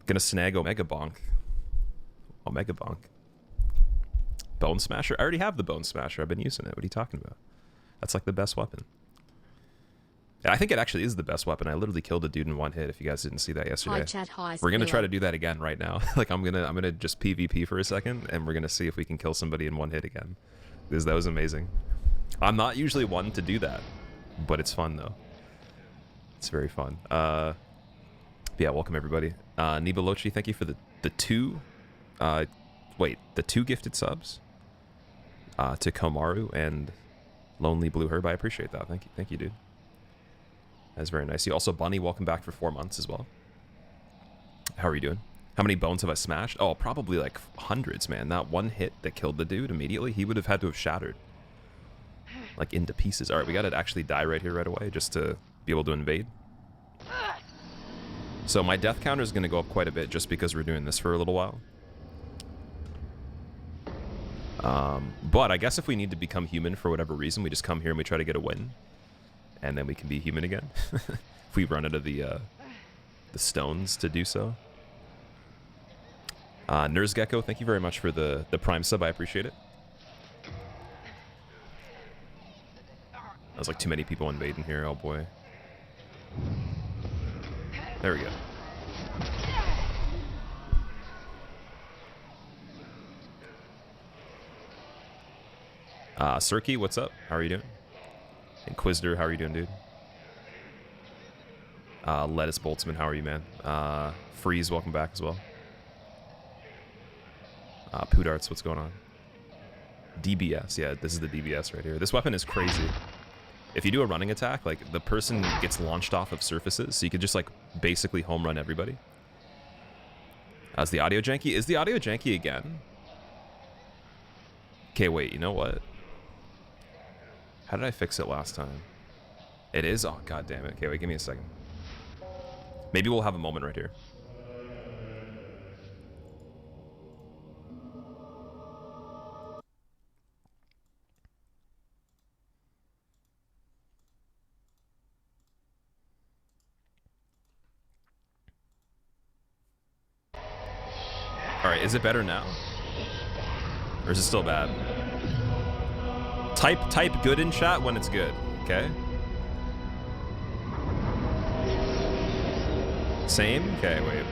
Gonna snag Omega Bonk. Omega Bonk. Bone Smasher? I already have the Bone Smasher. I've been using it. What are you talking about? That's like the best weapon. And I think it actually is the best weapon. I literally killed a dude in one hit, if you guys didn't see that yesterday. Hi, chat. Hi, we're gonna try to do that again right now. Like I'm gonna just PvP for a second, and we're gonna see if we can kill somebody in one hit again. Because that was amazing. I'm not usually one to do that, but it's fun though. It's very fun. Yeah, welcome everybody. Nibalochi, thank you for the two gifted subs to Komaru and Lonely Blue Herb. I appreciate that. Thank you, dude. That's very nice. You also, Bunny, welcome back for 4 months as well. How are you doing? How many bones have I smashed? Oh, probably like hundreds, man. That one hit that killed the dude immediately, he would have had to have shattered. Like into pieces. Alright, we gotta actually die right here right away just to be able to invade. So my death counter is gonna go up quite a bit just because we're doing this for a little while. But I guess if we need to become human for whatever reason, we just come here and we try to get a win. And then we can be human again. If we run out of the stones to do so. Nersgecko, thank you very much for the Prime sub. I appreciate it. There's like too many people invading here. Oh boy. There we go. Cirky, what's up? How are you doing? Inquisitor, how are you doing, dude? Lettuce Boltzman, how are you, man? Freeze, welcome back as well. Poodarts, what's going on? DBS, yeah, this is the DBS right here. This weapon is crazy. If you do a running attack, like, the person gets launched off of surfaces, so you could just, like, basically home run everybody. Is the audio janky? Is the audio janky again? Okay, wait, you know what? How did I fix it last time? It is? Oh, god damn it. Okay, wait, give me a second. Maybe we'll have a moment right here. Alright, is it better now? Or is it still bad? Type good in chat when it's good, okay? Same? Okay, wait.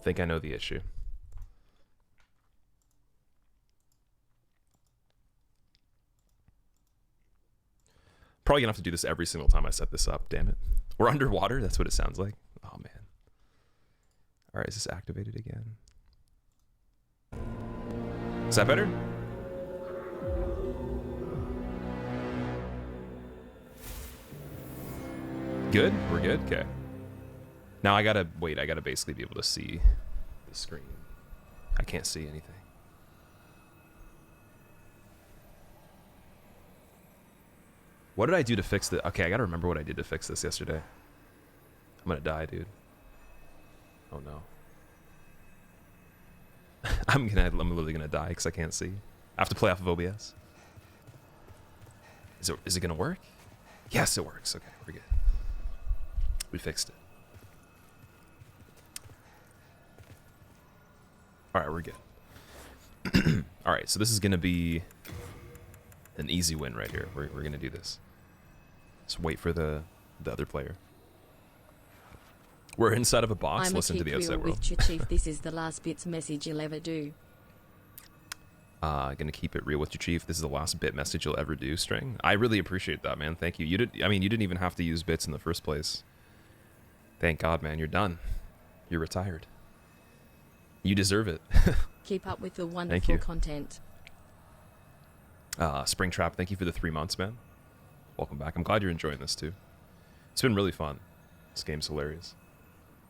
Think I know the issue. Probably gonna have to do this every single time I set this up, damn it. We're underwater, that's what it sounds like. Oh man. Alright, is this activated again? Is that better? Good? We're good? Okay. Now I gotta basically be able to see the screen. I can't see anything. What did I do to fix this? Okay, I gotta remember what I did to fix this yesterday. I'm gonna die, dude. Oh no. I'm literally gonna die because I can't see. I have to play off of OBS. Is it gonna work? Yes, it works. Okay, we're good. We fixed it. Alright, we're good. Alright, so this is gonna be an easy win right here. We're gonna do this. Just wait for the other player. We're inside of a box. Listen to the outside world. With your chief. This is the last bits message you'll ever do. Gonna keep it real with your chief. This is the last bit message you'll ever do. String. I really appreciate that, man. Thank you. You didn't even have to use bits in the first place. Thank God, man. You're done. You're retired. You deserve it. Keep up with the wonderful content. Springtrap, thank you for the 3 months, man. Welcome back. I'm glad you're enjoying this too. It's been really fun. This game's hilarious.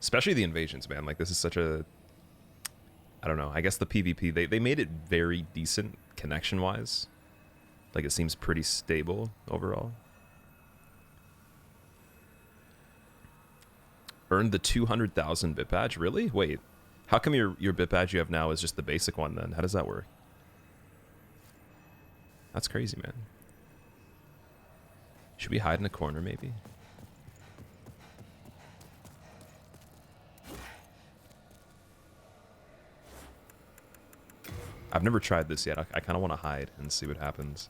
Especially the invasions, man. Like, this is such a... I don't know. I guess the PvP, they made it very decent connection-wise. Like, it seems pretty stable overall. Earned the 200,000 bit badge? Really? Wait. How come your bit badge you have now is just the basic one then? How does that work? That's crazy, man. Should we hide in a corner maybe? I've never tried this yet. I kind of want to hide and see what happens.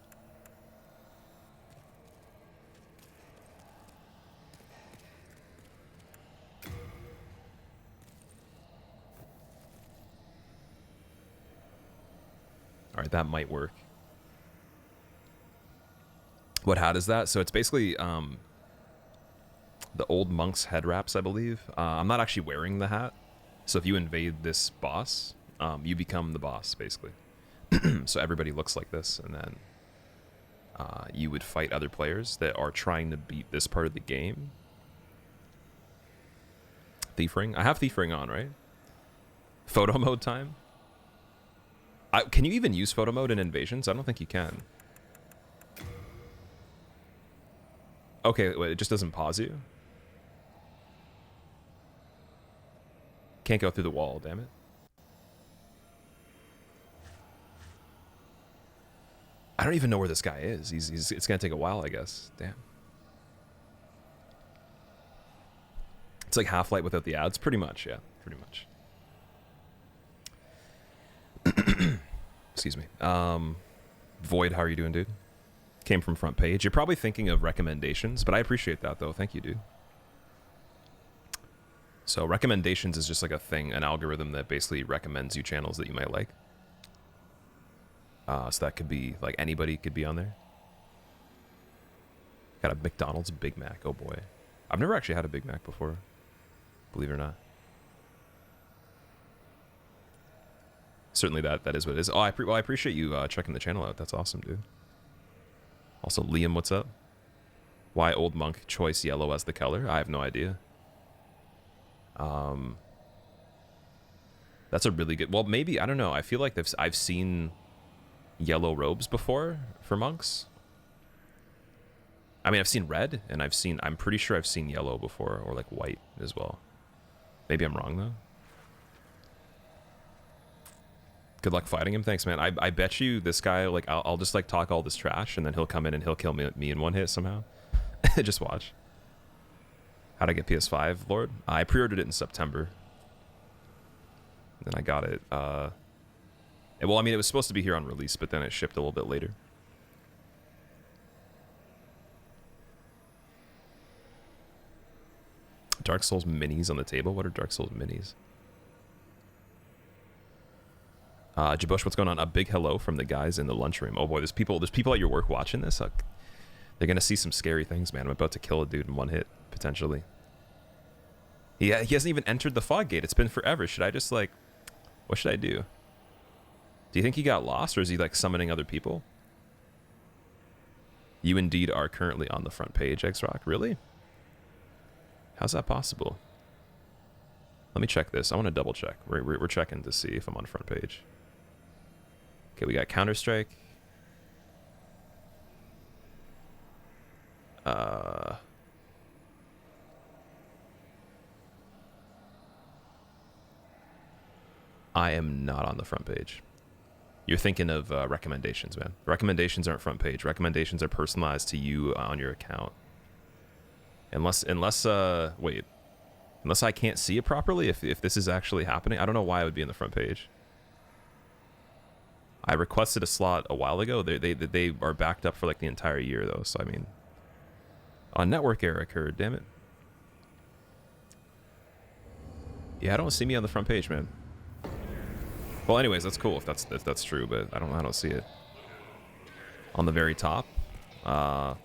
All right, that might work. What hat is that? So it's basically the old monk's head wraps, I believe. I'm not actually wearing the hat. So if you invade this boss, you become the boss, basically. So everybody looks like this, and then you would fight other players that are trying to beat this part of the game. Thief ring? I have Thief ring on, right? Photo mode time? Can you even use photo mode in Invasions? I don't think you can. Okay, wait, it just doesn't pause you? Can't go through the wall, damn it. I don't even know where this guy is. It's gonna take a while, I guess. Damn. It's like Half-Life without the ads, pretty much, yeah, pretty much. Excuse me. Void, how are you doing, dude? Came from front page. You're probably thinking of recommendations, but I appreciate that, though. Thank you, dude. So recommendations is just like a thing, an algorithm that basically recommends you channels that you might like. So that could be, like, anybody could be on there. Got a McDonald's Big Mac. Oh, boy. I've never actually had a Big Mac before, believe it or not. Certainly that is what it is. Oh, I appreciate you checking the channel out. That's awesome, dude. Also, Liam, what's up? Why Old Monk choice yellow as the color? I have no idea. That's a really good... Well, maybe, I don't know. I feel like I've seen yellow robes before for monks. I mean, I've seen red, and I'm pretty sure I've seen yellow before, or like white as well. Maybe I'm wrong, though. Good luck fighting him. Thanks, man. I bet you this guy, like, I'll just, like, talk all this trash, and then he'll come in and he'll kill me in one hit somehow. Just watch. How'd I get PS5, Lord? I pre-ordered it in September. Then I got it. Well, I mean, it was supposed to be here on release, but then it shipped a little bit later. Dark Souls minis on the table? What are Dark Souls minis? Jabush, what's going on? A big hello from the guys in the lunchroom. Oh boy, there's people at your work watching this. They're gonna see some scary things, man. I'm about to kill a dude in one hit, potentially. He hasn't even entered the fog gate. It's been forever. Should I just, like, what should I do? Do you think he got lost, or is he, like, summoning other people? You indeed are currently on the front page, X-Rock. Really? How's that possible? Let me check this. I want to double check. We're checking to see if I'm on front page. Okay, we got Counter-Strike. I am not on the front page. You're thinking of recommendations, man. Recommendations aren't front page. Recommendations are personalized to you on your account. Unless I can't see it properly, if this is actually happening. I don't know why it would be in the front page. I requested a slot a while ago. They are backed up for like the entire year though, so I mean, a network error occurred, damn it. Yeah, I don't see me on the front page, man. Well, anyways, that's cool if that's true, but I don't see it. On the very top. So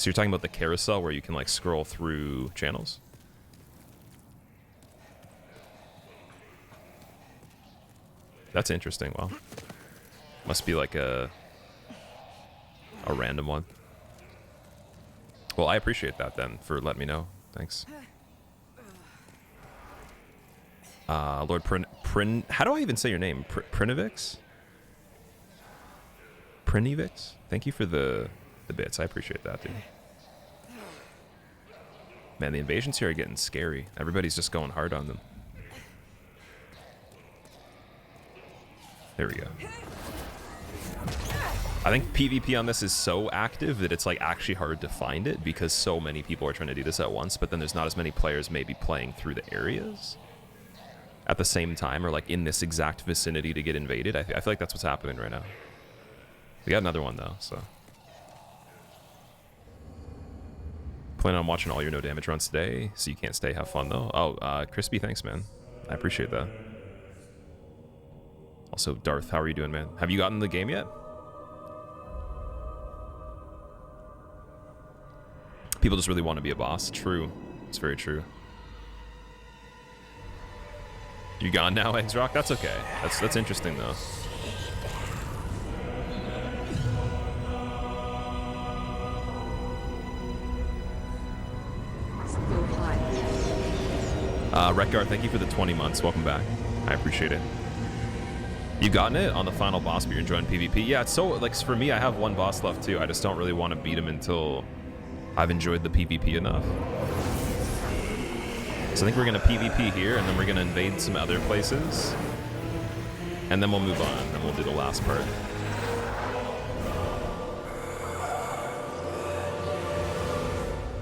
you're talking about the carousel where you can, like, scroll through channels? That's interesting. Wow. Must be like a random one. Well, I appreciate that then for letting me know. Thanks. Lord how do I even say your name? Prinivix? Prinivix? Thank you for the bits. I appreciate that, dude. Man, the invasions here are getting scary. Everybody's just going hard on them. There we go. I think PvP on this is so active that it's like actually hard to find it because so many people are trying to do this at once, but then there's not as many players maybe playing through the areas at the same time or like in this exact vicinity to get invaded. I feel like that's what's happening right now. We got another one though, so. Plan on watching all your no damage runs today, so you can't stay. Have fun though. Oh, Crispy, thanks, man. I appreciate that. Also, Darth, how are you doing, man? Have you gotten the game yet? People just really want to be a boss. True. It's very true. You gone now, Eggs Rock? That's okay. That's interesting though. Rekgar, thank you for the 20 months. Welcome back. I appreciate it. You've gotten it on the final boss, but you're enjoying PvP. Yeah, it's so, like, for me, I have one boss left, too. I just don't really want to beat him until I've enjoyed the PvP enough. So I think we're going to PvP here, and then we're going to invade some other places. And then we'll move on, and we'll do the last part.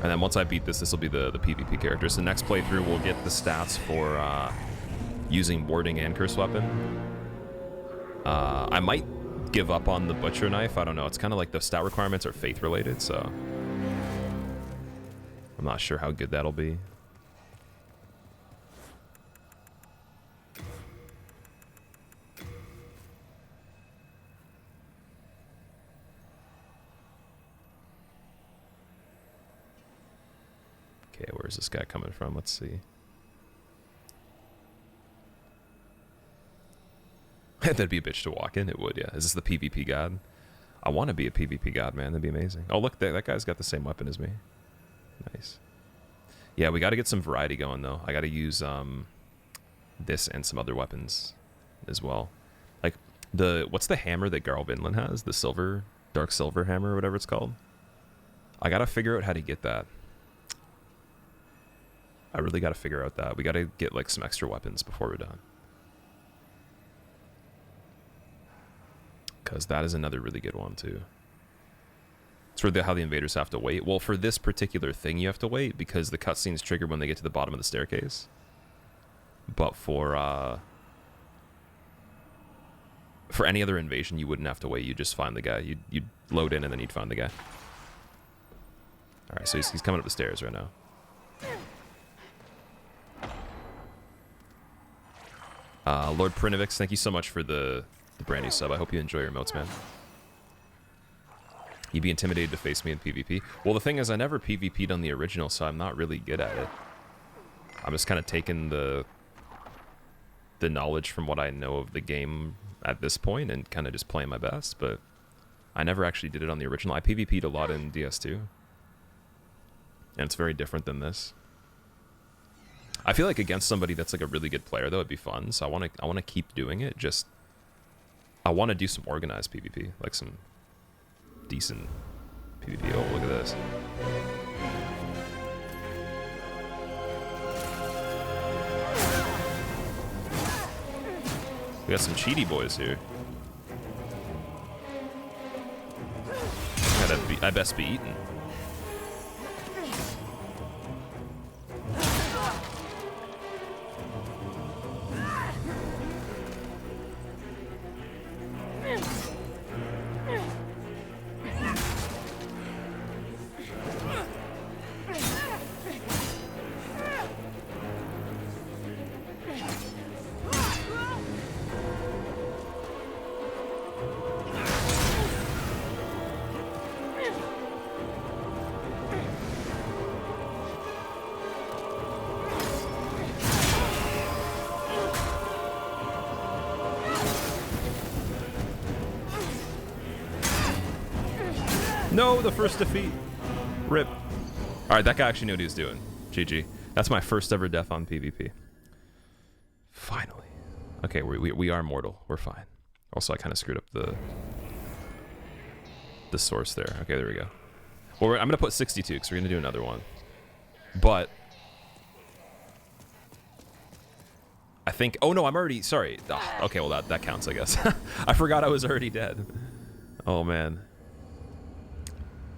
And then once I beat this, this will be the PvP character. So next playthrough, we'll get the stats for using warding and curse weapon. I might give up on the butcher knife. I don't know. It's kind of like the stat requirements are faith related, so I'm not sure how good that'll be. Okay, where's this guy coming from? Let's see. That'd be a bitch to walk in. It would, yeah. Is this the PvP god? I want to be a PvP god, man. That'd be amazing. Oh, look, that guy's got the same weapon as me. Nice. Yeah, we got to get some variety going, though. I got to use this and some other weapons as well. Like, what's the hammer that Garl Vinland has? The silver, dark silver hammer or whatever it's called? I got to figure out how to get that. I really got to figure out that. We got to get, like, some extra weapons before we're done. Because that is another really good one, too. It's for how the invaders have to wait. Well, for this particular thing, you have to wait because the cutscene's triggered when they get to the bottom of the staircase. But for any other invasion, you wouldn't have to wait. You'd just find the guy. You'd load in and then you'd find the guy. All right, so he's coming up the stairs right now. Lord Prinivix, thank you so much for the brand new sub. I hope you enjoy your emotes, man. You'd be intimidated to face me in PvP. Well, the thing is, I never PvP'd on the original, so I'm not really good at it. I'm just kind of taking the knowledge from what I know of the game at this point and kind of just playing my best, but I never actually did it on the original. I PvP'd a lot in DS2, and it's very different than this. I feel like against somebody that's like a really good player, though, it'd be fun. So I want to keep doing it. Just I want to do some organized PvP, like some decent PvP. Oh, look at this. We got some cheaty boys here. I best be eaten. No, the first defeat. Rip. Alright, that guy actually knew what he was doing. GG. That's my first ever death on PvP. Finally. Okay, we are mortal. We're fine. Also, I kind of screwed up the source there. Okay, there we go. Well, I'm going to put 62 because we're going to do another one. But I think... Oh, no, I'm already... Sorry. Oh, okay, well, that counts, I guess. I forgot I was already dead. Oh, man.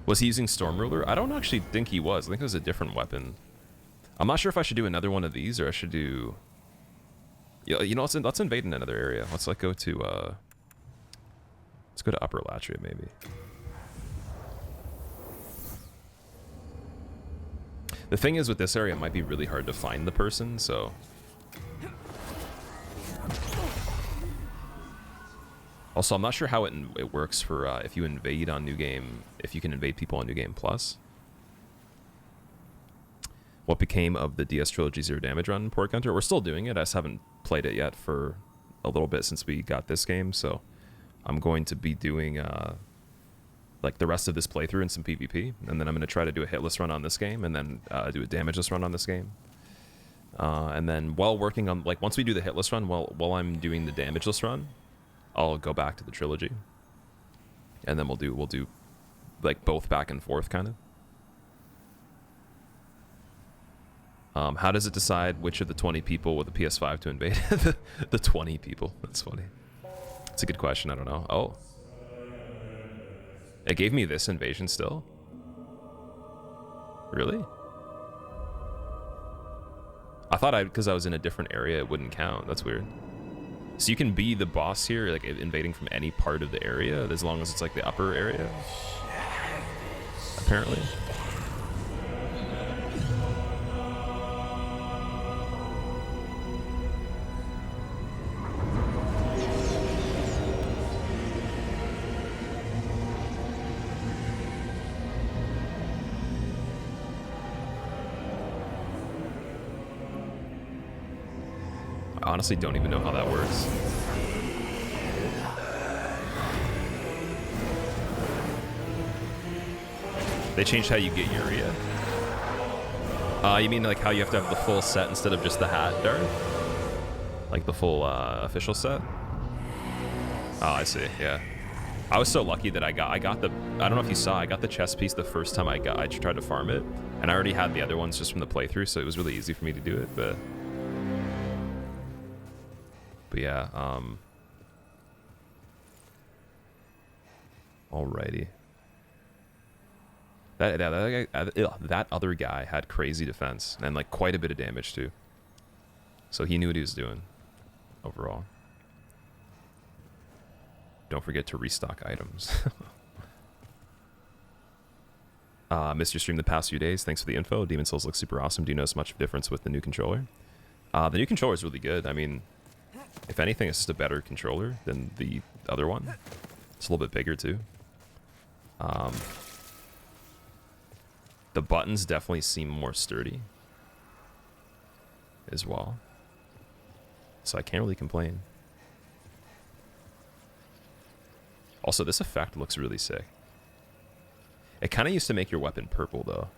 Was he using Storm Ruler? I don't actually think he was. I think it was a different weapon. I'm not sure if I should do another one of these or I should do... You know, let's invade in another area. Let's, like, go to... Let's go to Upper Latria, maybe. The thing is, with this area, it might be really hard to find the person, so... Also, I'm not sure how it works for if you invade on New Game, if you can invade people on New Game Plus. What became of the DS Trilogy Zero Damage run, Port Counter? We're still doing it. I just haven't played it yet for a little bit since we got this game, so I'm going to be doing like the rest of this playthrough in some PvP, and then I'm going to try to do a hitless run on this game, and then do a damageless run on this game. And then while working on, like, once we do the hitless run, while I'm doing the damageless run, I'll go back to the trilogy, and then we'll do like both back and forth kind of. How does it decide which of the 20 people with a PS5 to invade? the 20 people. That's funny. It's a good question. I don't know. Oh, it gave me this invasion still. Really? I thought because I was in a different area, it wouldn't count. That's weird. So you can be the boss here, like invading from any part of the area, as long as it's like the upper area, apparently. I honestly don't even know how that works. They changed how you get Uria. You mean like how you have to have the full set instead of just the hat, Darth? Like the full official set? Oh, I see. Yeah. I was so lucky that I got the... I don't know if you saw, I got the chest piece the first time I tried to farm it, and I already had the other ones just from the playthrough, so it was really easy for me to do it. But yeah. Alrighty. That other guy had crazy defense and like quite a bit of damage too. So he knew what he was doing overall. Don't forget to restock items. Missed your stream the past few days. Thanks for the info. Demon Souls looks super awesome. Do you notice much difference with the new controller? The new controller is really good. I mean, if anything, it's just a better controller than the other one. It's a little bit bigger too. The buttons definitely seem more sturdy as well. So I can't really complain. Also, this effect looks really sick. It kind of used to make your weapon purple though.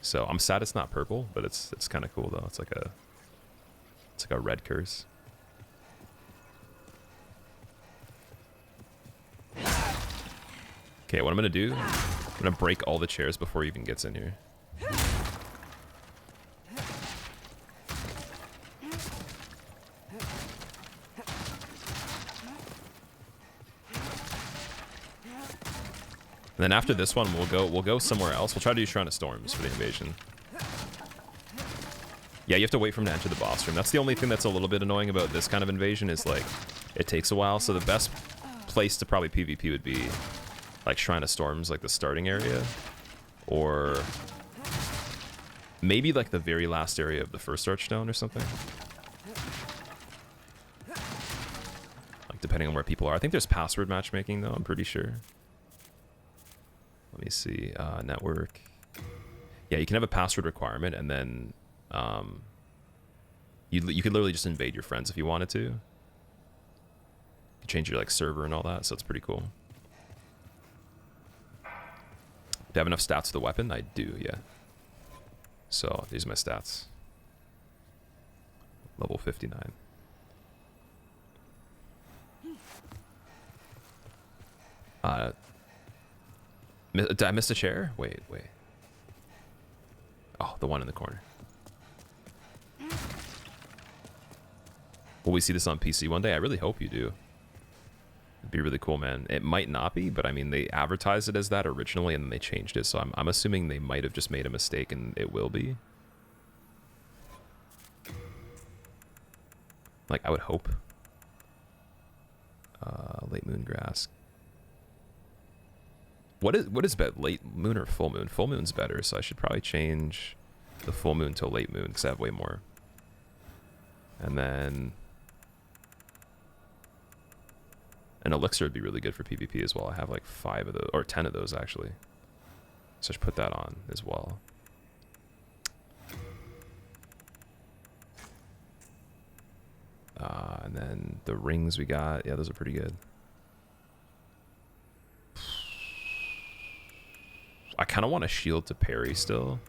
So I'm sad it's not purple, but it's kind of cool though. It's like a red curse. Okay, what I'm gonna do, I'm gonna break all the chairs before he even gets in here. And then after this one, we'll go somewhere else. We'll try to do Shrine of Storms for the invasion. Yeah, you have to wait for him to enter the boss room. That's the only thing that's a little bit annoying about this kind of invasion is like, it takes a while. So the best place to probably PvP would be like Shrine of Storms, like the starting area, or maybe like the very last area of the first Archstone or something. Like depending on where people are. I think there's password matchmaking though, I'm pretty sure. Let me see, network. Yeah, you can have a password requirement, and then you could literally just invade your friends if you wanted to. You can change your like server and all that, so it's pretty cool. Do I have enough stats for the weapon? I do, yeah. So these are my stats. Level 59. Did I miss a chair? Wait. Oh, the one in the corner. Will we see this on PC one day? I really hope you do. It'd be really cool, man. It might not be, but I mean, they advertised it as that originally, and then they changed it. So I'm assuming they might have just made a mistake, and it will be. Like, I would hope. Late moon grass. What is better, late moon or full moon? Full moon's better, so I should probably change the full moon to late moon because I have way more. And then an elixir would be really good for PvP as well. I have like 5 of those, or 10 of those actually. So I should put that on as well. And then the rings we got, yeah, those are pretty good. I kind of want a shield to parry still.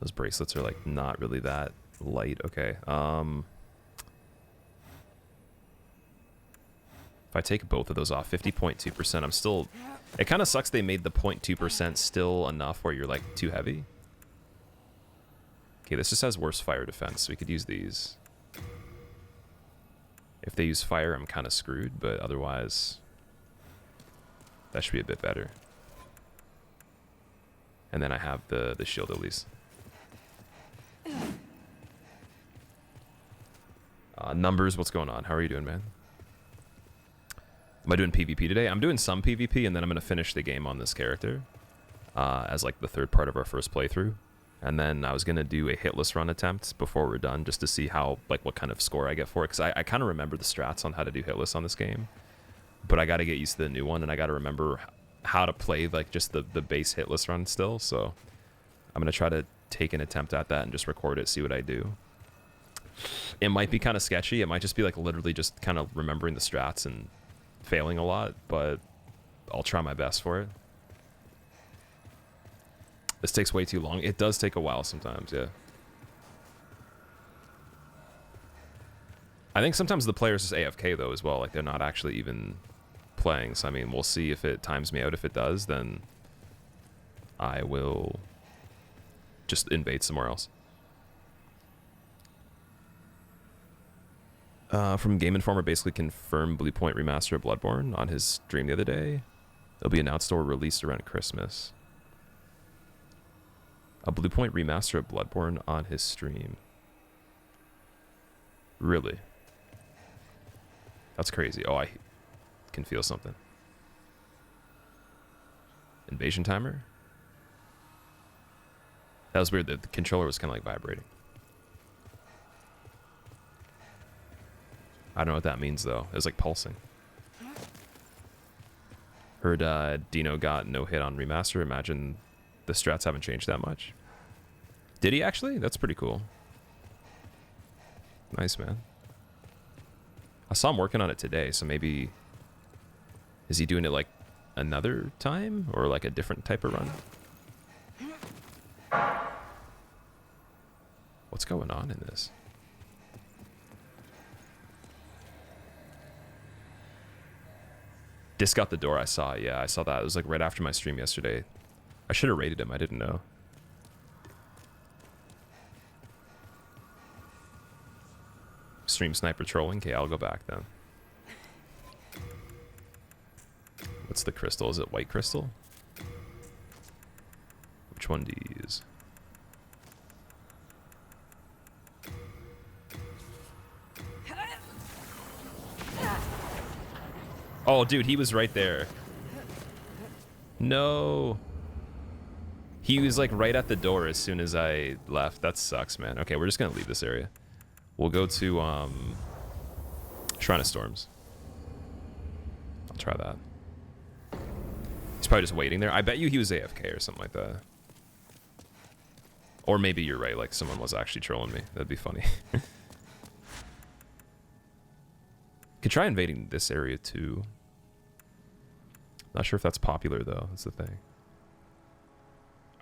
Those bracelets are like not really that light. Okay. If I take both of those off, 50.2%, I'm still... It kind of sucks they made the 0.2% still enough where you're like too heavy. Okay, this just has worse fire defense, so we could use these. If they use fire, I'm kind of screwed, but otherwise... That should be a bit better. And then I have the shield at least. Numbers, what's going on? How are you doing, man? Am I doing PvP today? I'm doing some PvP, and then I'm going to finish the game on this character as like the third part of our first playthrough. And then I was going to do a hitless run attempt before we're done, just to see how, like, what kind of score I get for it. Because I kind of remember the strats on how to do hitless on this game. But I got to get used to the new one, and I got to remember how to play, like, just the base hitless run still. So I'm going to try to take an attempt at that and just record it, see what I do. It might be kind of sketchy. It might just be, like, literally just kind of remembering the strats and failing a lot. But I'll try my best for it. This takes way too long. It does take a while sometimes, yeah. I think sometimes the player's just AFK, though, as well. Like, they're not actually even playing. So, I mean, we'll see if it times me out. If it does, then I will just invade somewhere else. From Game Informer, basically confirmed Blue Point Remaster of Bloodborne on his stream the other day. It'll be announced or released around Christmas. A Blue Point Remaster of Bloodborne on his stream. Really? That's crazy. Oh, I can feel something. Invasion timer? That was weird. The controller was kind of like vibrating. I don't know what that means, though. It was like pulsing. Heard Dino got no hit on remaster. Imagine the strats haven't changed that much. Did he actually? That's pretty cool. Nice, man. I saw him working on it today, so maybe... Is he doing it, like, another time? Or, like, a different type of run? What's going on in this? Disc got the door, I saw. Yeah, I saw that. It was, like, right after my stream yesterday. I should have rated him. I didn't know. Stream sniper trolling? Okay, I'll go back then. What's the crystal? Is it white crystal? Which one do you use? Oh, dude, he was right there. No. He was like right at the door as soon as I left. That sucks, man. Okay, we're just gonna leave this area. We'll go to Shrine of Storms. I'll try that. He's probably just waiting there. I bet you he was AFK or something like that. Or maybe you're right, like someone was actually trolling me. That'd be funny. Could try invading this area too. Not sure if that's popular though, that's the thing.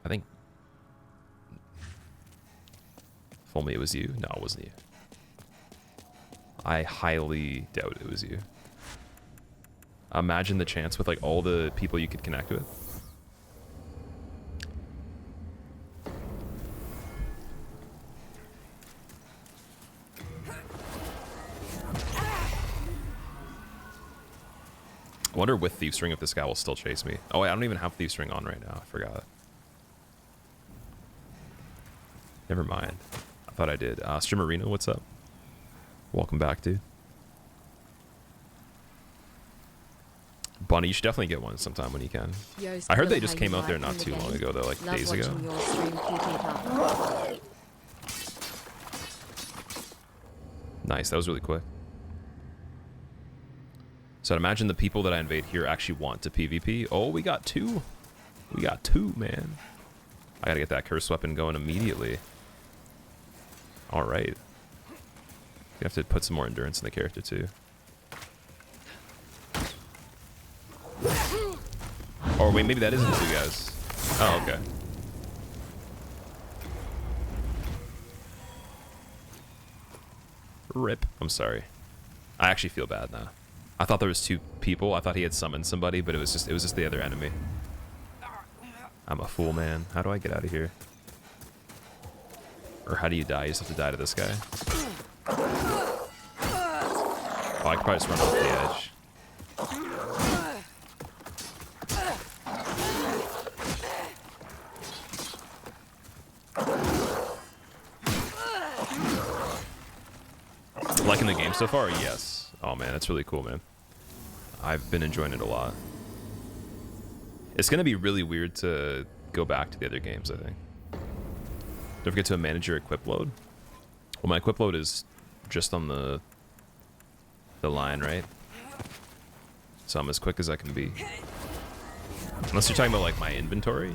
I think... If only it was you. No, it wasn't you. I highly doubt it was you. Imagine the chance with like all the people you could connect with. I wonder with Thief's Ring if this guy will still chase me. Oh, wait, I don't even have Thief's Ring on right now. I forgot. Never mind. I thought I did. Streamerino, what's up? Welcome back, dude. Bunny, you should definitely get one sometime when you can. Yo, I heard they just came out there not too long ago, though, like Love days ago. Your stream. Keep up. Nice, that was really quick. So I'd imagine the people that I invade here actually want to PvP. Oh, we got two. We got two, man. I gotta get that curse weapon going immediately. Alright. You have to put some more endurance in the character, too. Or wait, maybe that isn't two guys. Oh, okay. Rip. I'm sorry. I actually feel bad now. I thought there was two people. I thought he had summoned somebody, but it was just the other enemy. I'm a fool, man. How do I get out of here? Or how do you die? You just have to die to this guy. Oh, I could probably just run off the edge. Liking the game so far? Yes. Oh man, that's really cool, man. I've been enjoying it a lot. It's gonna be really weird to go back to the other games, I think. Don't forget to manage your equip load. Well, my equip load is just on the line, right? So I'm as quick as I can be. Unless you're talking about like my inventory,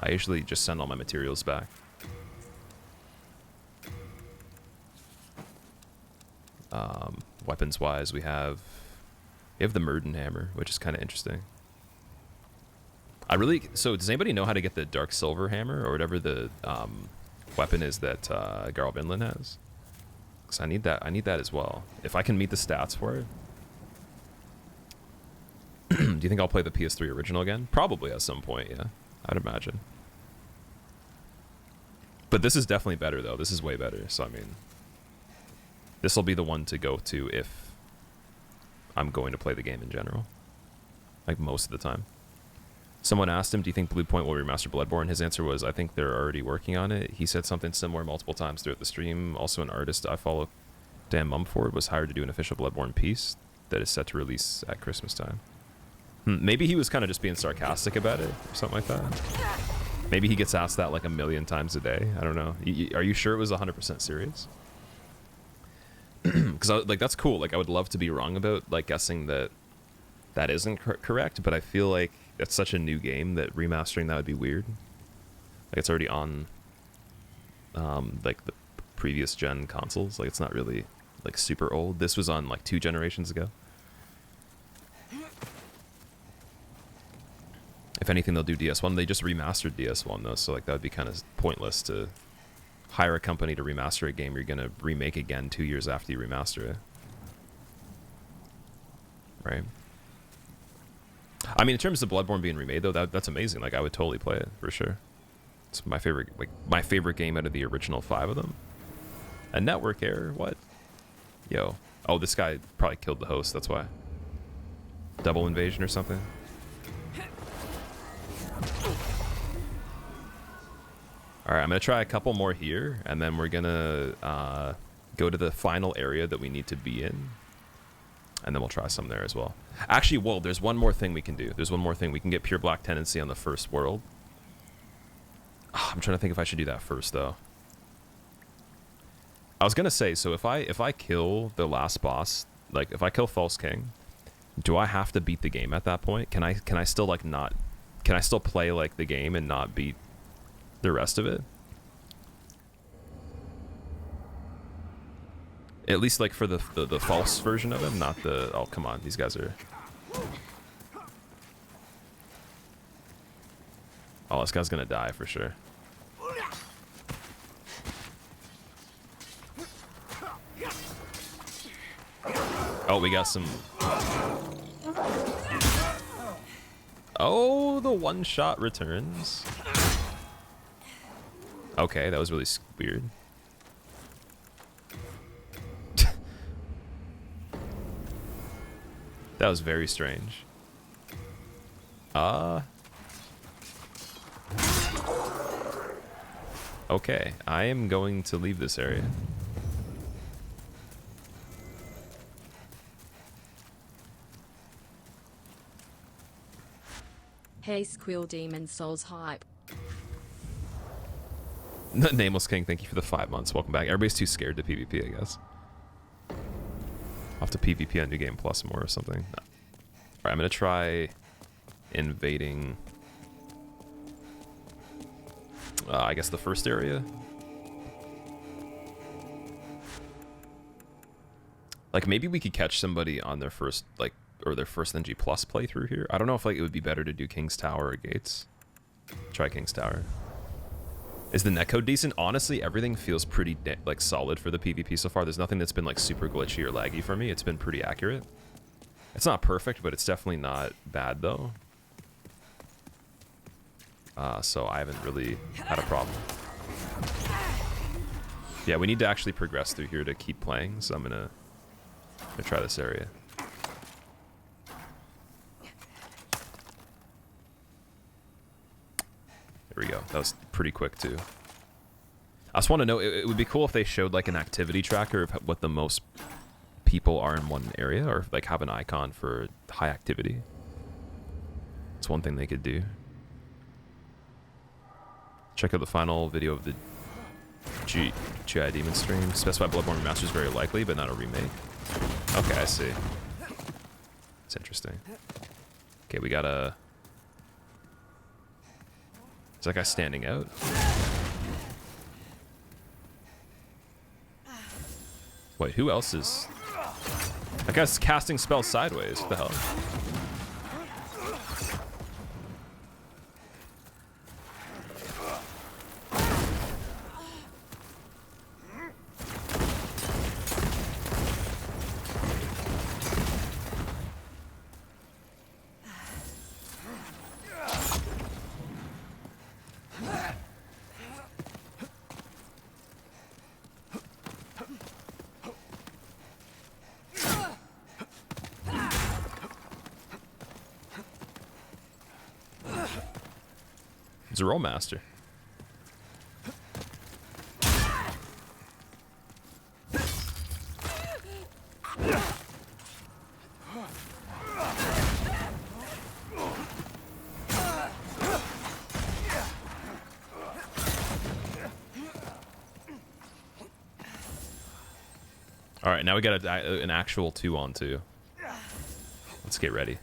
I usually just send all my materials back. Weapons wise, we have the Murden Hammer, which is kind of interesting. So does anybody know how to get the Dark Silver Hammer or whatever the weapon is that Garl Vinland has? Because I need that as well. If I can meet the stats for it. Do you think I'll play the PS3 original again? Probably at some point, yeah. I'd imagine. But this is definitely better, though. This is way better, so I mean... This will be the one to go to if I'm going to play the game in general. Like, most of the time. Someone asked him, do you think Bluepoint will remaster Bloodborne? His answer was, I think they're already working on it. He said something similar multiple times throughout the stream. Also, an artist I follow, Dan Mumford, was hired to do an official Bloodborne piece that is set to release at Christmas time. Maybe he was kind of just being sarcastic about it, or something like that. Maybe he gets asked that like a million times a day. I don't know. Are you sure it was 100% serious? Because like that's cool. Like I would love to be wrong about like guessing that isn't correct, but I feel like it's such a new game that remastering that would be weird. Like it's already on like the previous gen consoles. Like it's not really like super old. This was on like 2 generations ago. If anything, they'll do DS1. They just remastered DS1 though, so like that would be kind of pointless to hire a company to remaster a game you're gonna remake again 2 years after you remaster it. Right? I mean, in terms of Bloodborne being remade though, that's amazing. Like I would totally play it for sure. It's my favorite game out of the original 5 of them. A network error? What? Yo. Oh, this guy probably killed the host, that's why. Double invasion or something? Alright, I'm going to try a couple more here, and then we're going to go to the final area that we need to be in. And then we'll try some there as well. Actually, whoa, there's one more thing we can do. There's one more thing. We can get Pure Black Tendency on the first world. Oh, I'm trying to think if I should do that first, though. I was going to say, so if I kill the last boss, like, if I kill False King, do I have to beat the game at that point? Can I still, like, not... Can I still play, like, the game and not beat the rest of it? At least, like, for the false version of him, not the... Oh, come on. These guys are... Oh, this guy's gonna die for sure. Oh, we got some... Oh, the one-shot returns. Okay, that was really weird. That was very strange. Okay, I am going to leave this area. Hey Squill Demon Souls hype. Nameless King, thank you for the 5 months. Welcome back. Everybody's too scared to PvP, I guess. I'll have to PvP on New Game Plus more or something. Alright, I'm gonna try invading I guess the first area. Like maybe we could catch somebody on their first or their first NG Plus playthrough here. I don't know if like it would be better to do King's Tower or Gates. Try King's Tower. Is the netcode decent? Honestly, everything feels pretty like solid for the PvP so far. There's nothing that's been like super glitchy or laggy for me. It's been pretty accurate. It's not perfect, but it's definitely not bad though. So I haven't really had a problem. Yeah, we need to actually progress through here to keep playing, so I'm gonna try this area. There we go. That was pretty quick too. I just want to know, it would be cool if they showed like an activity tracker of what the most people are in one area, or like have an icon for high activity. It's one thing they could do. Check out the final video of the GI Demon stream. Specify Bloodborne Remaster is very likely, but not a remake. Okay, I see. It's interesting. Okay, we got a... Is that guy standing out? Wait, who else is... That guy's casting spells sideways. What the hell? He's a roll master. All right, now we got an actual 2-on-2. Let's get ready.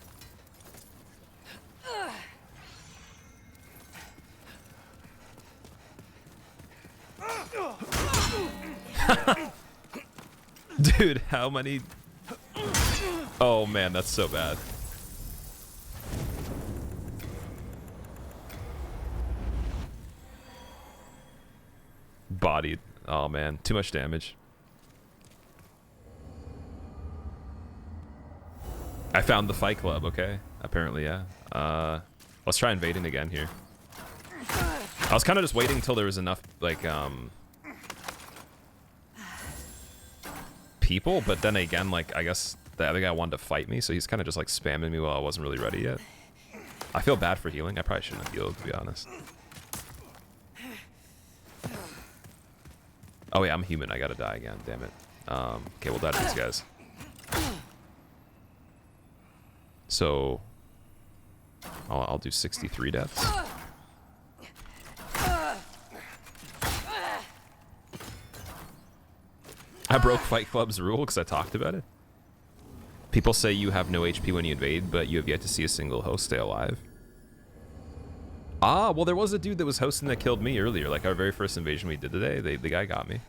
Dude, how many... Oh man, that's so bad. Bodied. Oh man, too much damage. I found the fight club, okay. Apparently, yeah. Let's try invading again here. I was kind of just waiting until there was enough, like, people, but then again, like, I guess the other guy wanted to fight me, so he's kind of just, like, spamming me while I wasn't really ready yet. I feel bad for healing. I probably shouldn't have healed, to be honest. Oh, yeah, I'm human. I gotta die again. Damn it. Okay, we'll die to these guys. So, I'll do 63 deaths. I broke Fight Club's rule because I talked about it. People say you have no HP when you invade, but you have yet to see a single host stay alive. Ah, well, there was a dude that was hosting that killed me earlier. Like our very first invasion we did today, the guy got me.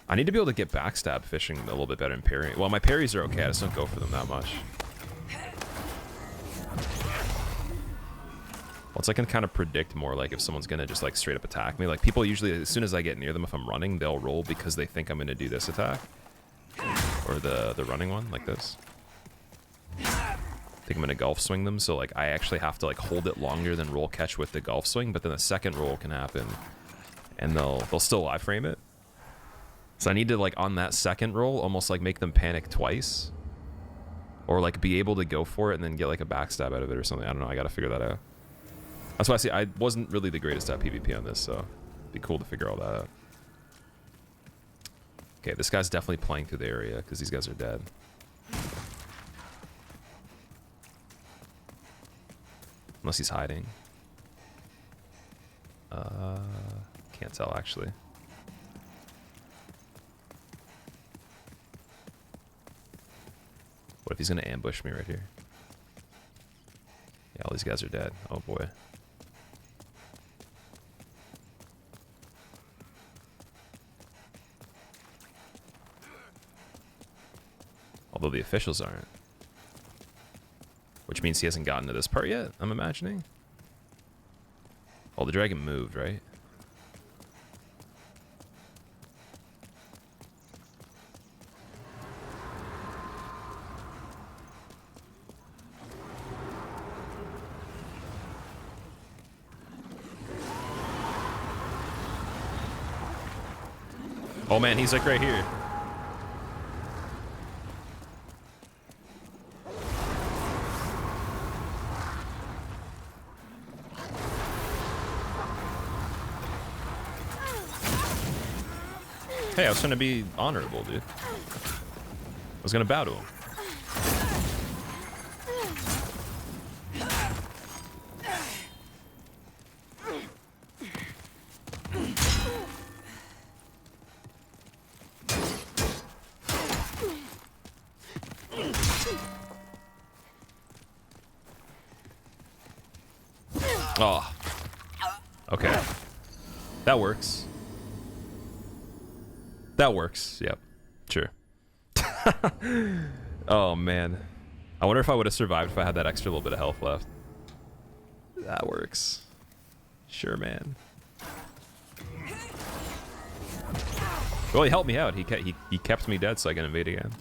I need to be able to get backstab fishing a little bit better in parrying. Well, my parries are okay. I just don't go for them that much. Once I can kind of predict more, like if someone's gonna just like straight up attack me. Like people usually, as soon as I get near them, if I'm running, they'll roll because they think I'm gonna do this attack. Or the running one, like this. Think I'm gonna golf swing them, so like I actually have to like hold it longer than roll catch with the golf swing, but then the second roll can happen and they'll still live frame it. So I need to like on that second roll almost like make them panic twice Or like be able to go for it and then get like a backstab out of it or something. I don't know. I gotta figure that out. That's why I see I wasn't really the greatest at PvP on this, so it'd be cool to figure all that out. Okay, this guy's definitely playing through the area because these guys are dead. Unless he's hiding. Can't tell actually. What if he's gonna ambush me right here? Yeah, all these guys are dead. Oh boy. Although the officials aren't. Which means he hasn't gotten to this part yet, I'm imagining. Oh, the dragon moved, right? Oh man, he's like right here. Hey, I was trying to be honorable, dude. I was gonna bow to him. Oh. Okay. That works. That works. Yep. Sure. Oh, man. I wonder if I would have survived if I had that extra little bit of health left. That works. Sure, man. Well, he helped me out. He kept me dead so I can invade again.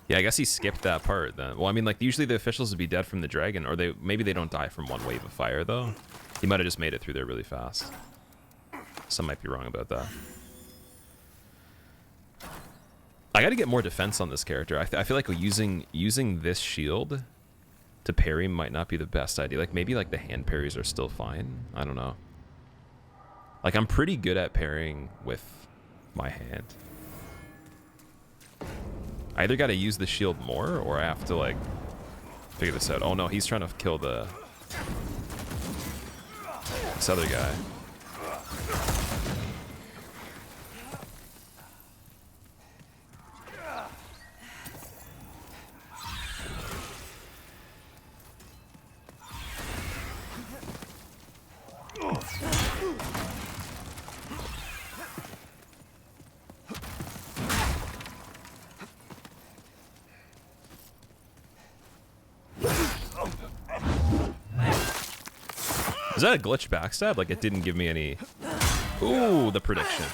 Yeah, I guess he skipped that part then. Well, I mean, like, usually the officials would be dead from the dragon, or maybe they don't die from one wave of fire, though. He might have just made it through there really fast. Some might be wrong about that. I gotta get more defense on this character. I feel like using this shield to parry might not be the best idea. Like, maybe, like, the hand parries are still fine. I don't know. Like, I'm pretty good at parrying with my hand. I either gotta use the shield more, or I have to, like, figure this out. Oh no, he's trying to kill this other guy. Is that a glitch backstab? Like, it didn't give me any... Ooh, the prediction.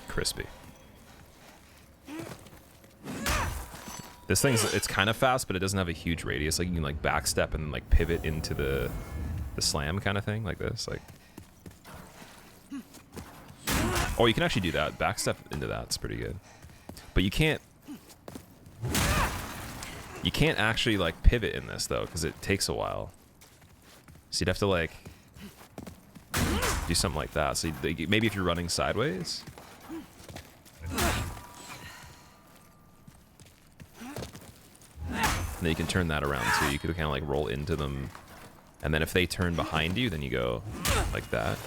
Crispy. This thing's... It's kind of fast, but it doesn't have a huge radius. Like, you can, like, backstep and, like, pivot into the slam kind of thing, like this. Like... Oh, you can actually do that. Backstep into that. It's pretty good. But you can't actually, like, pivot in this, though, because it takes a while. So you'd have to, like, do something like that. So maybe if you're running sideways. And then you can turn that around, so you could kind of, like, roll into them. And then if they turn behind you, then you go like that.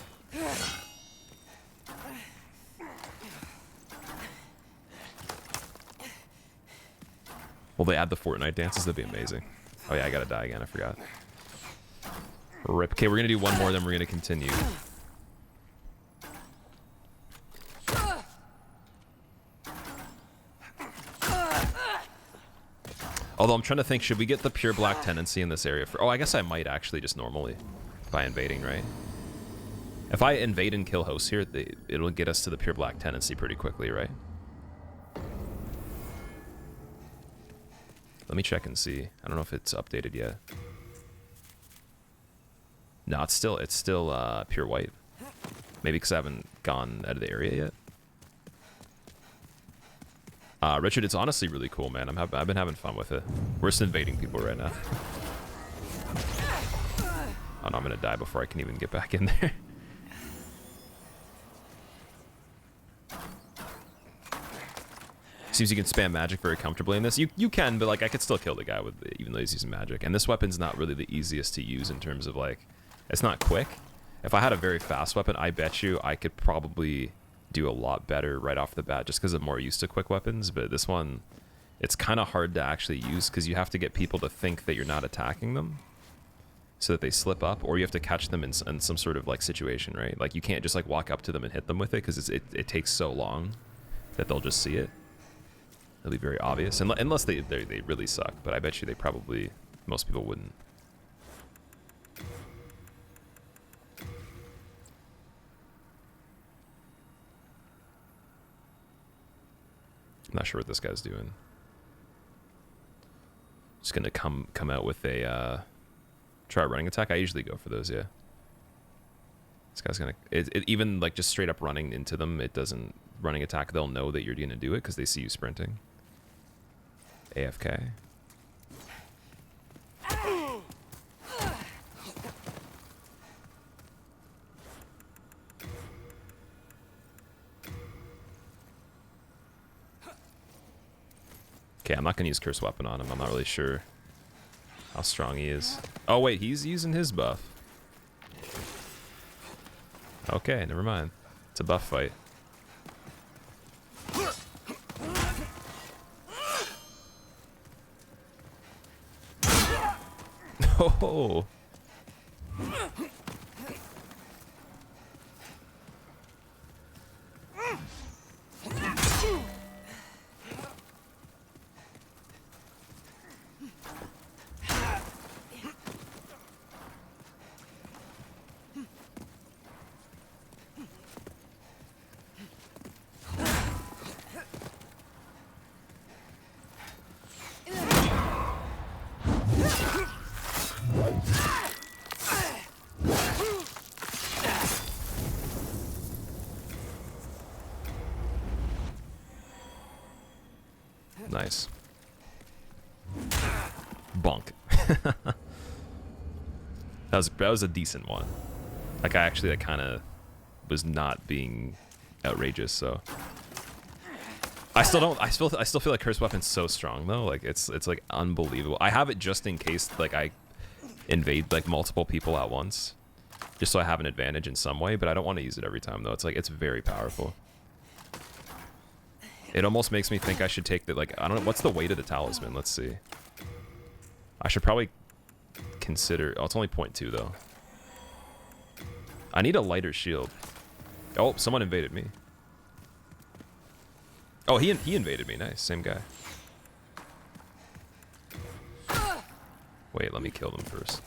Will they add the Fortnite dances? That'd be amazing. Oh yeah, I gotta die again. I forgot. Rip. Okay, we're gonna do one more, then we're gonna continue. Although I'm trying to think, should we get the pure black tendency in this area? Oh, I guess I might actually just normally by invading, right? If I invade and kill hosts here, it'll get us to the pure black tendency pretty quickly, right? Let me check and see. I don't know if it's updated yet. No, it's still pure white. Maybe because I haven't gone out of the area yet. Richard, it's honestly really cool, man. I've been having fun with it. We're just invading people right now. Oh no, I'm gonna die before I can even get back in there. Seems you can spam magic very comfortably in this. You can, but like I could still kill the guy with even though he's using magic. And this weapon's not really the easiest to use in terms of like, it's not quick. If I had a very fast weapon, I bet you I could probably do a lot better right off the bat just because I'm more used to quick weapons. But this one, it's kind of hard to actually use because you have to get people to think that you're not attacking them so that they slip up, or you have to catch them in some sort of like situation, right? Like you can't just like walk up to them and hit them with it because it takes so long that they'll just see it. It'll be very obvious unless they really suck, but I bet you they probably, most people wouldn't. I'm not sure what this guy's doing. Just gonna come out with a try a running attack. I usually go for those, yeah. This guy's gonna even like just straight up running into them. It doesn't running attack. They'll know that you're gonna do it because they see you sprinting. AFK. Okay, I'm not gonna use Curse Weapon on him. I'm not really sure how strong he is. Oh wait, he's using his buff. Okay, never mind. It's a buff fight. Oh. Nice. Bonk. that was a decent one. Like I actually like kind of was not being outrageous, so I still feel like Curse Weapon's so strong though. Like it's like unbelievable. I have it just in case like I invade like multiple people at once, just so I have an advantage in some way, but I don't want to use it every time though. It's like it's very powerful. It almost makes me think I should take the, like, I don't know, what's the weight of the talisman? Let's see. I should probably consider, oh, it's only 0.2 though. I need a lighter shield. Oh, someone invaded me. Oh, he invaded me, nice, same guy. Wait, let me kill them first.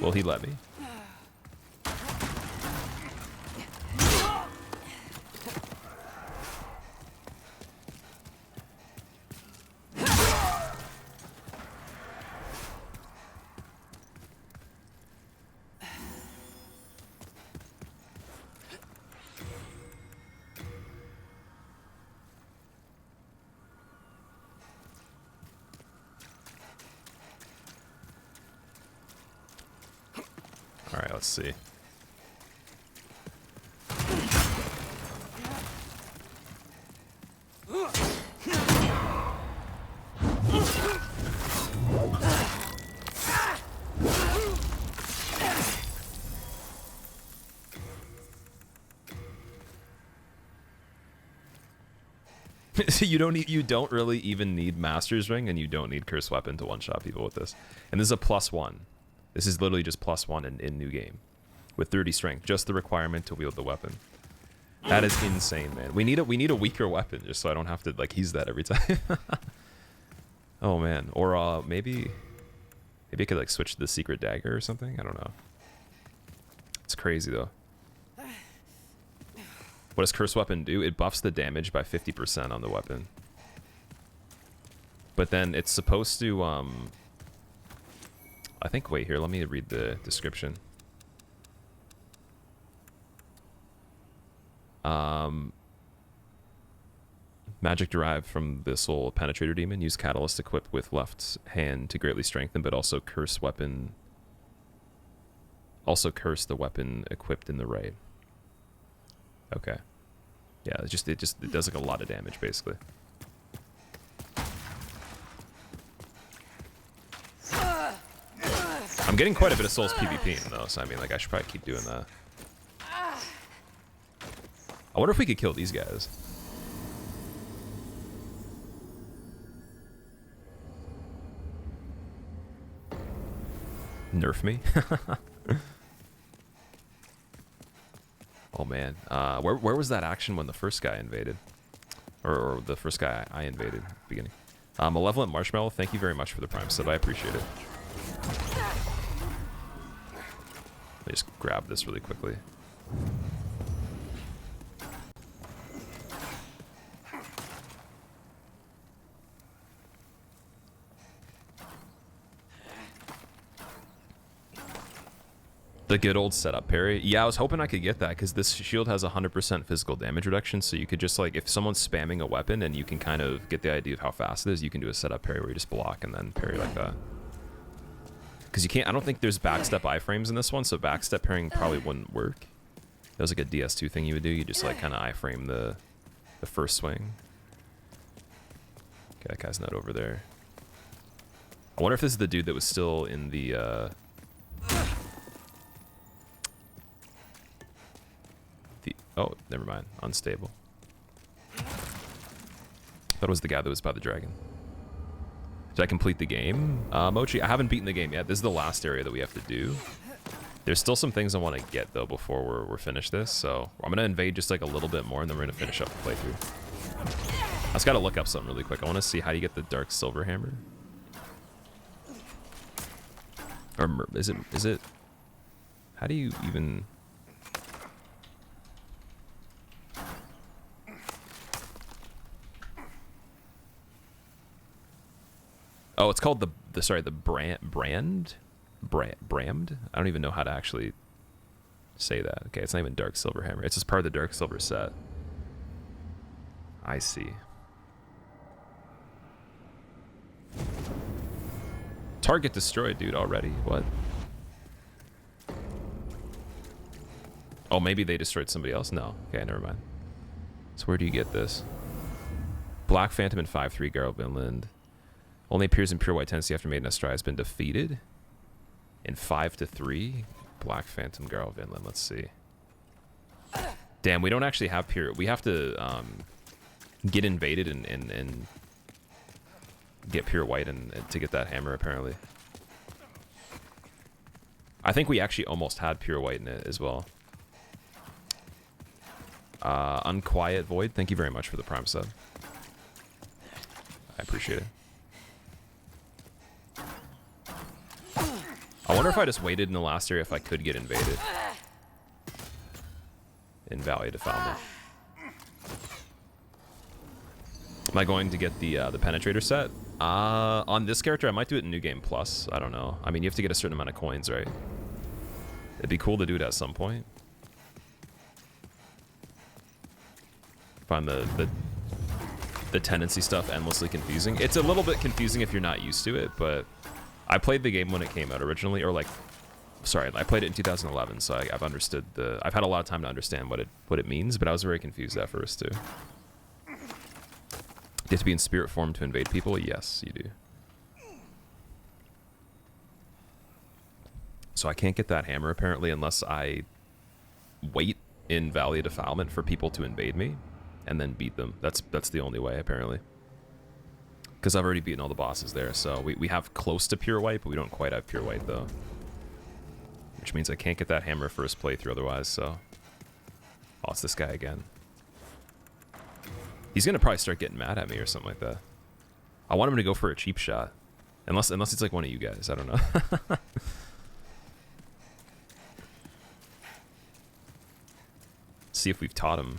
Will he let me? Alright, let's see. So you don't really even need Master's Ring, and you don't need Curse Weapon to one-shot people with this. And this is a +1. This is literally just +1 in new game. With 30 strength. Just the requirement to wield the weapon. That is insane, man. We need a weaker weapon just so I don't have to like use that every time. Oh man. Or maybe I could like switch to the secret dagger or something. I don't know. It's crazy though. What does Curse Weapon do? It buffs the damage by 50% on the weapon. But then it's supposed to I think, wait, here, let me read the description. Magic derived from the soul penetrator demon. Use catalyst equipped with left hand to greatly strengthen, but also curse weapon. Also curse the weapon equipped in the right. Okay. Yeah, it does like a lot of damage basically. I'm getting quite a bit of Souls PvP in though, so I mean, like, I should probably keep doing that. I wonder if we could kill these guys. Nerf me? Oh man, where was that action when the first guy invaded? Or the first guy I invaded at the beginning. Malevolent Marshmallow, thank you very much for the Prime sub, I appreciate it. Let me just grab this really quickly. The good old setup parry. Yeah, I was hoping I could get that because this shield has 100% physical damage reduction, so you could just, like, if someone's spamming a weapon and you can kind of get the idea of how fast it is, you can do a setup parry where you just block and then parry like that. Because you can't, I don't think there's backstep iframes in this one, so backstep parrying probably wouldn't work. That was like a DS2 thing you would do. You just, like, kind of iframe the first swing. Okay, that guy's not over there. I wonder if this is the dude that was still in the, oh, never mind. Unstable. That was the guy that was by the dragon. Did I complete the game? Mochi, I haven't beaten the game yet. This is the last area that we have to do. There's still some things I want to get, though, before we're finished this. So I'm going to invade just, like, a little bit more, and then we're going to finish up the playthrough. I just got to look up something really quick. I want to see how you get the Dark Silver Hammer. Or is it... How do you even... Oh, it's called the Brammed? I don't even know how to actually say that. Okay, it's not even Dark Silver Hammer. It's just part of the Dark Silver set. I see. Target destroyed, dude, already? What? Oh, maybe they destroyed somebody else? No. Okay, never mind. So where do you get this? Black Phantom in 5-3, Garl Vinland. Only appears in pure white tendency after Maiden Astrai has been defeated. In 5-3, Black Phantom Garl Vinland. Let's see. Damn, we don't actually have pure. We have to get invaded and get pure white and to get that hammer, apparently. I think we actually almost had pure white in it as well. Unquiet Void, thank you very much for the Prime sub. I appreciate it. I wonder if I just waited in the last area if I could get invaded. In Valley Defilement. Am I going to get the Penetrator set? On this character, I might do it in New Game Plus. I don't know. I mean, you have to get a certain amount of coins, right? It'd be cool to do it at some point. Find the tendency stuff endlessly confusing. It's a little bit confusing if you're not used to it, but I played the game when it came out originally, or like, sorry, I played it in 2011, so I've understood I've had a lot of time to understand what it means, but I was very confused at first too. You have to be in spirit form to invade people? Yes, you do. So I can't get that hammer apparently unless I wait in Valley of Defilement for people to invade me and then beat them. That's the only way apparently. Because I've already beaten all the bosses there, so we have close to pure white, but we don't quite have pure white though. Which means I can't get that hammer first playthrough otherwise, so... Oh, it's this guy again. He's gonna probably start getting mad at me or something like that. I want him to go for a cheap shot. Unless it's like one of you guys, I don't know. See if we've taught him.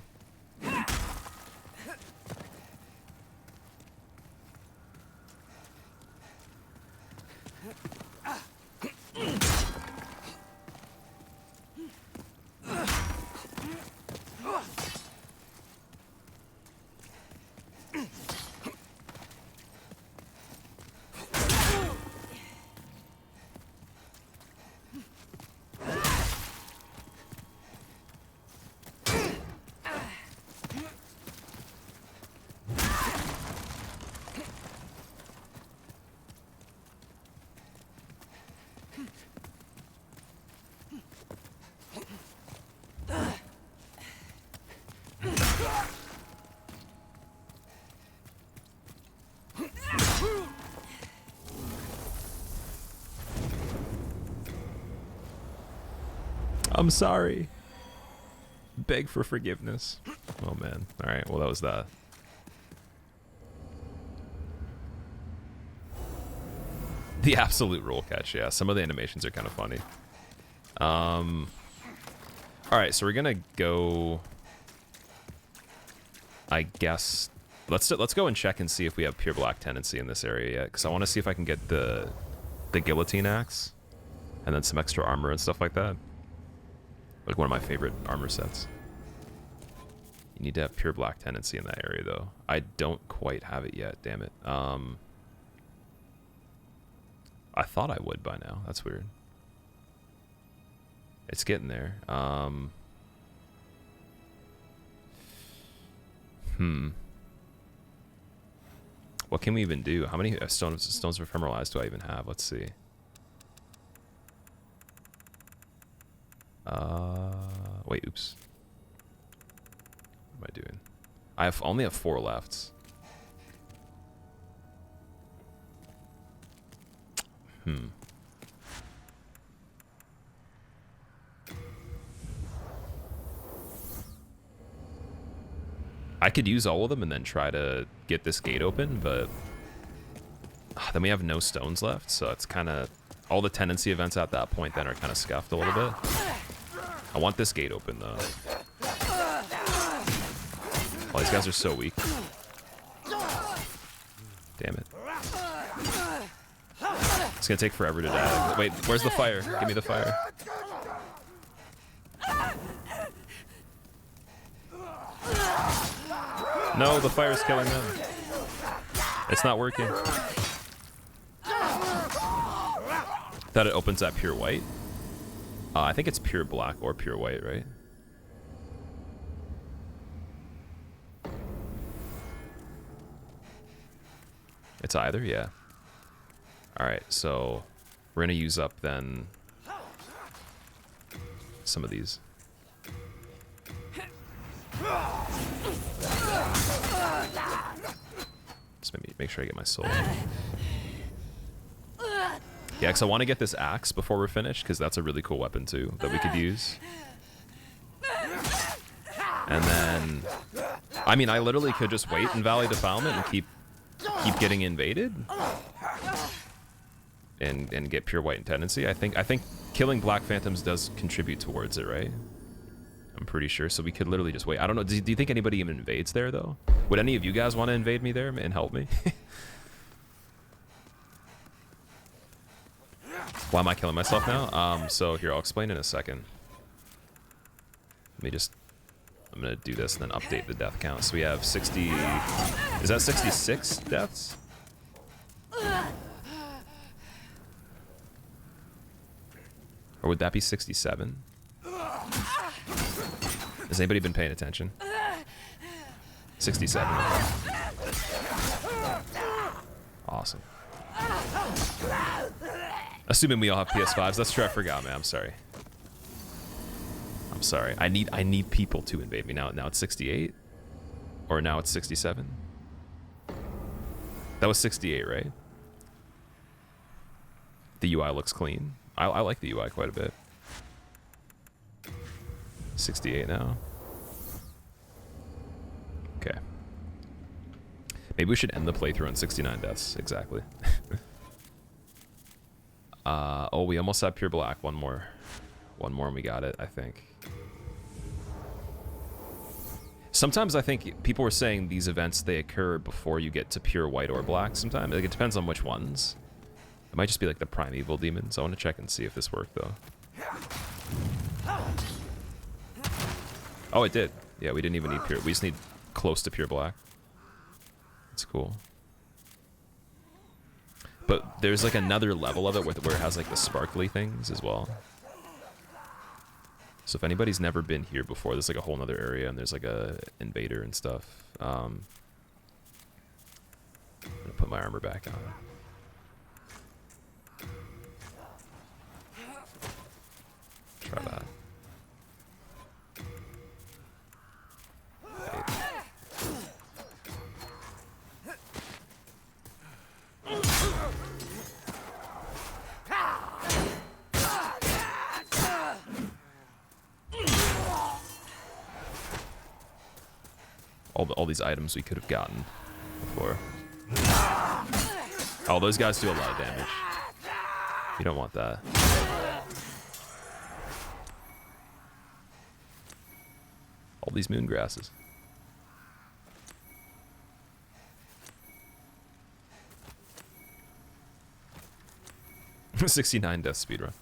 I'm sorry. Beg for forgiveness. Oh man. All right. Well, that was that. The absolute roll catch. Yeah. Some of the animations are kind of funny. All right. So we're gonna go. I guess let's go and check and see if we have pure black tendency in this area yet, because I want to see if I can get the guillotine axe, and then some extra armor and stuff like that. Like one of my favorite armor sets. You need to have pure black tendency in that area, though. I don't quite have it yet. Damn it. I thought I would by now. That's weird. It's getting there. What can we even do? How many stones of ephemeral eyes do I even have? Let's see. Wait, oops. What am I doing? I only have 4 left. I could use all of them and then try to get this gate open, but then we have no stones left, so it's kind of... All the tendency events at that point then are kind of scuffed a little bit. I want this gate open, though. Oh, these guys are so weak. Damn it. It's gonna take forever to die. Wait, where's the fire? Give me the fire. No, the fire's killing them. It's not working. That it opens at pure white. I think it's pure black or pure white, right? It's either, yeah. Alright, so we're gonna use up then some of these. Just make sure I get my soul. Yeah, because I want to get this axe before we're finished, because that's a really cool weapon too that we could use. And then, I mean, I literally could just wait in Valley Defilement and keep getting invaded and get pure white and tendency. I think killing Black Phantoms does contribute towards it, right? I'm pretty sure. So we could literally just wait. I don't know. Do you think anybody even invades there though? Would any of you guys want to invade me there and help me? Why am I killing myself now? So here, I'll explain in a second. Let me just... I'm going to do this and then update the death count. So we have 60... Is that 66 deaths? Or would that be 67? Has anybody been paying attention? 67. Awesome. Assuming we all have PS5s. That's true, I forgot, man. I'm sorry. I'm sorry. I need people to invade me now. Now it's 68? Or now it's 67? That was 68, right? The UI looks clean. I like the UI quite a bit. 68 now. Okay. Maybe we should end the playthrough on 69 deaths. Exactly. Oh, we almost have pure black. One more and we got it, I think. Sometimes I think people were saying these events, they occur before you get to pure white or black sometimes. Like, it depends on which ones. It might just be like the primeval demons. I want to check and see if this worked, though. Oh, it did. Yeah, we didn't even need pure. We just need close to pure black. That's cool. But there's like another level of it where it has like the sparkly things as well. So if anybody's never been here before, there's like a whole nother area and there's like a invader and stuff. I'm gonna put my armor back on. Try that. all these items we could have gotten before. Oh, those guys do a lot of damage. You don't want that. All these moon grasses. 69 death speedrun.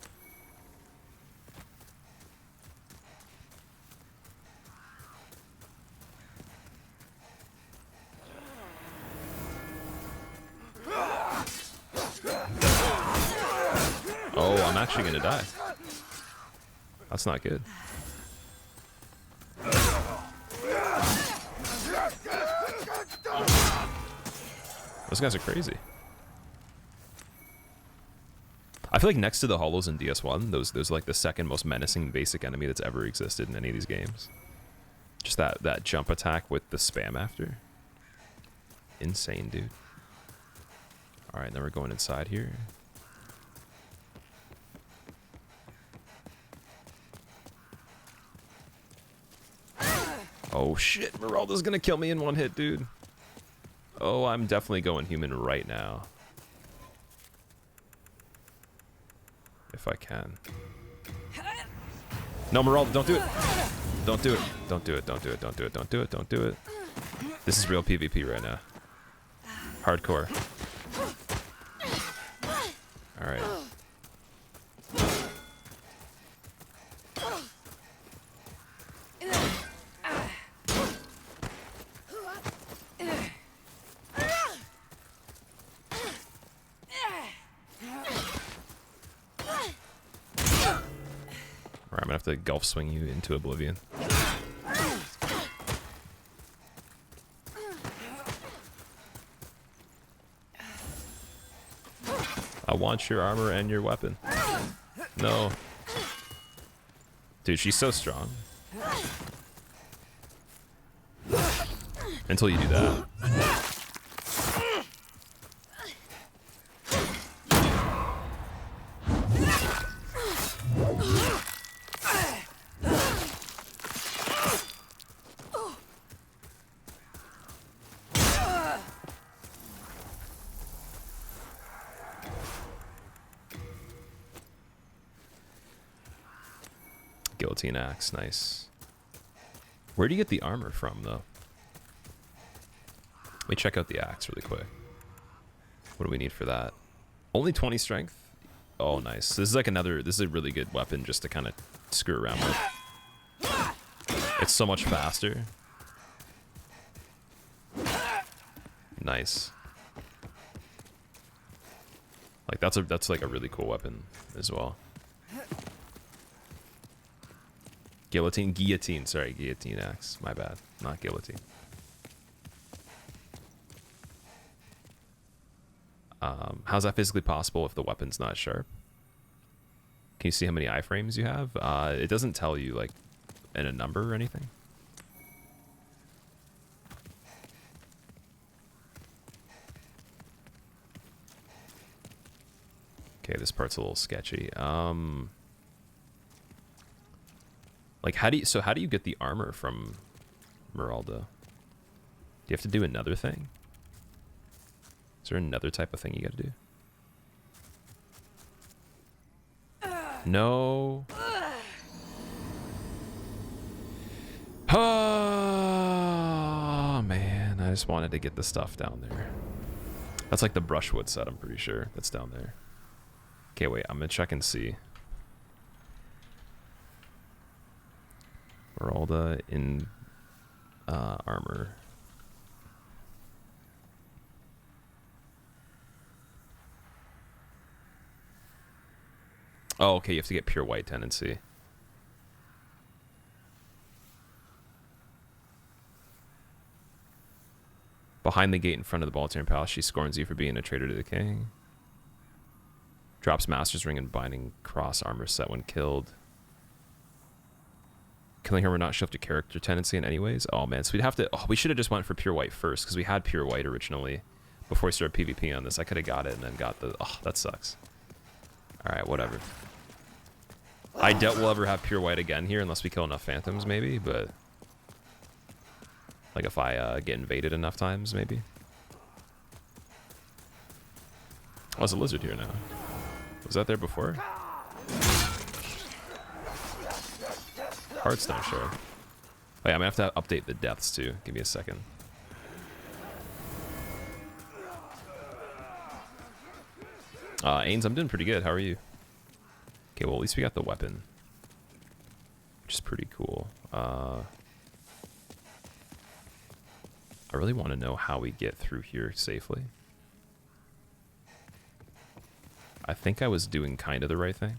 Oh, I'm actually gonna die. That's not good. Those guys are crazy. I feel like next to the Hollows in DS1, those are like the second most menacing basic enemy that's ever existed in any of these games. Just that jump attack with the spam after. Insane, dude. Alright, now we're going inside here. Oh shit, Miralda's gonna kill me in one hit, dude. Oh, I'm definitely going human right now. If I can. No, Miralda, don't do it. Don't do it. Don't do it. Don't do it. Don't do it. Don't do it. Don't do it. This is real PvP right now. Hardcore. Alright. I'm gonna have to golf swing you into oblivion. I want your armor and your weapon. No. Dude, she's so strong. Until you do that. Guillotine axe, nice. Where do you get the armor from, though? Let me check out the axe really quick. What do we need for that? Only 20 strength? Oh, nice. This is like another, this is a really good weapon just to kind of screw around with. It's so much faster. Nice. Like that's like a really cool weapon as well. Guillotine, sorry, guillotine axe. My bad, not guillotine. How's that physically possible if the weapon's not sharp? Can you see how many iframes you have? It doesn't tell you, like, in a number or anything. Okay, this part's a little sketchy. Like, how do you get the armor from Miralda? Do you have to do another thing? Is there another type of thing you gotta do? No. Oh, man. I just wanted to get the stuff down there. That's like the brushwood set, I'm pretty sure. That's down there. Okay, wait. I'm gonna check and see. Miralda in armor. Oh, okay, you have to get pure white tendency. Behind the gate in front of the Baltarian Palace, she scorns you for being a traitor to the king. Drops Master's Ring and Binding Cross armor set when killed. Killing her will not shift a character tendency in any ways. Oh man, so we'd have to. Oh, we should have just went for pure white first because we had pure white originally before we started PvP on this. I could have got it and then got the. Oh, that sucks. All right, whatever. I doubt we'll ever have pure white again here unless we kill enough phantoms, maybe. But Like if I get invaded enough times, maybe. Oh, there's a lizard here now. Was that there before? Heartstone shard. Oh yeah, I'm gonna have to update the deaths too. Give me a second. Ains, I'm doing pretty good. How are you? Okay, well at least we got the weapon, which is pretty cool. I really want to know how we get through here safely. I think I was doing kind of the right thing.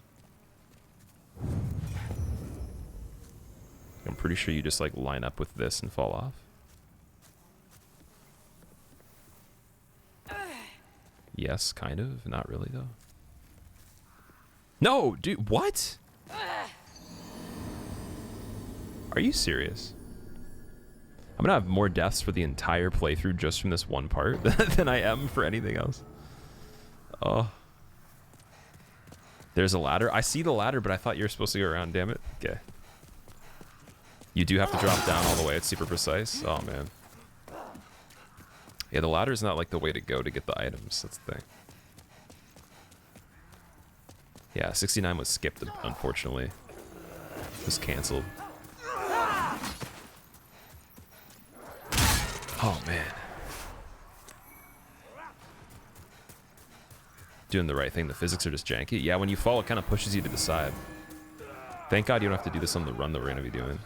I'm pretty sure you just like line up with this and fall off. Yes, kind of. Not really though. No, dude, what? Are you serious? I'm gonna have more deaths for the entire playthrough just from this one part than I am for anything else. Oh. There's a ladder. I see the ladder, but I thought you were supposed to go around, damn it. Okay. You do have to drop down all the way. It's super precise. Oh, man. Yeah, the ladder's not like the way to go to get the items. That's the thing. Yeah, 69 was skipped, unfortunately. It was canceled. Oh, man. Doing the right thing. The physics are just janky. Yeah, when you fall, it kind of pushes you to the side. Thank God you don't have to do this on the run that we're going to be doing.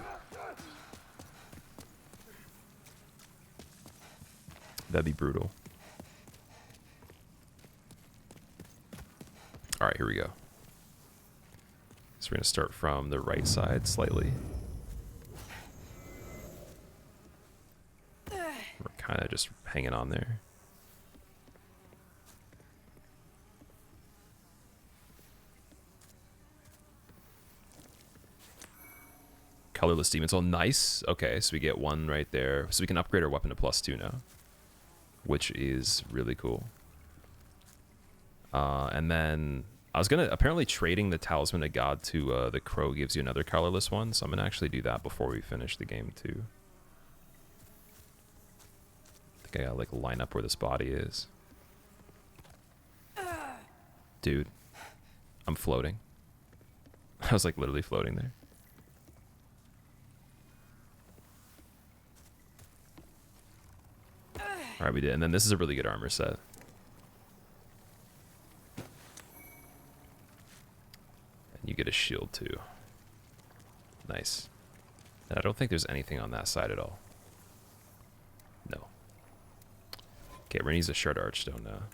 That'd be brutal. All right, here we go. So we're going to start from the right side slightly. We're kind of just hanging on there. Colorless demon soul, nice. Okay, so we get one right there. So we can upgrade our weapon to +2 now, which is really cool. And then I was gonna, apparently trading the Talisman of God to the Crow gives you another colorless one, so I'm gonna actually do that before we finish the game too. I think I gotta like line up where this body is. Dude, I'm floating. I was like literally floating there. All right, we did, and then this is a really good armor set. And you get a shield too. Nice. And I don't think there's anything on that side at all. No. Okay, we're gonna use a shard archstone now.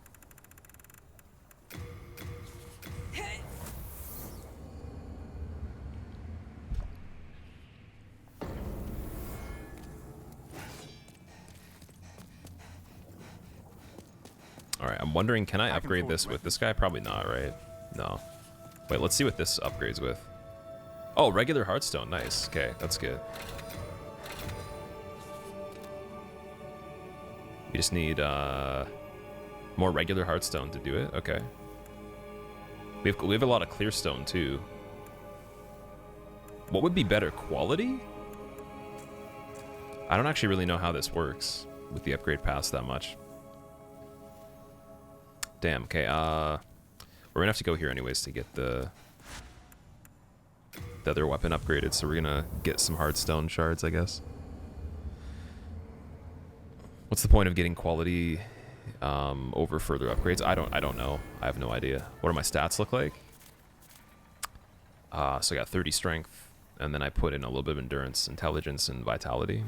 Alright, I'm wondering, can I upgrade this with this guy? Probably not, right? No. Wait, let's see what this upgrades with. Oh, regular Hearthstone. Nice. Okay, that's good. We just need more regular Hearthstone to do it. Okay. We have a lot of clear stone too. What would be better, quality? I don't actually really know how this works with the upgrade pass that much. Damn, okay, we're gonna have to go here anyways to get the other weapon upgraded, so we're gonna get some Hearthstone shards, I guess. What's the point of getting quality over further upgrades? I don't know. I have no idea. What do my stats look like? So I got 30 strength, and then I put in a little bit of endurance, intelligence, and vitality.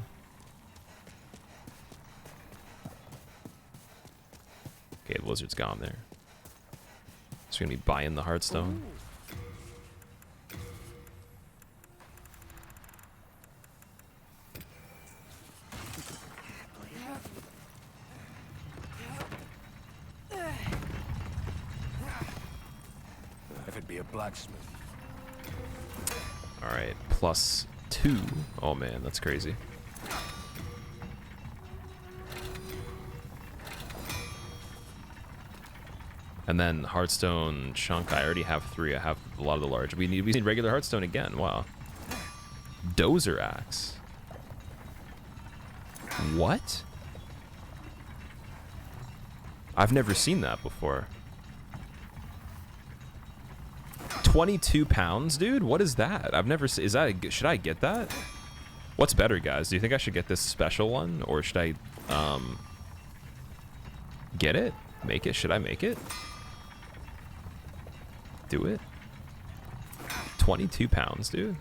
Okay, the lizard's gone there. So we're gonna be buying the Hearthstone. If it be a blacksmith. All right, +2. Oh man, that's crazy. And then Hearthstone chunk, I already have 3. I have a lot of the large. We need regular Hearthstone again. Wow. Dozer axe. What? I've never seen that before. 22 pounds, dude? What is that? I've never seen. Is that should I get that? What's better, guys? Do you think I should get this special one, or should I get it? Make it? Should I make it? Do it? 22 pounds, dude.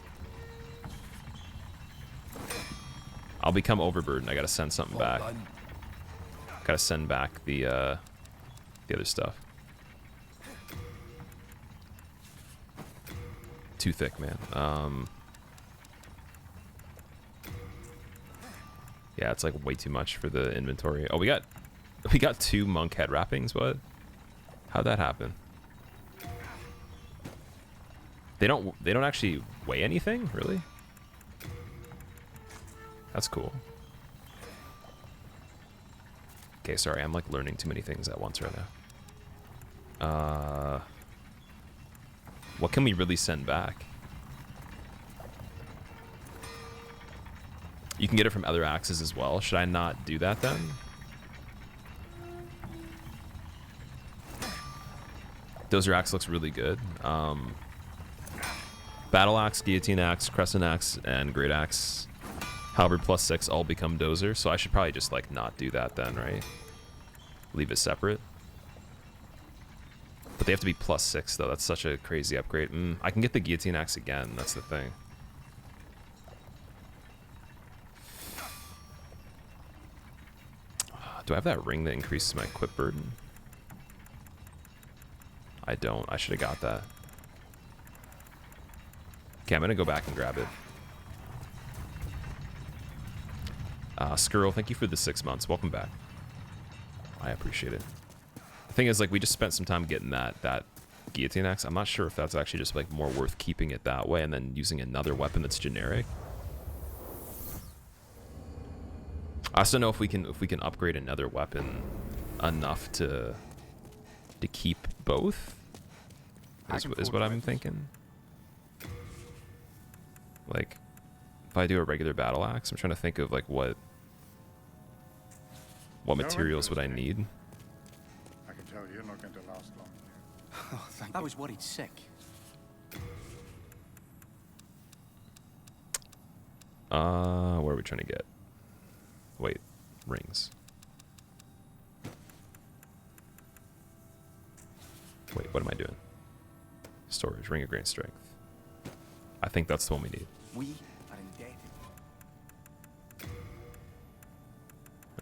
I'll become overburdened. I gotta send something back. Gotta send back the other stuff. Too thick, man. Yeah, it's like way too much for the inventory. Oh, we got 2 monk head wrappings. What? How'd that happen? They don't actually weigh anything, really? That's cool. Okay, sorry, I'm like learning too many things at once right now. What can we really send back? You can get it from other axes as well. Should I not do that then? Dozer axe looks really good. Battle axe, guillotine axe, crescent axe, and great axe. However, +6 all become dozer, so I should probably just like not do that then, right? Leave it separate. But they have to be +6 though. That's such a crazy upgrade. I can get the guillotine axe again. That's the thing. Do I have that ring that increases my equip burden? I don't. I should have got that. Okay, I'm gonna go back and grab it. Skrull, thank you for the 6 months. Welcome back. I appreciate it. The thing is, like, we just spent some time getting that guillotine axe. I'm not sure if that's actually just like more worth keeping it that way and then using another weapon that's generic. I also don't know if we can upgrade another weapon enough to keep both. Is what I'm thinking. Like, if I do a regular battle axe, I'm trying to think of like what materials would I need. I can tell you're not going to last long. Oh, thank you. I was worried sick. Where are we trying to get? Wait, rings. Wait, what am I doing? Storage, ring of great strength. I think that's the one we need. We are indebted.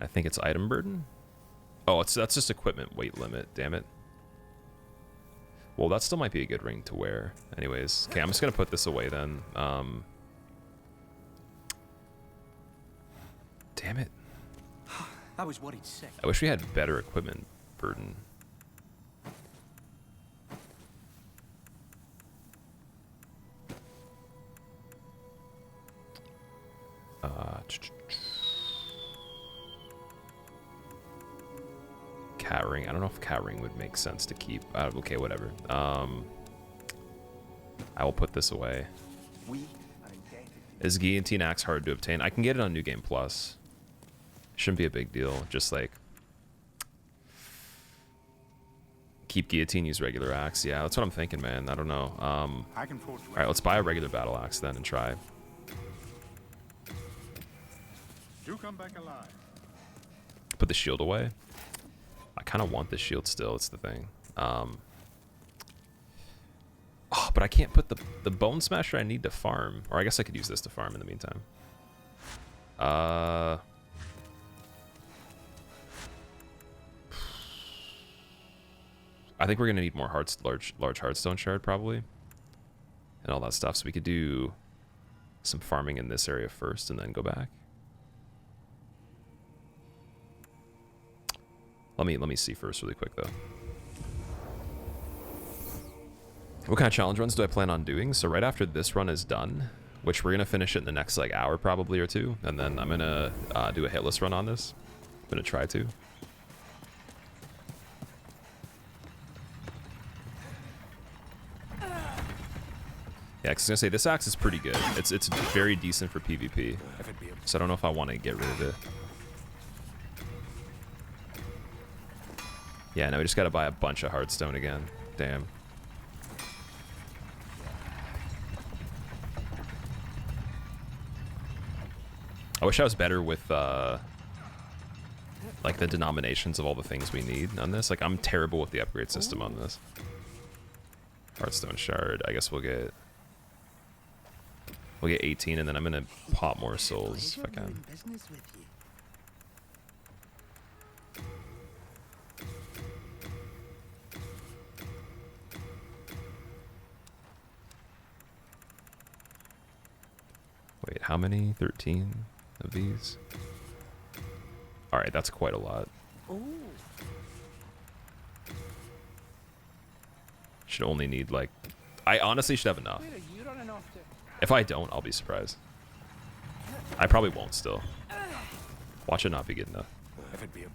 I think it's item burden. Oh, that's just equipment weight limit. Damn it. Well, that still might be a good ring to wear. Anyways, okay, I'm just gonna put this away then. Damn it. I was worried sick. I wish we had better equipment burden. Cat ring. I don't know if cat ring would make sense to keep. Okay, whatever. I will put this away. We are indebted. Is guillotine axe hard to obtain? I can get it on New Game Plus. Shouldn't be a big deal. Just like keep guillotine, use regular axe. Yeah, that's what I'm thinking, man. I don't know. All I can forge right, let's buy a regular battle axe then and try. Do come back alive. Put the shield away. I kind of want the shield still. It's the thing. Oh, but I can't put the bone smasher I need to farm. Or I guess I could use this to farm in the meantime. I think we're gonna need more large hardstone shard probably, and all that stuff. So we could do some farming in this area first, and then go back. Let me see first really quick though. What kind of challenge runs do I plan on doing? So right after this run is done, which we're gonna finish it in the next like hour probably or two, and then I'm gonna do a hitless run on this. I'm gonna try to. Yeah, 'cause I was gonna say this axe is pretty good. It's very decent for PvP. So I don't know if I want to get rid of it. Yeah, no, we just gotta buy a bunch of Hearthstone again. Damn. I wish I was better with, like, the denominations of all the things we need on this. Like, I'm terrible with the upgrade system on this. Hearthstone Shard. I guess we'll get 18, and then I'm gonna pop more souls if I can. Wait, how many? 13 of these? Alright, that's quite a lot. Should only need, like... I honestly should have enough. If I don't, I'll be surprised. I probably won't still. Watch it not be good enough. If it be a...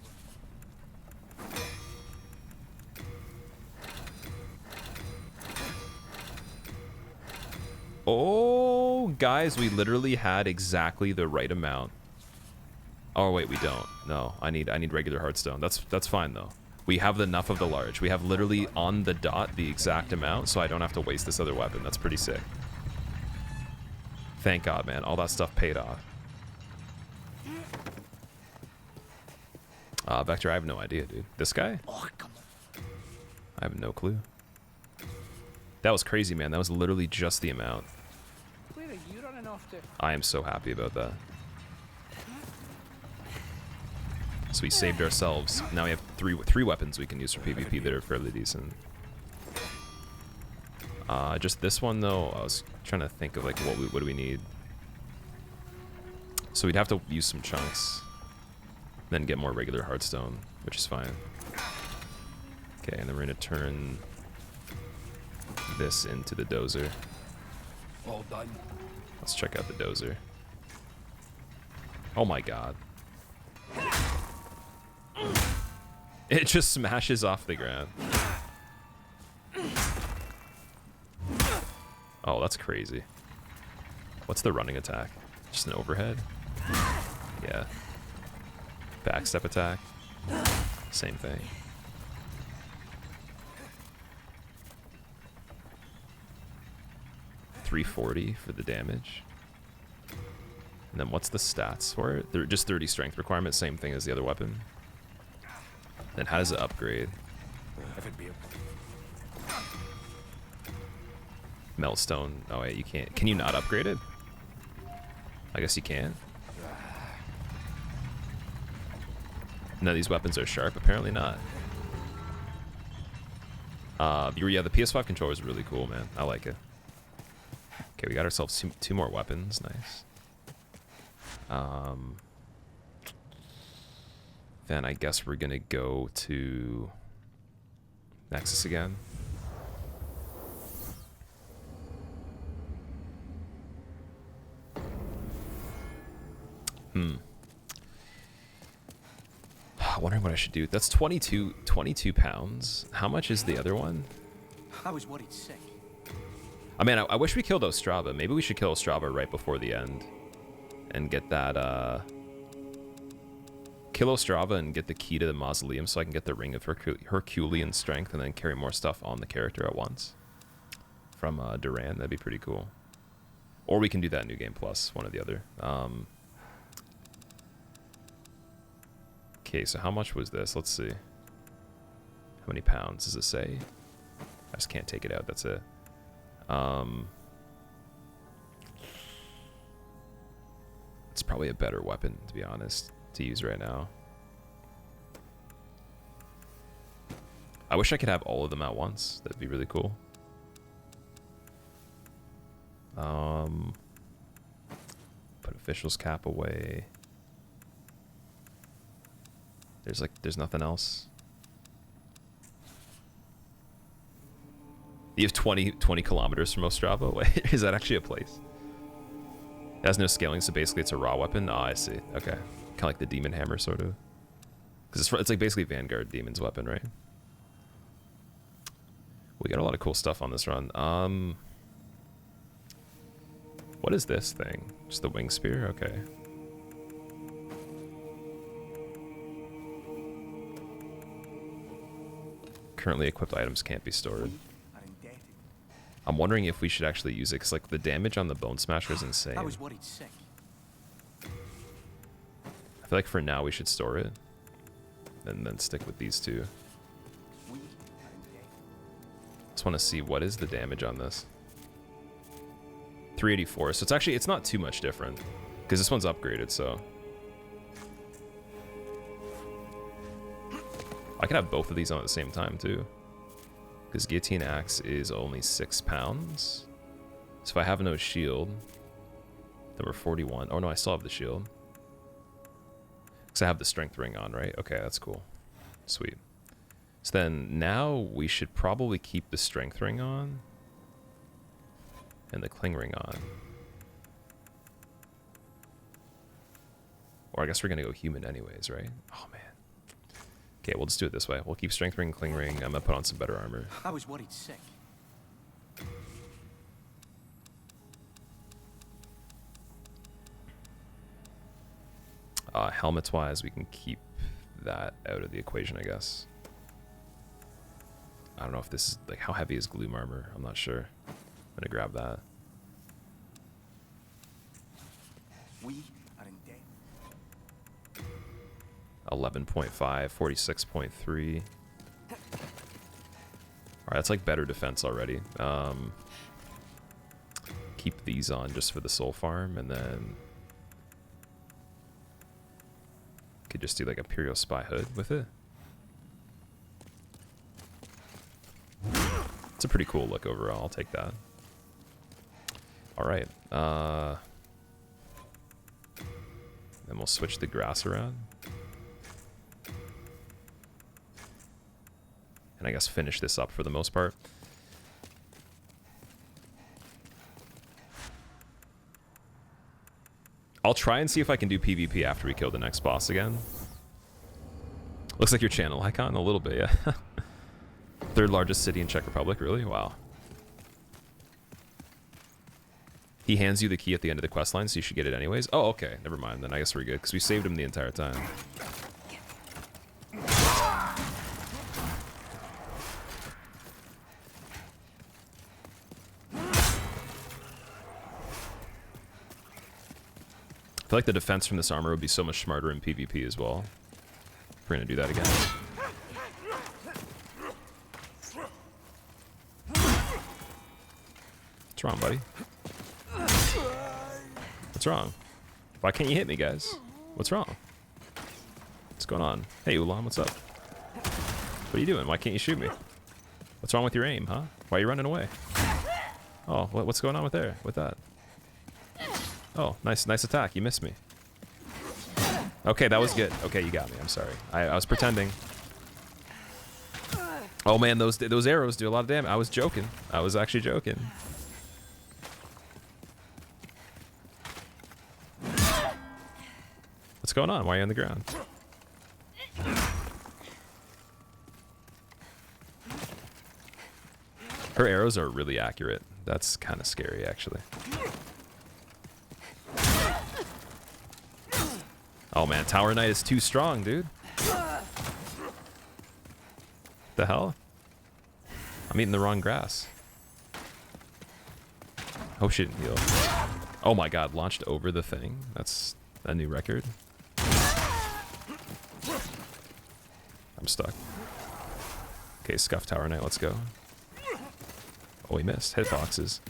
Oh, guys, we literally had exactly the right amount. Oh, wait, we don't. No, I need regular Hearthstone. That's fine, though. We have enough of the large. We have literally on the dot the exact amount, so I don't have to waste this other weapon. That's pretty sick. Thank God, man. All that stuff paid off. Vector, I have no idea, dude. This guy? Oh, come on. I have no clue. That was crazy, man. That was literally just the amount. Where are you running off to? I am so happy about that. So we saved ourselves. Now we have three weapons we can use for PvP that are fairly decent. Just this one though, I was trying to think of like what do we need. So we'd have to use some chunks, then get more regular Hearthstone, which is fine. Okay, and then we're gonna turn this into the dozer. All done. Let's check out the dozer. Oh my God. It just smashes off the ground. Oh, that's crazy. What's the running attack? Just an overhead? Yeah. Backstep attack? Same thing. $340 for the damage. And then what's the stats for it? They're just 30 strength requirement, same thing as the other weapon. Then how does it upgrade? If it be a... Meltstone. Oh wait, you can't. Can you not upgrade it? I guess you can. None of these weapons are sharp. Apparently not. Yeah, the PS5 controller is really cool, man. I like it. Okay, we got ourselves two more weapons. Nice. Then I guess we're gonna go to Nexus again. Wondering what I should do. That's 22 pounds. How much is the other one? I was worried sick. I mean, I wish we killed Ostrava. Maybe we should kill Ostrava right before the end and get that, kill Ostrava and get the key to the mausoleum so I can get the ring of Herculean strength and then carry more stuff on the character at once. From Duran, that'd be pretty cool. Or we can do that New Game Plus, one or the other. Okay, so how much was this? Let's see. How many pounds does it say? I just can't take it out, that's it. It's probably a better weapon, to be honest, to use right now. I wish I could have all of them at once. That'd be really cool. Put official's cap away. There's nothing else. You have 20 kilometers from Ostrava away. Is that actually a place? It has no scaling, so basically it's a raw weapon. Oh, I see. Okay, kind of like the demon hammer, sort of. Because it's like basically Vanguard Demon's weapon, right? We got a lot of cool stuff on this run. What is this thing? Just the wing spear? Okay. Currently equipped items can't be stored. Are indebted. I'm wondering if we should actually use it, because like the damage on the Bone Smasher is insane. I was worried sick. I feel like for now we should store it, and then stick with these two. We are indebted. Just want to see what is the damage on this. 384. So it's not too much different, because this one's upgraded. So I could have both of these on at the same time too, because Guillotine Axe is only 6 pounds. So if I have no shield, then we're 41. Oh no, I still have the shield. Because I have the strength ring on, right? Okay, that's cool. Sweet. So then now we should probably keep the strength ring on and the cling ring on. Or I guess we're going to go human anyways, right? Oh, man. Okay, we'll just do it this way. We'll keep strength ring, cling ring. I'm going to put on some better armor. I was worried sick. Helmets-wise, we can keep that out of the equation, I guess. I don't know if this is, like, how heavy is gloom armor? I'm not sure. I'm gonna grab that. We are indebted. 11.5, 46.3. Alright, that's like better defense already. Keep these on just for the soul farm, and then could just do like Imperial Spy Hood with it. It's a pretty cool look overall. I'll take that. Alright. Then we'll switch the grass around. And I guess finish this up for the most part. I'll try and see if I can do PvP after we kill the next boss again. Looks like your channel icon a little bit, yeah. Third largest city in Czech Republic, really? Wow. He hands you the key at the end of the quest line, so you should get it anyways. Oh, okay. Never mind. Then I guess we're good, because we saved him the entire time. I feel like the defense from this armor would be so much smarter in PvP as well. We're gonna do that again. What's wrong, buddy? What's wrong? Why can't you hit me, guys? What's wrong? What's going on? Hey, Ulan, what's up? What are you doing? Why can't you shoot me? What's wrong with your aim, huh? Why are you running away? Oh, what's going on with that? Oh, nice attack. You missed me. Okay, that was good. Okay, you got me. I'm sorry. I was pretending. Oh man, those arrows do a lot of damage. I was joking. I was actually joking. What's going on? Why are you on the ground? Her arrows are really accurate. That's kind of scary, actually. Oh man, Tower Knight is too strong, dude. The hell? I'm eating the wrong grass. Hope she didn't heal. Oh my god, launched over the thing. That's a new record. I'm stuck. Okay, Scuff Tower Knight, let's go. Oh, he missed. Hitboxes.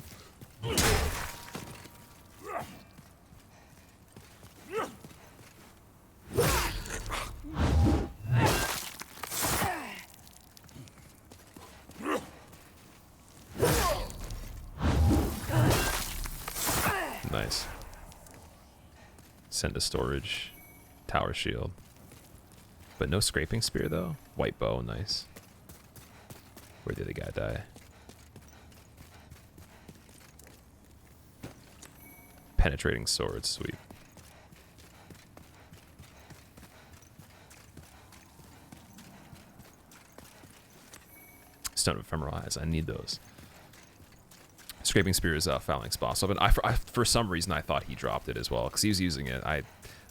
Nice. Send to storage. Tower shield. But no scraping spear though. White bow, nice. Where did the guy die? Penetrating sword, sweet. Stone of Ephemeral Eyes, I need those. Scraping Spear is Phalanx boss. So, for some reason, I thought he dropped it as well, because he was using it.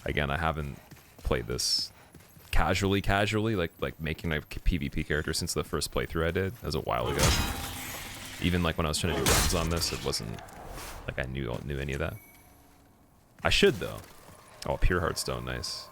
Again, I haven't played this casually, like making a PvP character since the first playthrough I did. That was a while ago. Even like when I was trying to do runs on this, it wasn't like I knew any of that. I should though. Oh, pure heartstone, nice.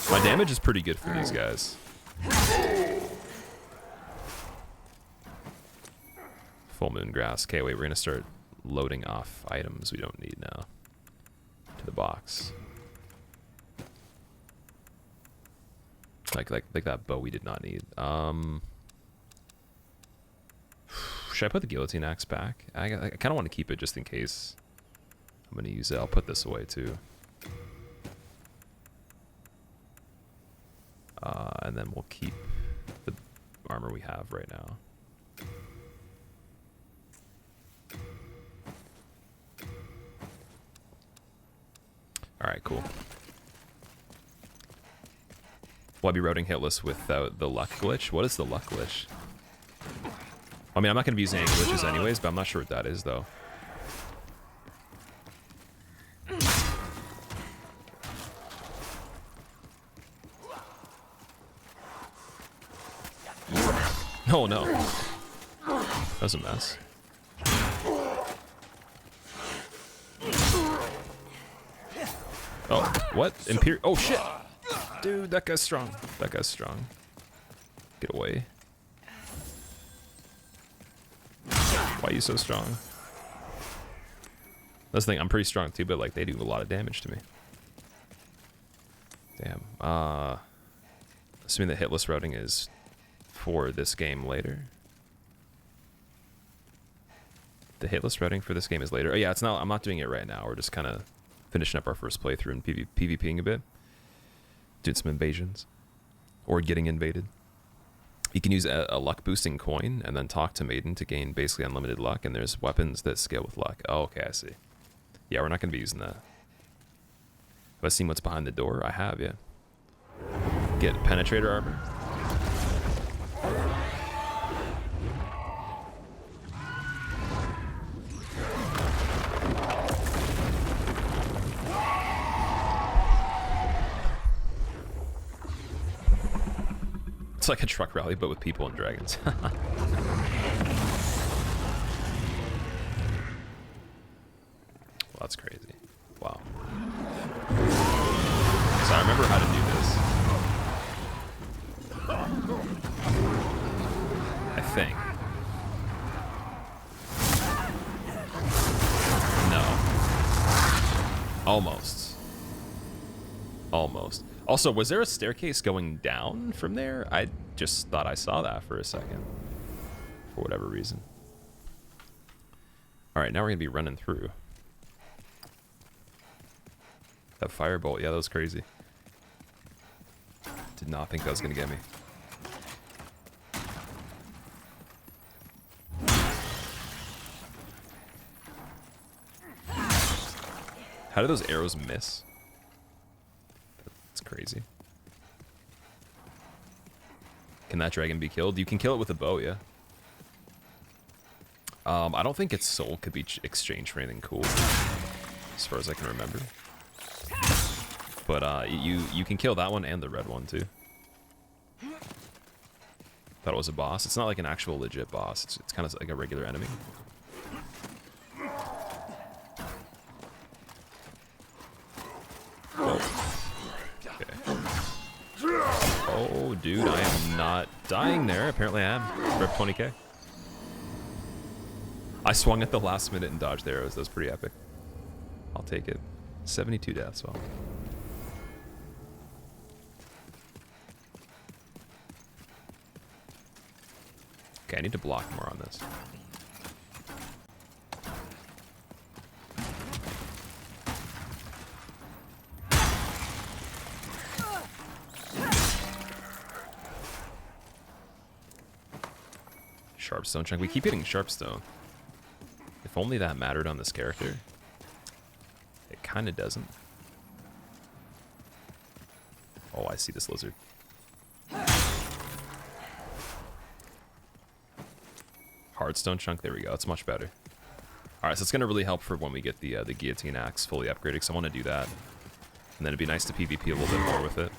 My damage is pretty good for these guys. Full moon grass. Okay, wait, we're gonna start loading off items we don't need now to the box. Like that bow we did not need. Should I put the guillotine axe back? I kind of want to keep it just in case I'm gonna use it. I'll put this away too. And then we'll keep the armor we have right now. Alright, cool. Will I be routing hitless without the luck glitch? What is the luck glitch? I mean, I'm not going to be using any glitches anyways, but I'm not sure what that is, though. Oh, no. That was a mess. Oh, what? Imperial. Oh, shit. Dude, that guy's strong. That guy's strong. Get away. Why are you so strong? That's the thing, I'm pretty strong too, but like they do a lot of damage to me. Damn. Assuming that hitless routing is for this game later. The hitless routing for this game is later. Oh yeah, it's not. I'm not doing it right now. We're just kind of finishing up our first playthrough and PvPing a bit. Doing some invasions. Or getting invaded. You can use a luck boosting coin and then talk to Maiden to gain basically unlimited luck, and there's weapons that scale with luck. Oh, okay, I see. Yeah, we're not going to be using that. Have I seen what's behind the door? I have, yeah. Get penetrator armor. It's like a truck rally, but with people and dragons. Well, that's crazy. Wow. So I remember how to do this. I think. No. Almost. Almost. Also, was there a staircase going down from there? I just thought I saw that for a second. For whatever reason. Alright, now we're going to be running through. That firebolt, yeah, that was crazy. Did not think that was going to get me. How did those arrows miss? That's crazy. Can that dragon be killed? You can kill it with a bow, yeah. I don't think its soul could be exchanged for anything cool, as far as I can remember. But you can kill that one and the red one too. Thought it was a boss. It's not like an actual legit boss. It's kind of like a regular enemy. Oh. Okay. Oh, dude, I am not dying there. Apparently I am. Rip 20k. I swung at the last minute and dodged the arrows. That was pretty epic. I'll take it. 72 deaths. Well. Okay, I need to block more on this. Sharpstone chunk. We keep getting sharpstone. If only that mattered on this character. It kind of doesn't. Oh, I see this lizard. Hardstone chunk. There we go. It's much better. All right, so it's gonna really help for when we get the guillotine axe fully upgraded, because I want to do that, and then it'd be nice to PvP a little bit more with it.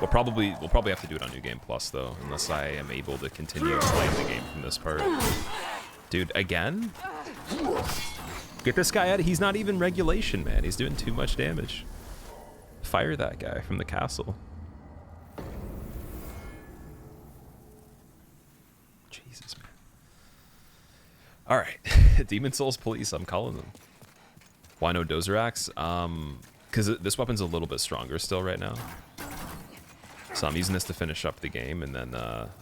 We'll probably have to do it on New Game Plus though, unless I am able to continue playing the game from this part. Dude, again? Get this guy out of, he's not even regulation, man. He's doing too much damage. Fire that guy from the castle. Jesus, man. All right, Demon Souls Police, I'm calling them. Why no Dozer Axe? Because this weapon's a little bit stronger still right now. So I'm using this to finish up the game, and then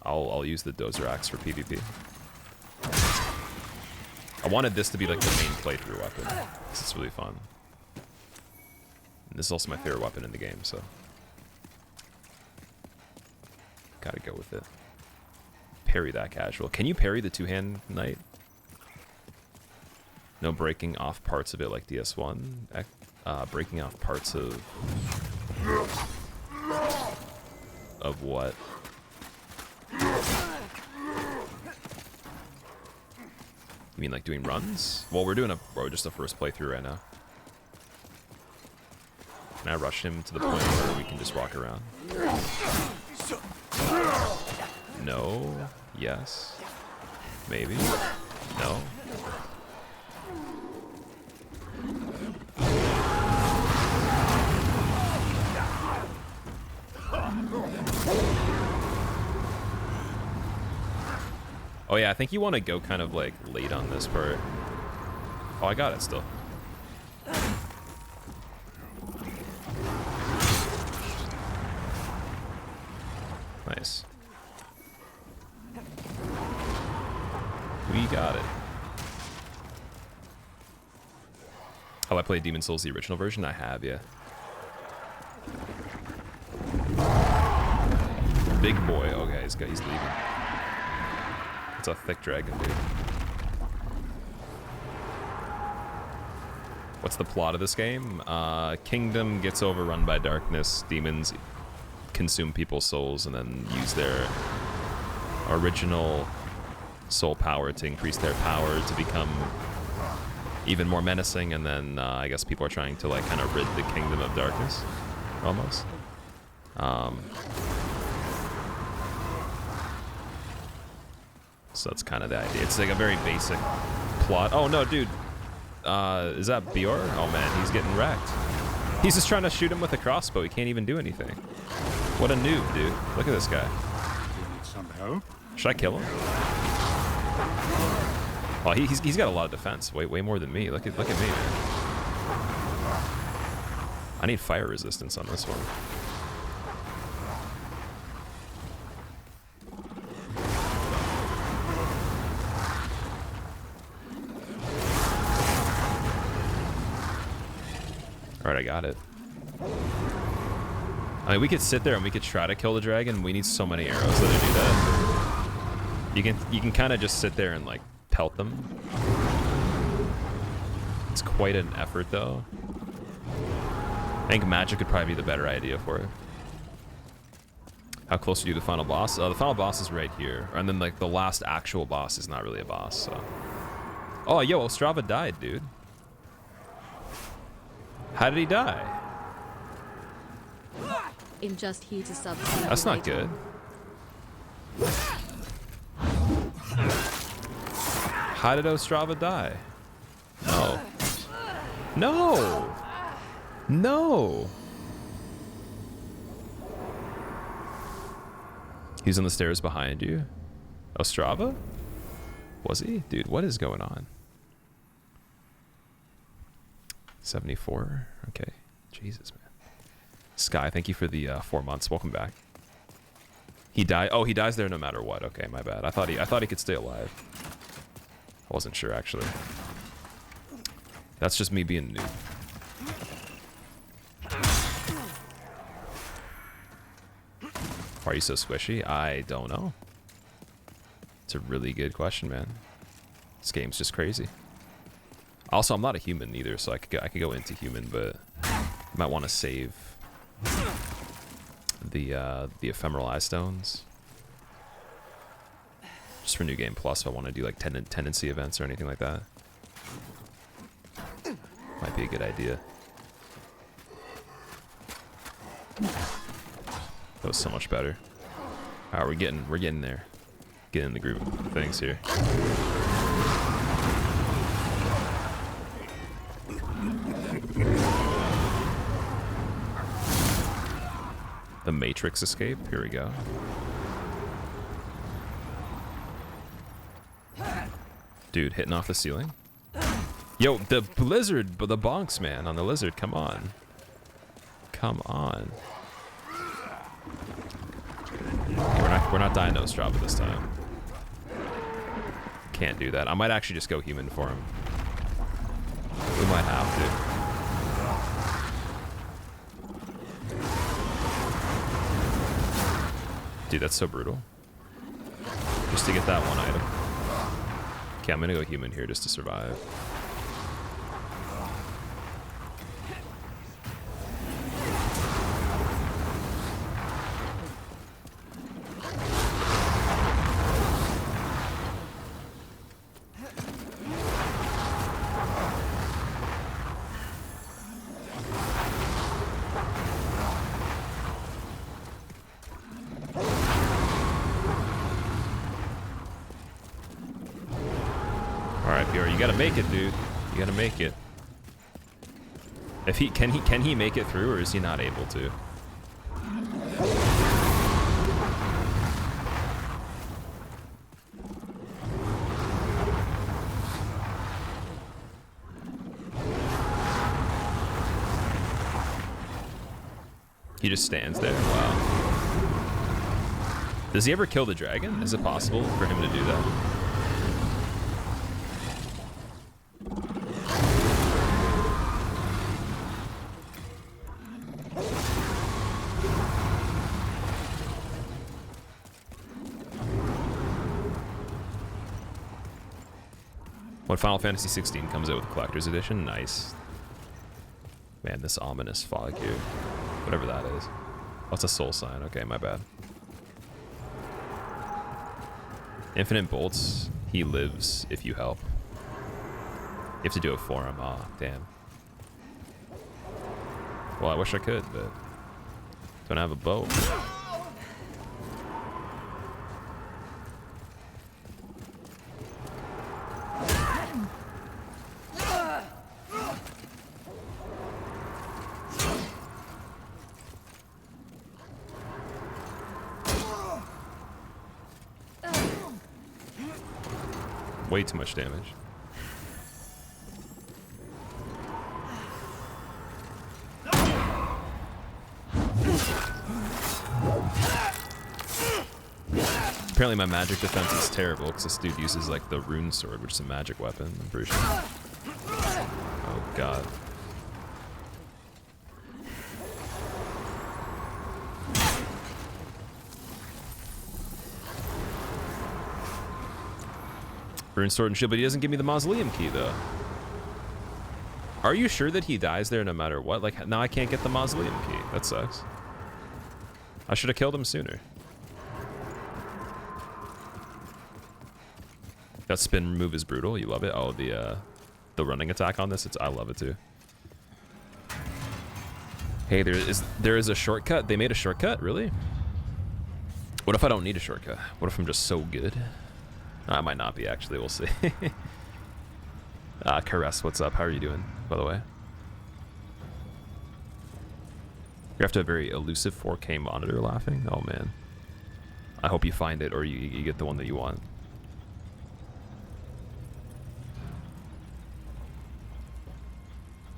I'll use the Dozer Axe for PvP. I wanted this to be like the main playthrough weapon, because it's really fun. And this is also my favorite weapon in the game, so gotta go with it. Parry that casual. Can you parry the two-hand knight? No breaking off parts of it like DS1. Breaking off parts of what? You mean like doing runs? Well, we're just a first playthrough right now. Can I rush him to the point where we can just walk around? No. Yes. Maybe. No. Oh yeah, I think you want to go kind of like late on this part. Oh, I got it still. Nice. We got it. Oh, I played Demon Souls, the original version? I have, yeah. Big boy. Okay, he's leaving. It's a thick dragon, dude. What's the plot of this game? Kingdom gets overrun by darkness. Demons consume people's souls and then use their original soul power to increase their power to become even more menacing. And then I guess people are trying to like kind of rid the kingdom of darkness, almost. So that's kind of the idea. It's like a very basic plot. Oh no, dude. Is that Bjor? Oh man, he's getting wrecked. He's just trying to shoot him with a crossbow. He can't even do anything. What a noob, dude. Look at this guy. You need some help? Should I kill him? Oh, he's got a lot of defense. Way more than me. Look at me, man. I need fire resistance on this one. Alright, I got it. I mean, we could sit there and we could try to kill the dragon. We need so many arrows that do that. You can kind of just sit there and like pelt them. It's quite an effort though. I think magic would probably be the better idea for it. How close are you to the final boss? The final boss is right here. And then like the last actual boss is not really a boss, so. Oh, yo, Ostrava died, dude. How did he die? I'm just here to sub. That's not good. How did Ostrava die? No. No! No! He's on the stairs behind you. Ostrava? Was he? Dude, what is going on? 74? Okay. Jesus, man. Sky, thank you for the 4 months. Welcome back. He died. Oh, he dies there no matter what. Okay, my bad. I thought he could stay alive. I wasn't sure actually. That's just me being new. Why are you so squishy? I don't know. It's a really good question, man. This game's just crazy. Also, I'm not a human either, so I could go into human, but I might want to save the ephemeral eye stones. Just for New Game Plus, if I want to do like tendency events or anything like that. Might be a good idea. That was so much better. Alright, we're getting there. Getting in the groove of things here. The Matrix escape. Here we go. Dude, hitting off the ceiling. Yo, the lizard, but the bonks, man, on the lizard. Come on. Come on. We're not dying to drop it this time. Can't do that. I might actually just go human for him. We might have to. Dude, that's so brutal. Just to get that one item. Okay, I'm gonna go human here just to survive. You gotta make it, dude. You gotta make it. If he can he make it through, or is he not able to? He just stands there. Wow. Does he ever kill the dragon? Is it possible for him to do that? When Final Fantasy 16 comes out with the collector's edition, nice. Man, this ominous fog here. Whatever that is. Oh, it's a soul sign. Okay, my bad. Infinite bolts. He lives if you help. You have to do it for him. Aw, oh, damn. Well, I wish I could, but don't have a bow. Way too much damage. Apparently my magic defense is terrible because this dude uses like the rune sword, which is a magic weapon, I'm pretty sure. Oh god. Rune sword and shield, but he doesn't give me the mausoleum key though. Are you sure that he dies there no matter what? Like, now I can't get the mausoleum key. That sucks. I should have killed him sooner. That spin move is brutal. You love it. Oh, the running attack on this. I love it too. Hey, there is a shortcut. They made a shortcut, really? What if I don't need a shortcut? What if I'm just so good? I might not be, actually. We'll see. Caress, what's up? How are you doing, by the way? You have to have a very elusive 4K monitor laughing? Oh, man. I hope you find it or you get the one that you want.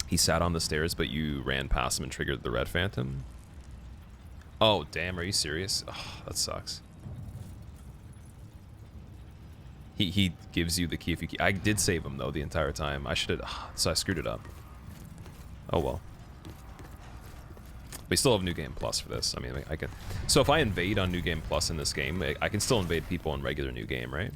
He sat on the stairs, but you ran past him and triggered the red phantom? Oh, damn. Are you serious? Oh, that sucks. He gives you the key if you keep. I did save him though the entire time. I should have. So I screwed it up. Oh well. We still have New Game Plus for this. I mean, I can. So if I invade on New Game Plus in this game, I can still invade people in regular New Game, right?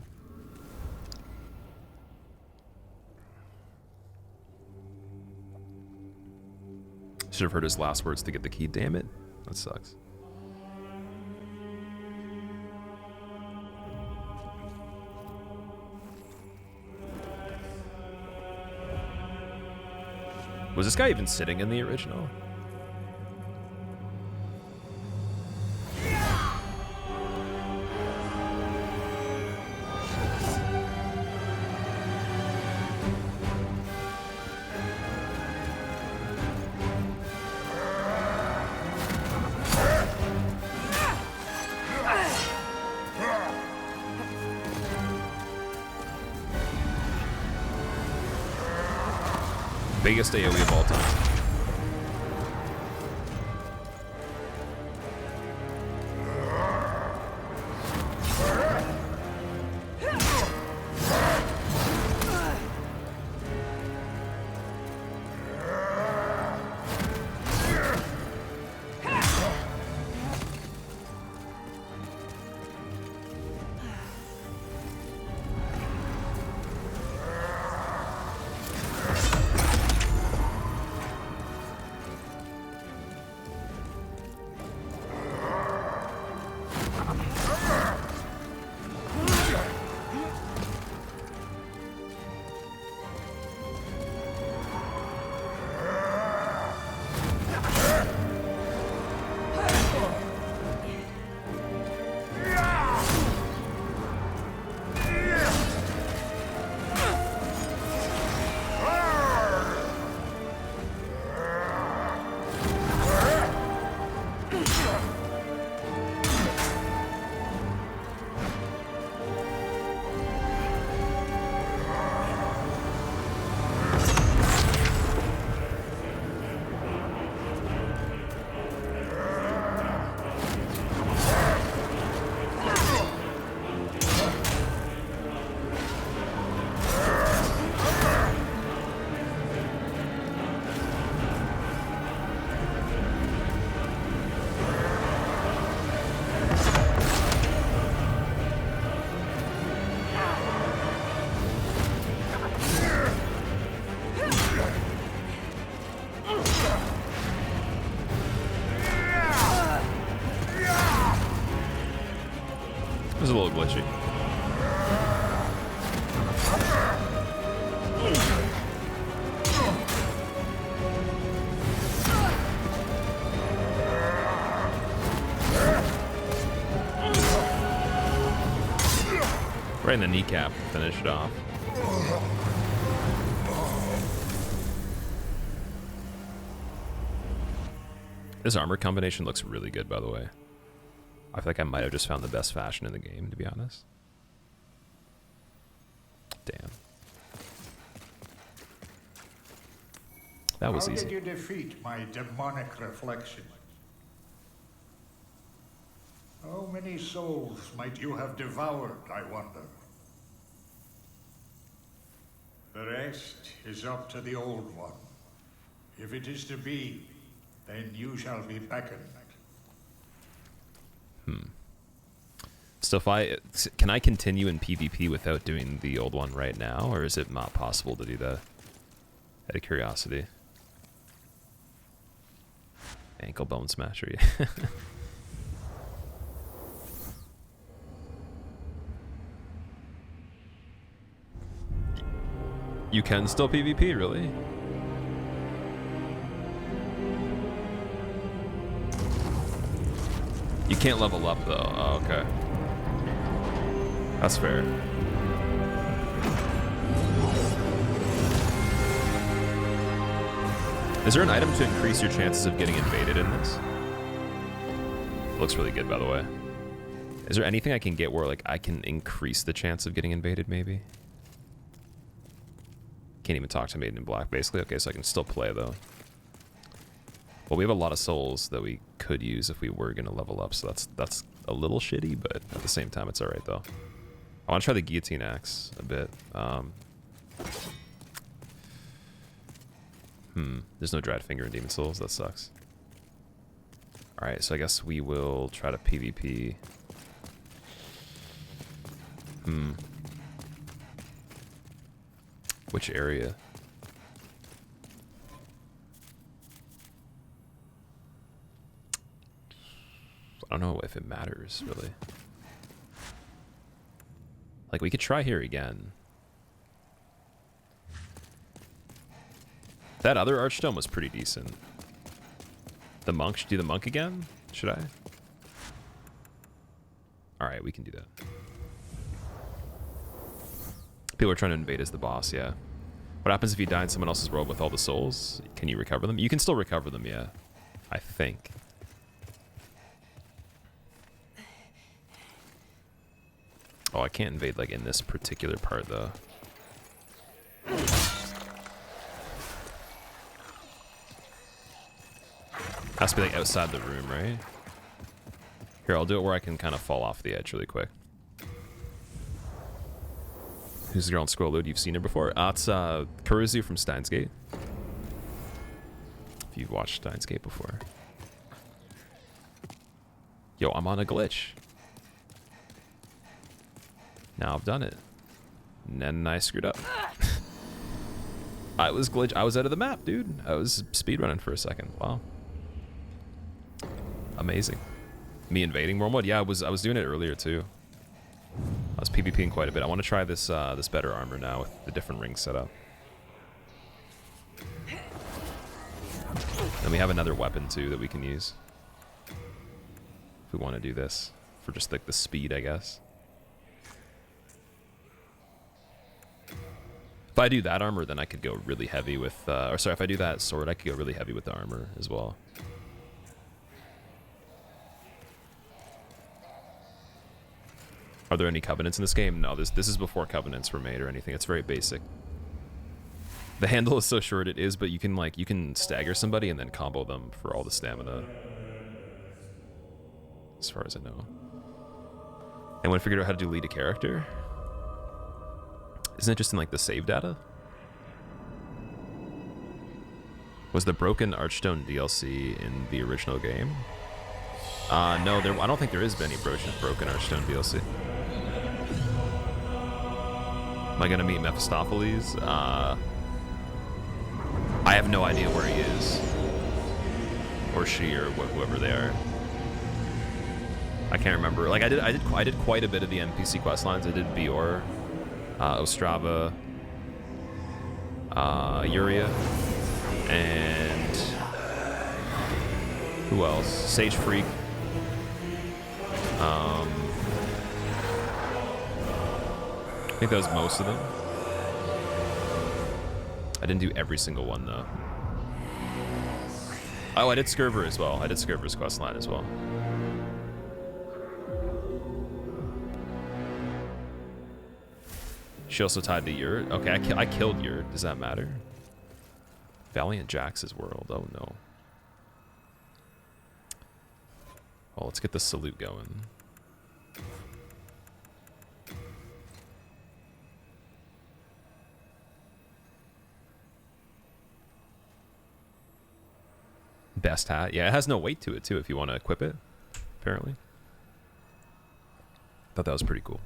Should have heard his last words to get the key. Damn it. That sucks. Was this guy even sitting in the original? Biggest AoE of all time. It was a little glitchy. Right in the kneecap, finish it off. This armor combination looks really good, by the way. I feel like I might have just found the best fashion in the game, to be honest. Damn. That was How easy. did you defeat my demonic reflection? How many souls might you have devoured, I wonder? The rest is up to the Old One. If it is to be, then you shall be beckoned. So can I continue in PvP without doing the old one right now, or is it not possible to do that? Out of curiosity. Ankle bone smasher, yeah. You can still PvP, really? You can't level up though. Oh, okay. That's fair. Is there an item to increase your chances of getting invaded in this? Looks really good, by the way. Is there anything I can get where like I can increase the chance of getting invaded, maybe? Can't even talk to Maiden in Black, basically. Okay, so I can still play, though. Well, we have a lot of souls that we could use if we were going to level up, so that's a little shitty, but at the same time, it's alright, though. I want to try the guillotine axe a bit. There's no dried finger in Demon Souls. That sucks. Alright, so I guess we will try to PvP. Which area? I don't know if it matters, really. Like, we could try here again. That other Archstone was pretty decent. The monk, should do the monk again? Should I? Alright, we can do that. People are trying to invade as the boss, yeah. What happens if you die in someone else's world with all the souls? Can you recover them? You can still recover them, yeah. I think. Oh, I can't invade like in this particular part though. Has to be like outside the room, right? Here, I'll do it where I can kind of fall off the edge really quick. Who's the girl on Scroll Load? You've seen her before? It's Karuzu from Steins Gate. If you've watched Steins Gate before. Yo, I'm on a glitch. Now I've done it. And then I screwed up. I was out of the map, dude. I was speedrunning for a second. Wow. Amazing. Me invading Wormwood? Yeah, I was doing it earlier too. I was PvPing quite a bit. I want to try this this better armor now with the different rings set up. And we have another weapon too that we can use. If we want to do this. For just like the speed, I guess. If I do that armor, then I could go really heavy with... or sorry, if I do that sword, I could go really heavy with the armor as well. Are there any covenants in this game? No, this is before covenants were made or anything. It's very basic. The handle is so short it is, but you can stagger somebody and then combo them for all the stamina. As far as I know. Anyone figured out how to do lead a character? Isn't it just in like the save data? Was the Broken Archstone DLC in the original game? No, I don't think there is any Broken Archstone DLC. Am I gonna meet Mephistopheles? I have no idea where he is, or she, or whoever they are. I can't remember. Like I did quite a bit of the NPC quest lines. I did Bior, Ostrava, Uria, and who else? Sage Freak. I think that was most of them. I didn't do every single one though. Oh, I did Skurver as well. I did Skurver's quest line as well. She also tied to Yurt. Okay, I killed Yurt. Does that matter? Valiant Jax's world. Oh no. Well, let's get the salute going. Best hat. Yeah, it has no weight to it too if you want to equip it, apparently. Thought that was pretty cool.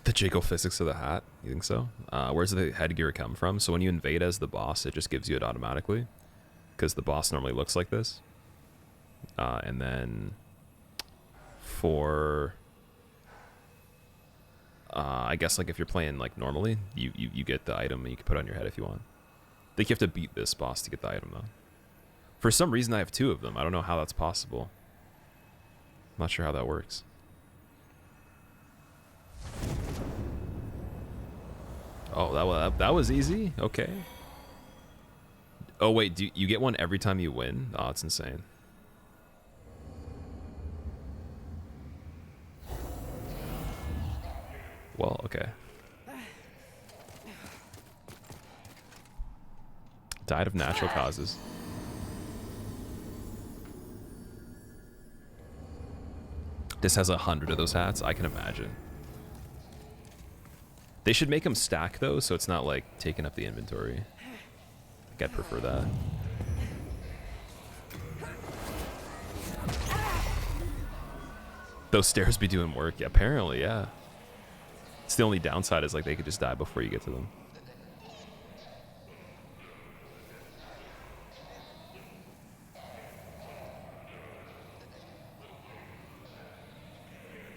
The Jago physics of the hat, you think so? Where's the headgear come from? So when you invade as the boss, it just gives you it automatically. Because the boss normally looks like this. And then for... I guess like if you're playing like normally, you get the item and you can put it on your head if you want. I think you have to beat this boss to get the item though. For some reason I have 2 of them. I don't know how that's possible. I'm not sure how that works. Oh, that was easy? Okay. Oh wait, do you get one every time you win? Oh, it's insane. Well, okay. Died of natural causes. This has 100 of those hats, I can imagine. They should make them stack though, so it's not like taking up the inventory. I think I'd prefer that. Those stairs be doing work. Yeah, apparently, yeah. It's the only downside is like they could just die before you get to them.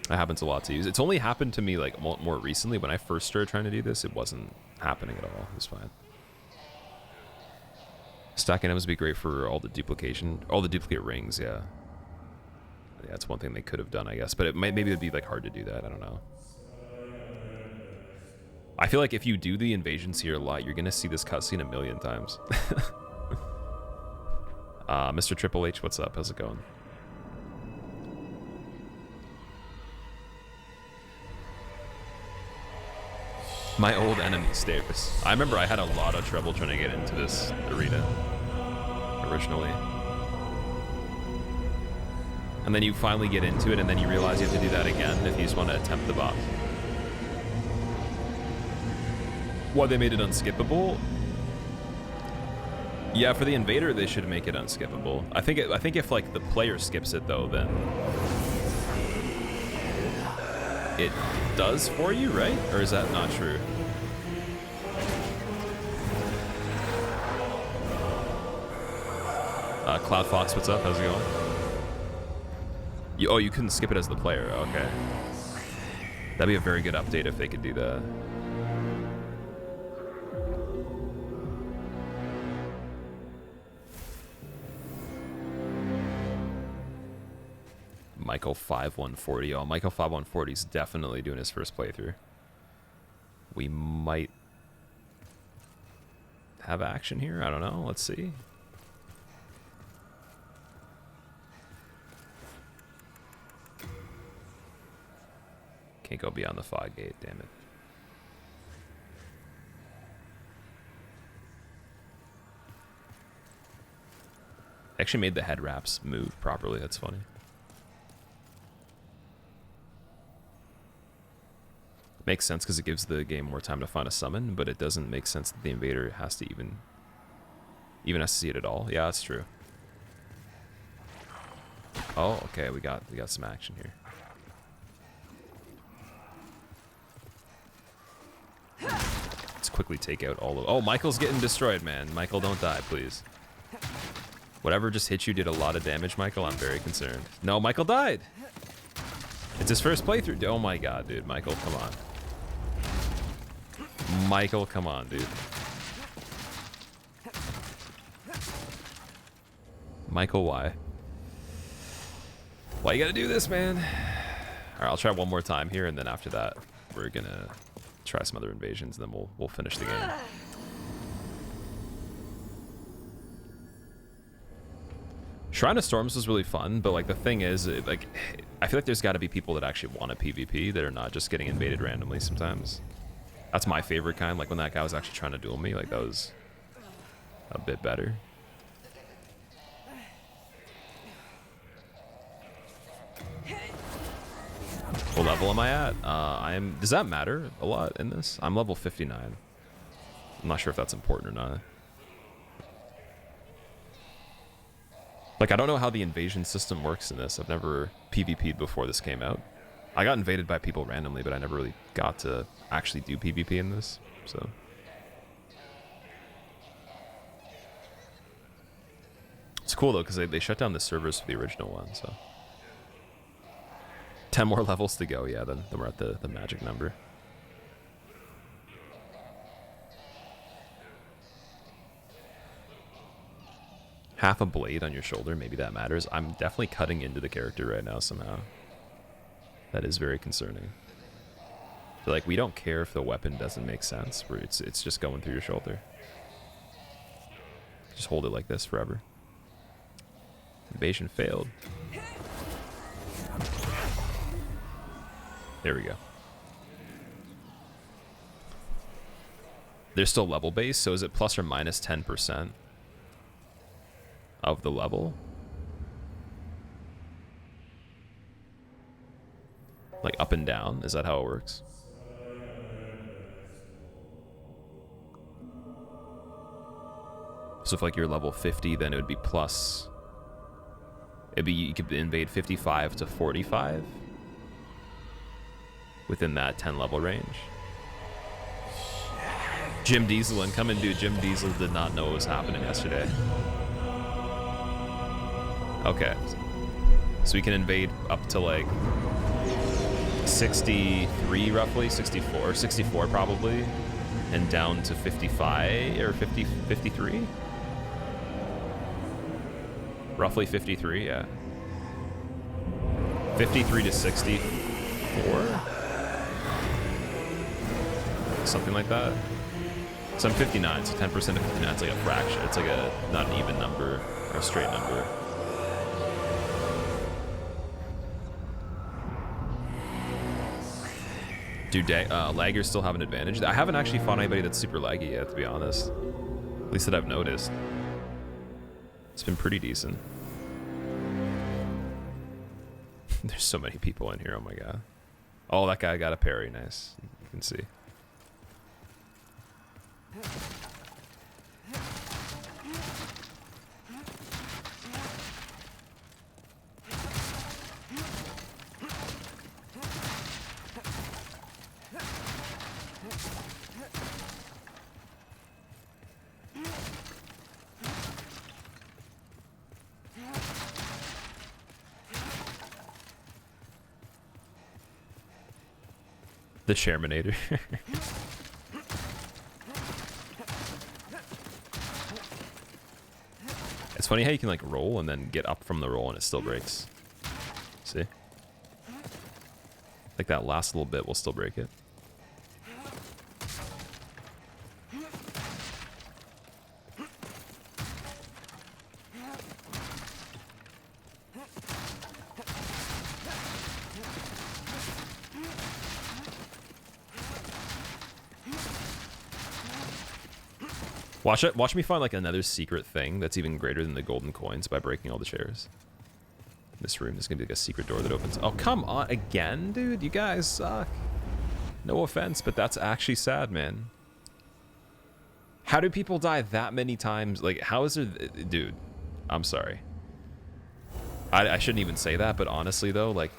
It happens a lot to use. It's only happened to me like more recently. When I first started trying to do this, it wasn't happening at all. It was fine. Stacking items would be great for all the duplicate rings. Yeah, yeah, that's one thing they could have done, I guess. But maybe it'd be like hard to do that. I don't know. I feel like if you do the invasions here a lot, you're gonna see this cutscene a million times. Mr. Triple H, what's up? How's it going? My old enemy stairs. I remember I had a lot of trouble trying to get into this arena originally. And then you finally get into it, and then you realize you have to do that again if you just want to attempt the boss. What, they made it unskippable? Yeah, for the invader, they should make it unskippable. I think if like the player skips it though, then it does for you, right? Or is that not true? Cloud Fox, what's up? How's it going? Oh, you couldn't skip it as the player. Okay. That'd be a very good update if they could do that. Michael 5140. Oh, Michael 5140 is definitely doing his first playthrough. We might have action here. I don't know. Let's see. Can't go beyond the fog gate, damn it. Actually made the head wraps move properly. That's funny. Makes sense because it gives the game more time to find a summon, but it doesn't make sense that the invader has to even has to see it at all. Yeah, that's true. Oh, okay, we got some action here. Let's quickly take out all of... Oh, Michael's getting destroyed, man. Michael, don't die, please. Whatever just hit you did a lot of damage, Michael. I'm very concerned. No, Michael died. It's his first playthrough. Oh my god, dude. Michael, come on. Michael, come on, dude. Michael, why? Why you gotta do this, man? Alright, I'll try one more time here, and then after that, we're gonna try some other invasions, and then we'll finish the game. Shrine of Storms was really fun, but like the thing is, like, I feel like there's got to be people that actually want a PvP that are not just getting invaded randomly sometimes. That's my favorite kind. Like when that guy was actually trying to duel me, like that was a bit better. What level am I at? Does that matter a lot in this? I'm level 59. I'm not sure if that's important or not. Like, I don't know how the invasion system works in this. I've never PvP'd before this came out. I got invaded by people randomly, but I never really got to actually do PvP in this, so. It's cool, though, because they shut down the servers for the original one, so. 10 more levels to go, yeah, then we're at the magic number. Half a blade on your shoulder, maybe that matters. I'm definitely cutting into the character right now somehow. That is very concerning. So, like, we don't care if the weapon doesn't make sense. It's just going through your shoulder. Just hold it like this forever. Invasion failed. There we go. They're still level based, so is it plus or minus 10%? Of the level? Like up and down? Is that how it works? So if like you're level 50, then it would be plus... you could invade 55 to 45? Within that 10 level range? Jim Diesel incoming, dude. Jim Diesel did not know what was happening yesterday. Okay, so we can invade up to like 63 roughly, 64 probably, and down to 55 or 53. Roughly 53, yeah. 53 to 64, something like that. So I'm 59, so 10% of 59 is like a fraction. It's like a not an even number or a straight number. Do laggers still have an advantage? I haven't actually fought anybody that's super laggy yet, to be honest. At least that I've noticed. It's been pretty decent. There's so many people in here, oh my god. Oh, that guy got a parry, nice. You can see. The Shermanator. It's funny how you can like roll and then get up from the roll and it still breaks. See? Like that last little bit will still break it. Watch me find like another secret thing that's even greater than the golden coins by breaking all the chairs. In this room, there's gonna be like a secret door that opens. Oh, come on, again, dude? You guys suck. No offense, but that's actually sad, man. How do people die that many times? Like, how is there... Dude, I'm sorry. I shouldn't even say that, but honestly, though, like...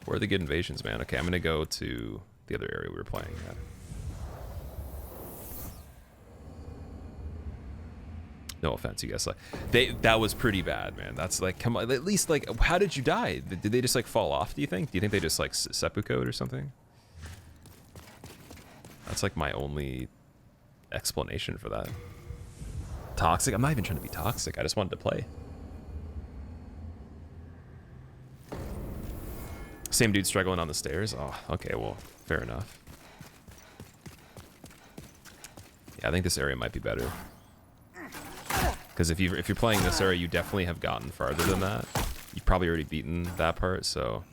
Where are the good invasions, man? Okay, I'm gonna go to the other area we were playing at. No offense, you guys. Like, that was pretty bad, man. That's like, come on. At least, like, how did you die? Did they just like fall off? Do you think? Do you think they just like seppuku or something? That's like my only explanation for that. Toxic? I'm not even trying to be toxic. I just wanted to play. Same dude struggling on the stairs. Oh, okay. Well, fair enough. Yeah, I think this area might be better. Because if you're playing this area, you definitely have gotten farther than that. You've probably already beaten that part, so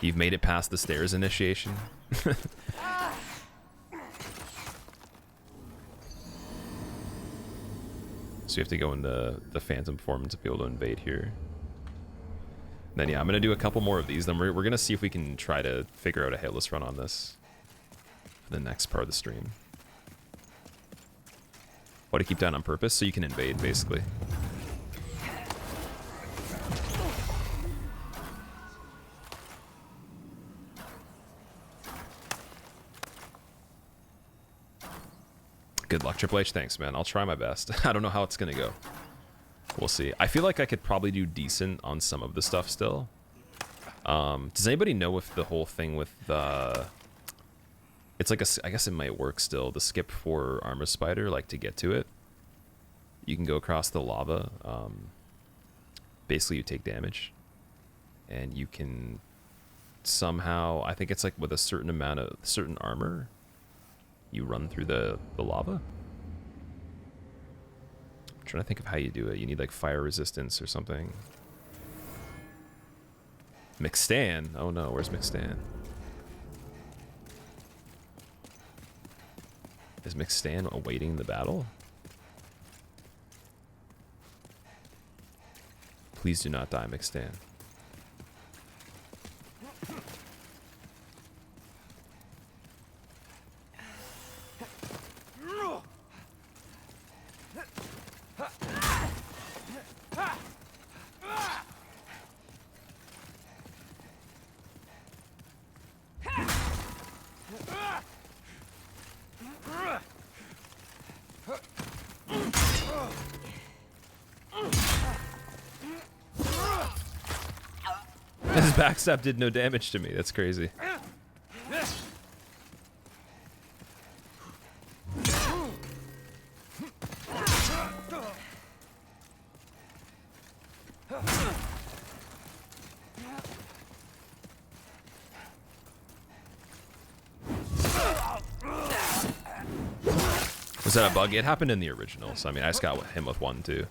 you've made it past the stairs initiation. So you have to go into the Phantom form to be able to invade here. Then yeah, I'm gonna do a couple more of these. Then we're gonna see if we can try to figure out a hitless run on this for the next part of the stream. Why to keep down on purpose so you can invade, basically. Good luck, Triple H. Thanks, man. I'll try my best. I don't know how it's gonna go. We'll see. I feel like I could probably do decent on some of the stuff still. Does anybody know if the whole thing with the... It's like I guess it might work still. The skip for Armor Spider, like to get to it, you can go across the lava. Basically, you take damage, and you can somehow. I think it's like with a certain amount of certain armor, you run through the lava. I'm trying to think of how you do it. You need like fire resistance or something. McStan. Oh no, where's McStan? Is McStan awaiting the battle? Please do not die, McStan. His backstab did no damage to me. That's crazy. Was that a bug? It happened in the original, so I mean, I just got him with one too.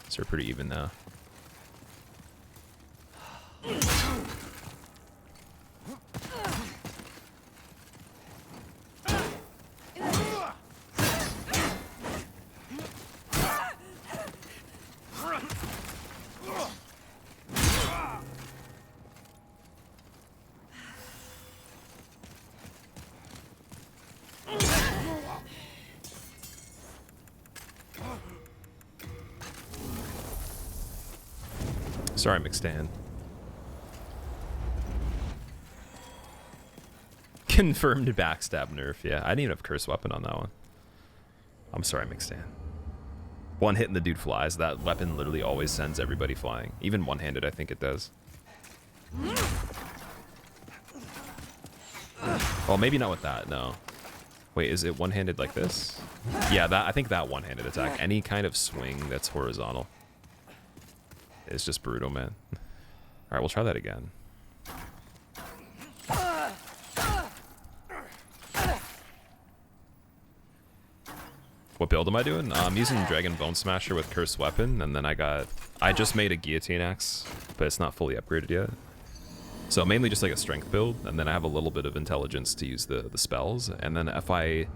So we're pretty even now. Sorry, McStan. Confirmed backstab nerf. Yeah, I didn't even have curse weapon on that one. I'm sorry, McStan. One hit and the dude flies. That weapon literally always sends everybody flying. Even one-handed, I think it does. Well, maybe not with that, no. Wait, is it one-handed like this? Yeah, that I think that one-handed attack. Any kind of swing that's horizontal. It's just brutal, man. Alright, we'll try that again. What build am I doing? I'm using Dragon Bone Smasher with Cursed Weapon, and then I just made a Guillotine Axe, but it's not fully upgraded yet. So mainly just like a strength build, and then I have a little bit of intelligence to use the spells, and then if I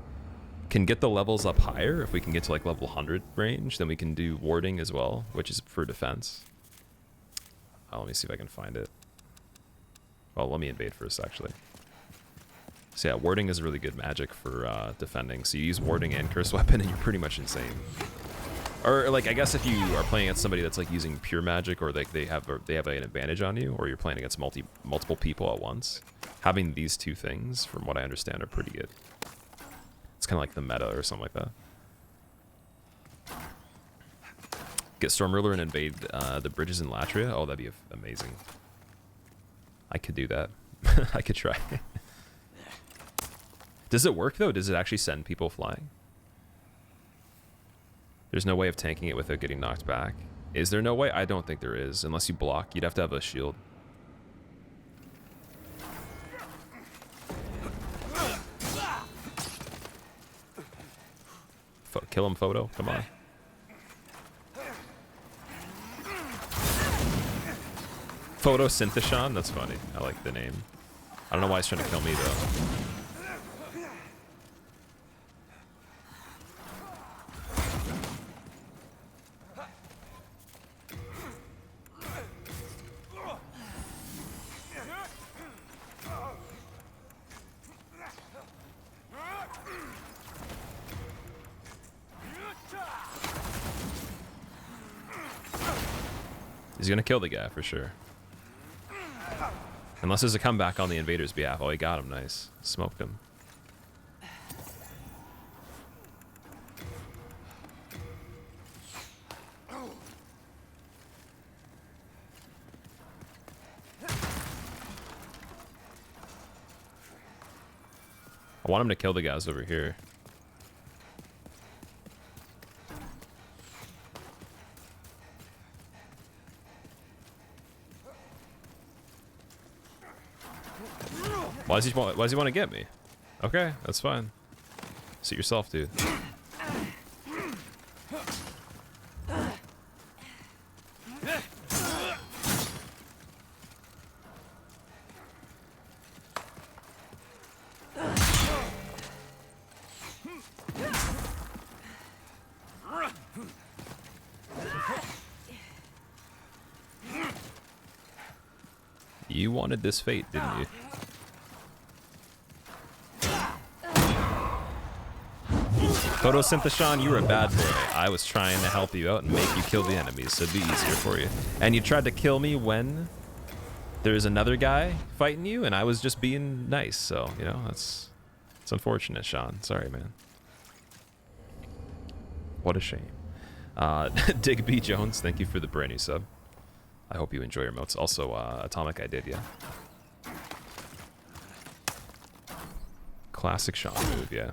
can get the levels up higher, if we can get to like level 100 range, then we can do warding as well, which is for defense. Let me see if I can find it. Well, let me invade first, actually. So yeah, warding is really good magic for defending. So you use warding and curse weapon, and you're pretty much insane. Or like, I guess if you are playing against somebody that's like using pure magic, or like they have an advantage on you, or you're playing against multiple people at once, having these two things, from what I understand, are pretty good. It's kind of like the meta or something like that. Get Storm Ruler and invade the bridges in Latria. Oh, that'd be amazing. I could do that. I could try. Does it work, though? Does it actually send people flying? There's no way of tanking it without getting knocked back. Is there no way? I don't think there is. Unless you block, you'd have to have a shield. Kill him, Photo. Come on. Photosyntheshon? That's funny. I like the name. I don't know why he's trying to kill me, though. He's gonna kill the guy for sure. Unless there's a comeback on the invader's behalf. Oh, he got him. Nice. Smoked him. I want him to kill the guys over here. Why does he want to get me? Okay, that's fine. Suit yourself, dude. You wanted this fate, didn't you? Photosyntheshon, you were a bad boy. I was trying to help you out and make you kill the enemies, so it'd be easier for you. And you tried to kill me when there's another guy fighting you, and I was just being nice. So, you know, it's unfortunate, Sean. Sorry, man. What a shame. Dig B. Jones, thank you for the brand new sub. I hope you enjoy your emotes. Also, Atomic I did, yeah. Classic Sean move, yeah.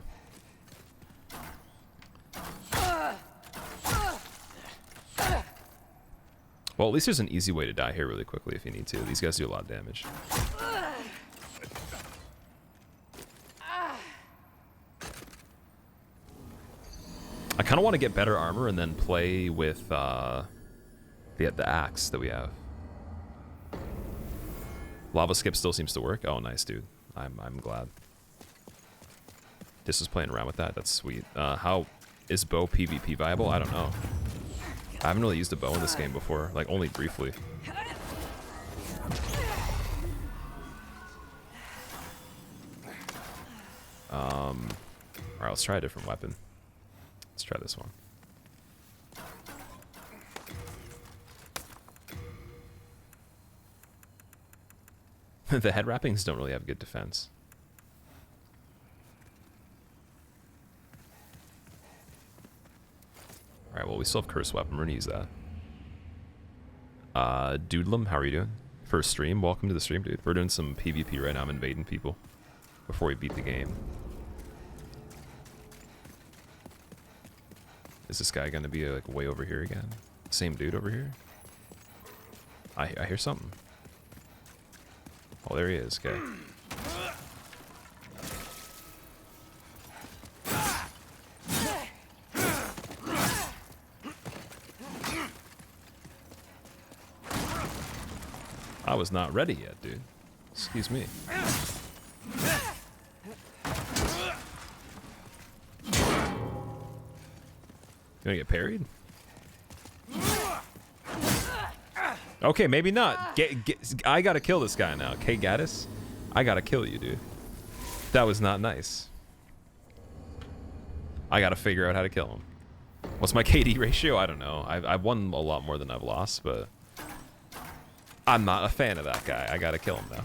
Well, at least there's an easy way to die here really quickly if you need to. These guys do a lot of damage. I kind of want to get better armor and then play with the axe that we have. Lava skip still seems to work. Oh, nice, dude. I'm glad. This was playing around with that. That's sweet. How is bow PvP viable? I don't know. I haven't really used a bow in this game before, like only briefly. Alright, let's try a different weapon. Let's try this one. The head wrappings don't really have good defense. Alright, well, we still have Curse Weapon. We're gonna use that. Doodlem, how are you doing? First stream? Welcome to the stream, dude. We're doing some PvP right now. I'm invading people before we beat the game. Is this guy gonna be like way over here again? Same dude over here? I hear something. Oh, there he is. Okay. I was not ready yet, dude. Excuse me. Gonna get parried? Okay, maybe not. I gotta kill this guy now. K Gaddis, I gotta kill you, dude. That was not nice. I gotta figure out how to kill him. What's my KD ratio? I don't know. I've won a lot more than I've lost, but I'm not a fan of that guy. I gotta kill him now.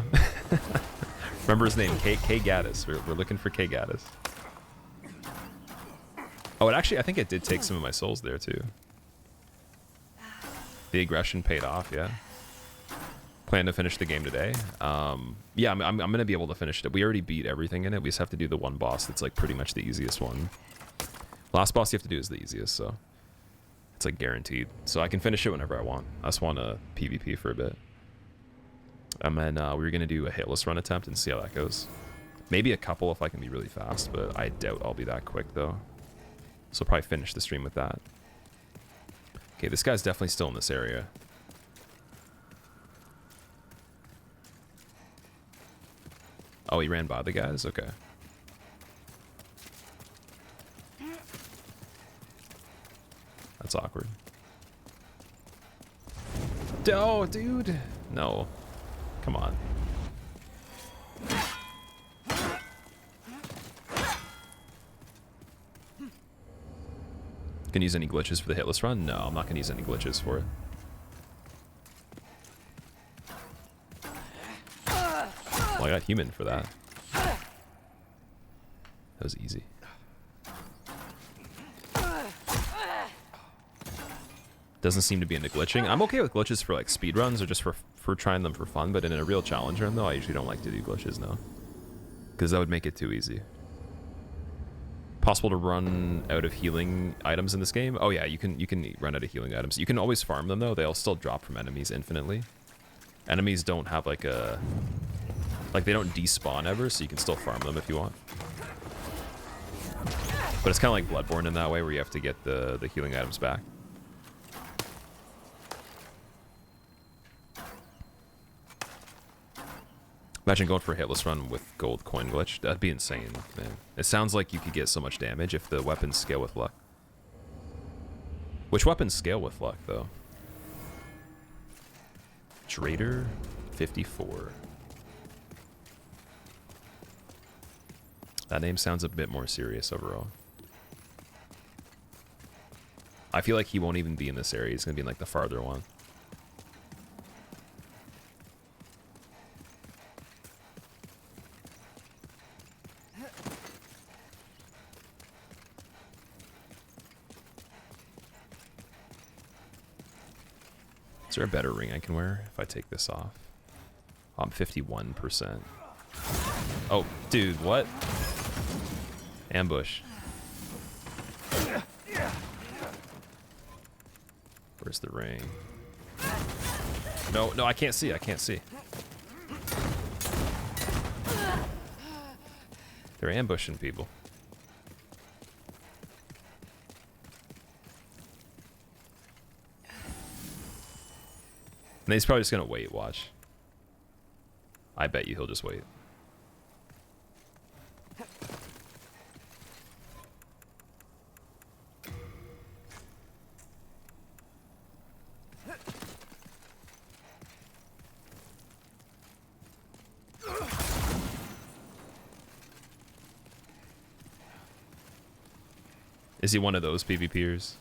Remember his name, K Gaddis. We're looking for K Gaddis. Oh, it actually, I think it did take some of my souls there too. The aggression paid off, yeah. Plan to finish the game today. Yeah, I'm gonna be able to finish it. We already beat everything in it. We just have to do the one boss that's like pretty much the easiest one. Last boss you have to do is the easiest, so it's like guaranteed. So I can finish it whenever I want. I just want to PvP for a bit. And then we were gonna do a hitless run attempt and see how that goes. Maybe a couple if I can be really fast, but I doubt I'll be that quick though. So I'll probably finish the stream with that. Okay, this guy's definitely still in this area. Oh, he ran by the guys? Okay. That's awkward. Oh, dude! No. Come on. Can you use any glitches for the hitless run? No, I'm not gonna use any glitches for it. Well, I got human for that. That was easy. Doesn't seem to be into glitching. I'm okay with glitches for like speed runs or just for trying them for fun, but in a real challenge run though, I usually don't like to do glitches now. Because that would make it too easy. Possible to run out of healing items in this game? Oh yeah, you can run out of healing items. You can always farm them though. They'll still drop from enemies infinitely. Enemies don't have like a... Like they don't despawn ever, so you can still farm them if you want. But it's kind of like Bloodborne in that way where you have to get the healing items back. Imagine going for a hitless run with gold coin glitch. That'd be insane, man. It sounds like you could get so much damage if the weapons scale with luck. Which weapons scale with luck, though? Trader 54. That name sounds a bit more serious overall. I feel like he won't even be in this area. He's going to be in like the farther one. Is there a better ring I can wear if I take this off? Oh, I'm 51%. Oh, dude, what? Ambush. Where's the ring? No, no, I can't see. I can't see. They're ambushing people. And he's probably just gonna wait, watch. I bet you he'll just wait. Is he one of those PvPers?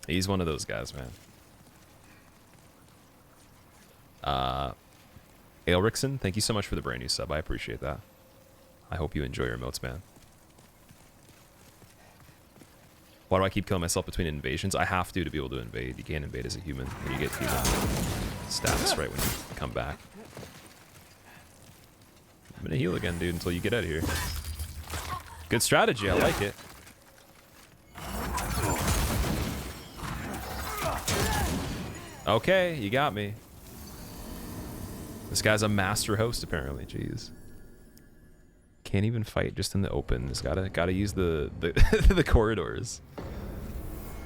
He's one of those guys, man. Aelrickson, thank you so much for the brand new sub. I appreciate that. I hope you enjoy your emotes, man. Why do I keep killing myself between invasions? I have to be able to invade. You can't invade as a human when you get human status right when you come back. I'm gonna heal again, dude, until you get out of here. Good strategy, I like it. Okay, you got me. This guy's a master host, apparently. Jeez. Can't even fight just in the open. Just gotta use the the corridors.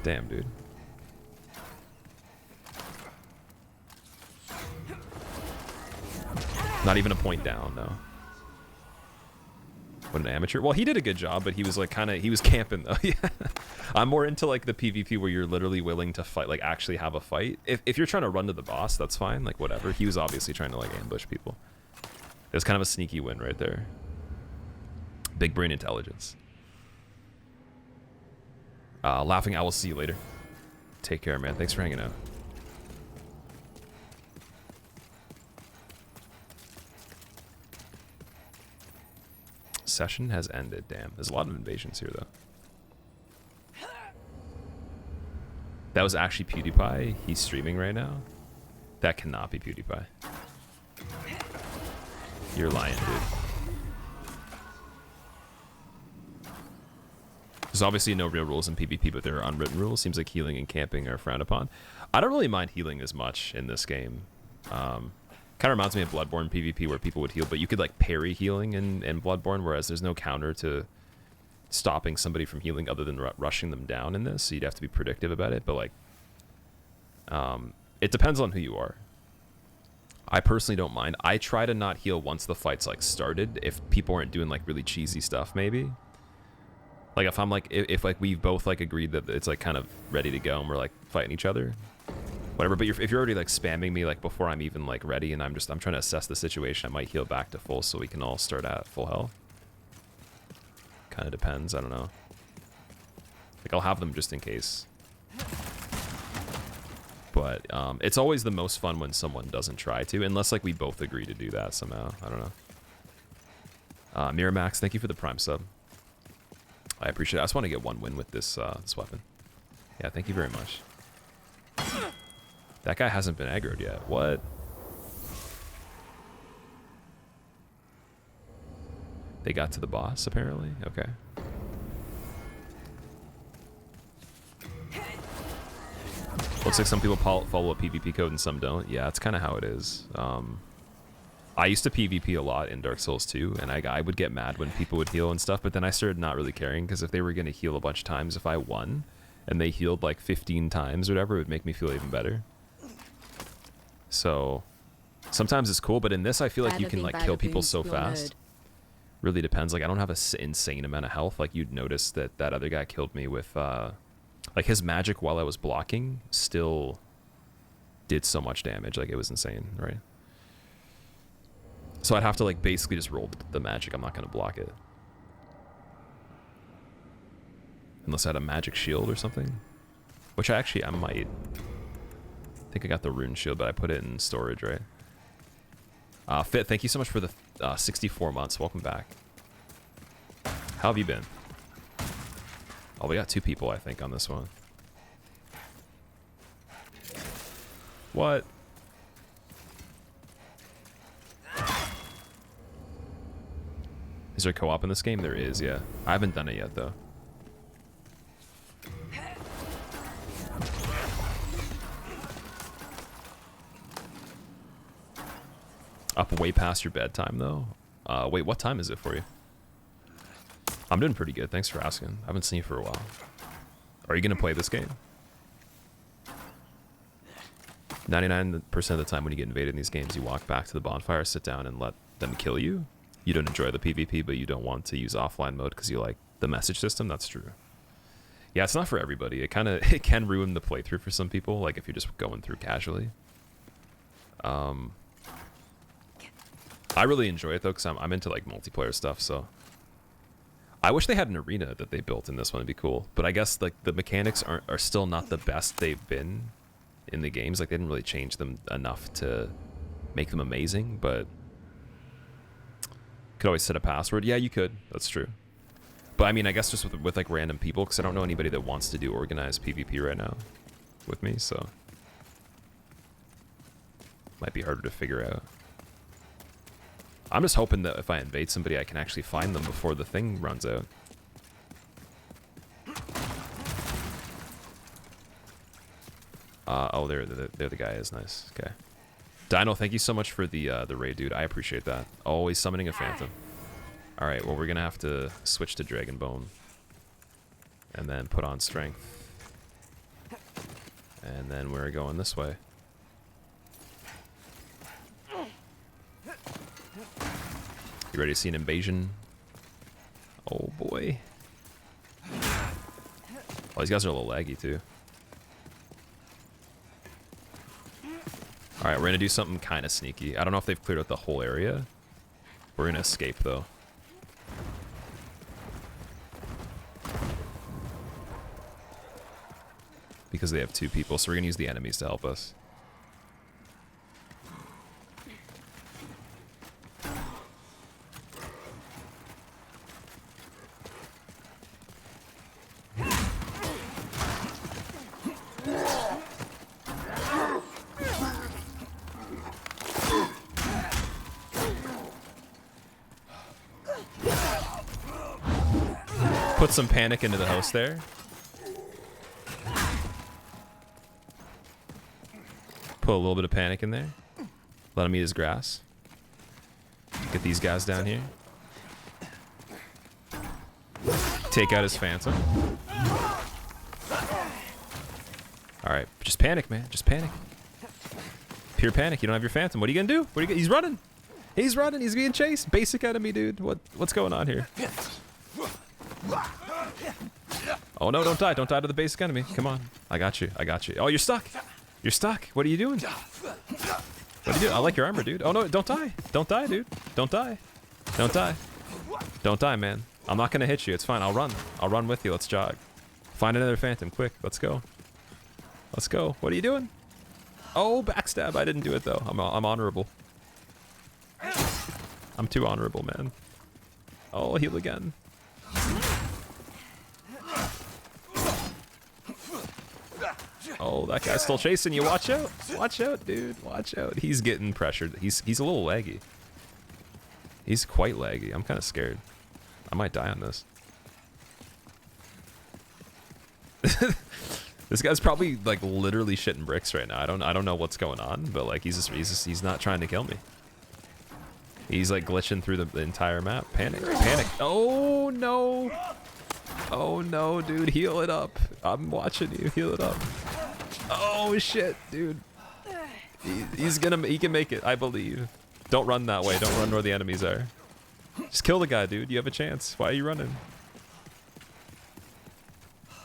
Damn, dude. Not even a point down, no. What an amateur. Well, he did a good job, but he was like he was camping though. Yeah. I'm more into like the PvP where you're literally willing to fight, like actually have a fight. If you're trying to run to the boss, that's fine, like whatever. He was obviously trying to like ambush people. It was kind of a sneaky win right there. Big brain intelligence. Laughing, I will see you later. Take care, man. Thanks for hanging out. Session has ended. Damn, there's a lot of invasions here though. That was actually PewDiePie. He's streaming right now. That cannot be PewDiePie. You're lying, dude. There's obviously no real rules in PvP, but there are unwritten rules. Seems like healing and camping are frowned upon. I don't really mind healing as much in this game. Kind of reminds me of Bloodborne PvP where people would heal, but you could like parry healing in Bloodborne, whereas there's no counter to stopping somebody from healing other than rushing them down in this, so you'd have to be predictive about it. But like, it depends on who you are. I personally don't mind. I try to not heal once the fight's like started if people aren't doing like really cheesy stuff, maybe. Like if I'm like, if like we've both like agreed that it's like kind of ready to go and we're like fighting each other, whatever. But if you're already like spamming me like before I'm even like ready and I'm trying to assess the situation, I might heal back to full so we can all start at full health. Kind of depends. I don't know. Like I'll have them just in case. But it's always the most fun when someone doesn't try to, unless like we both agree to do that somehow. I don't know. Miramax, thank you for the Prime sub. I appreciate it. I just want to get one win with this this weapon. Yeah, thank you very much. That guy hasn't been aggroed yet. What? They got to the boss, apparently? Okay. Looks like some people follow a PvP code and some don't. Yeah, that's kind of how it is. I used to PvP a lot in Dark Souls 2, and I would get mad when people would heal and stuff, but then I started not really caring, because if they were going to heal a bunch of times, if I won, and they healed like 15 times or whatever, it would make me feel even better. So, sometimes it's cool, but in this I feel like you can like kill people so fast. Really depends. Like I don't have an insane amount of health. Like you'd notice that that other guy killed me with, like his magic while I was blocking still did so much damage. Like it was insane, right? So I'd have to like basically just roll the magic. I'm not going to block it. Unless I had a magic shield or something. Which I might. I think I got the rune shield, but I put it in storage, right? Fit, thank you so much for the 64 months. Welcome back. How have you been? Oh, we got 2 people, I think, on this one. What? Is there co-op in this game? There is, yeah. I haven't done it yet, though. Up way past your bedtime, though? Wait, what time is it for you? I'm doing pretty good. Thanks for asking. I haven't seen you for a while. Are you going to play this game? 99% of the time when you get invaded in these games, you walk back to the bonfire, sit down, and let them kill you. You don't enjoy the PvP, but you don't want to use offline mode because you like the message system. That's true. Yeah, it's not for everybody. It can ruin the playthrough for some people, like if you're just going through casually. I really enjoy it though, because I'm into like multiplayer stuff. So I wish they had an arena that they built in this one. It'd be cool. But I guess like the mechanics are still not the best they've been in the games. Like they didn't really change them enough to make them amazing. But could always set a password. Yeah, you could. That's true. But I mean, I guess just with like random people, because I don't know anybody that wants to do organized PvP right now with me. So might be harder to figure out. I'm just hoping that if I invade somebody, I can actually find them before the thing runs out. Oh, there the guy is. Nice. Okay. Dino, thank you so much for the raid, dude. I appreciate that. Always summoning a phantom. All right, well, we're going to have to switch to Dragon Bone. And then put on Strength. And then we're going this way. You ready to see an invasion? Oh boy. Oh, these guys are a little laggy too. Alright, we're gonna do something kind of sneaky. I don't know if they've cleared out the whole area. We're gonna escape though. Because they have 2 people, so we're gonna use the enemies to help us. Put some panic into the host there. Put a little bit of panic in there. Let him eat his grass. Get these guys down here. Take out his phantom. Alright, just panic, man. Just panic. Pure panic. You don't have your phantom. What are you gonna do? He's running. He's running. He's being chased. Basic enemy, dude. What's going on here? Oh no, don't die. Don't die to the basic enemy. Come on. I got you. I got you. Oh, you're stuck. You're stuck. What are you doing? What are you doing? I like your armor, dude. Oh no, don't die. Don't die, dude. Don't die. Don't die. Don't die, man. I'm not gonna hit you. It's fine. I'll run. I'll run with you. Let's jog. Find another phantom. Quick. Let's go. Let's go. What are you doing? Oh, backstab. I didn't do it though. I'm honorable. I'm too honorable, man. Oh, heal again. Oh, that guy's still chasing you. Watch out. Watch out, dude. Watch out. He's getting pressured. He's a little laggy. He's quite laggy. I'm kind of scared. I might die on this. This guy's probably like literally shitting bricks right now. I don't know what's going on, but like he's not trying to kill me. He's like glitching through the entire map. Panic. Panic. Oh no. Oh no, dude. Heal it up. I'm watching you. Heal it up. Oh shit, dude. He can make it, I believe. Don't run that way. Don't run where the enemies are. Just kill the guy, dude. You have a chance. Why are you running?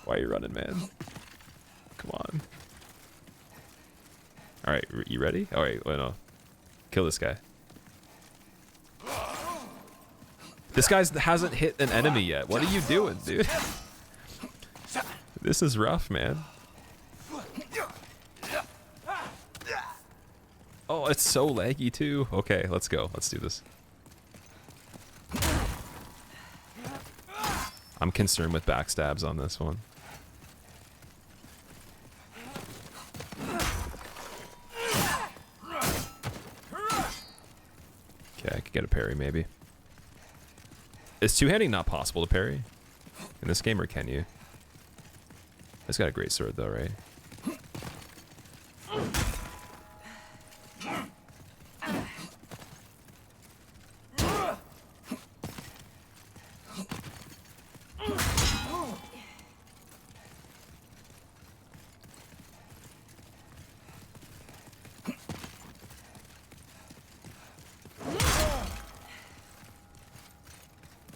Why are you running, man? Come on. Alright, you ready? Alright, wait, no. Kill this guy. This guy hasn't hit an enemy yet. What are you doing, dude? This is rough, man. Oh, it's so laggy too. Okay, let's go. Let's do this. I'm concerned with backstabs on this one. Okay, I could get a parry maybe. Is two-handing not possible to parry in this game, or can you? It's got a great sword though, right?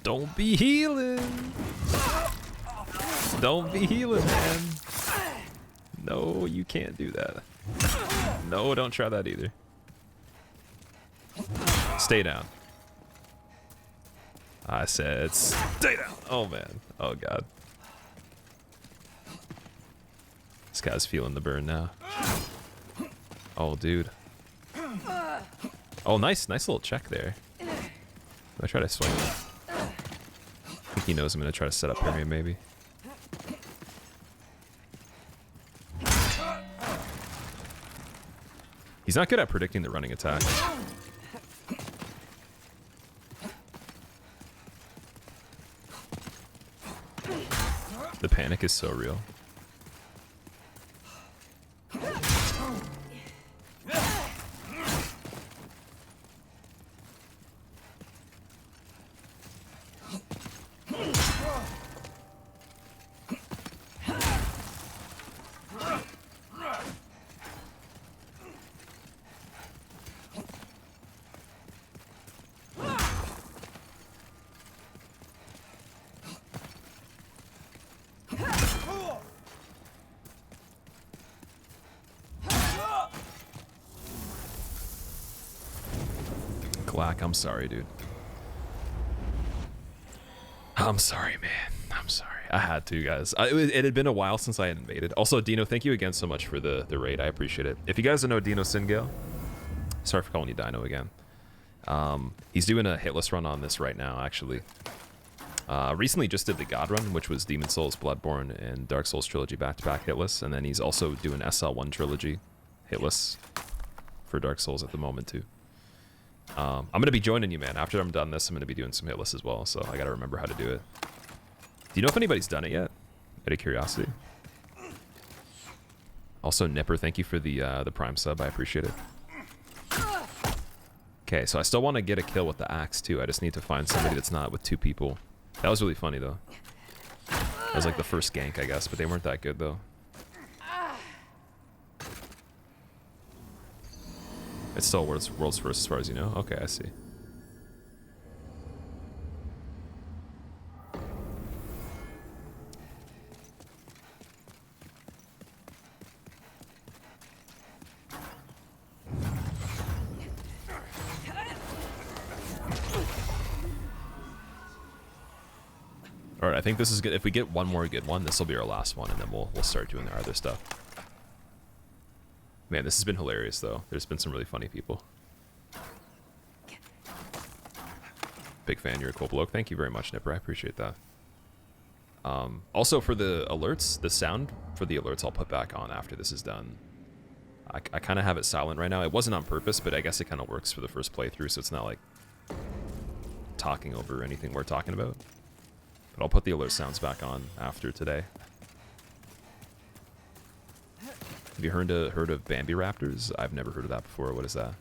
Don't be healing. Don't be healing, man. No, you can't do that. No, don't try that either. Stay down. I said stay down. Oh, man. Oh, God. This guy's feeling the burn now. Oh, dude. Oh, nice little check there. I try to swing it. I think he knows I'm going to try to set up parry maybe. He's not good at predicting the running attack. The panic is so real. Glack, I'm sorry, dude. I'm sorry, man. I'm sorry. I had to, guys. It had been a while since I had invaded. Also, Dino, thank you again so much for the raid. I appreciate it. If you guys don't know Dino Singale, sorry for calling you Dino again. He's doing a hitless run on this right now, actually. Recently just did the God run, which was Demon Souls, Bloodborne, and Dark Souls Trilogy back-to-back hitless. And then he's also doing SL1 Trilogy hitless for Dark Souls at the moment, too. I'm going to be joining you, man. After I'm done this, I'm going to be doing some hitless as well, so I got to remember how to do it. Do you know if anybody's done it yet? Out of curiosity. Also, Nipper, thank you for the Prime sub. I appreciate it. Okay, so I still want to get a kill with the axe, too. I just need to find somebody that's not with two people. That was really funny, though. That was like the first gank, I guess, but they weren't that good, though. It's still world's first as far as you know? Okay, I see. Alright, I think this is good. If we get one more good one, this will be our last one, and then we'll start doing our other stuff. Man, this has been hilarious, though. There's been some really funny people. Big fan. You're a cool bloke. Thank you very much, Nipper. I appreciate that. Also, for the alerts, the sound for the alerts I'll put back on after this is done. I kind of have it silent right now. It wasn't on purpose, but I guess it kind of works for the first playthrough, so it's not like talking over anything we're talking about. But I'll put the alert sounds back on after today. Have you heard of Bambi Raptors? I've never heard of that before. What is that?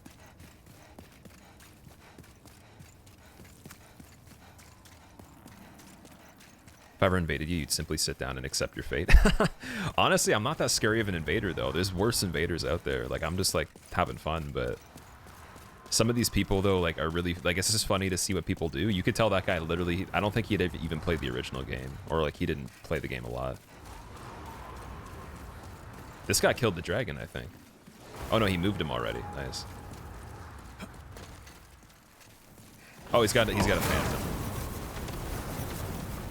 If I ever invaded you, you'd simply sit down and accept your fate. Honestly, I'm not that scary of an invader, though. There's worse invaders out there. Like, I'm just, like, having fun, but some of these people, though, like, are really, like, it's just funny to see what people do. You could tell that guy literally, I don't think he'd even played the original game, or, like, he didn't play the game a lot. This guy killed the dragon, I think. Oh, no, he moved him already. Nice. Oh, he's got a phantom.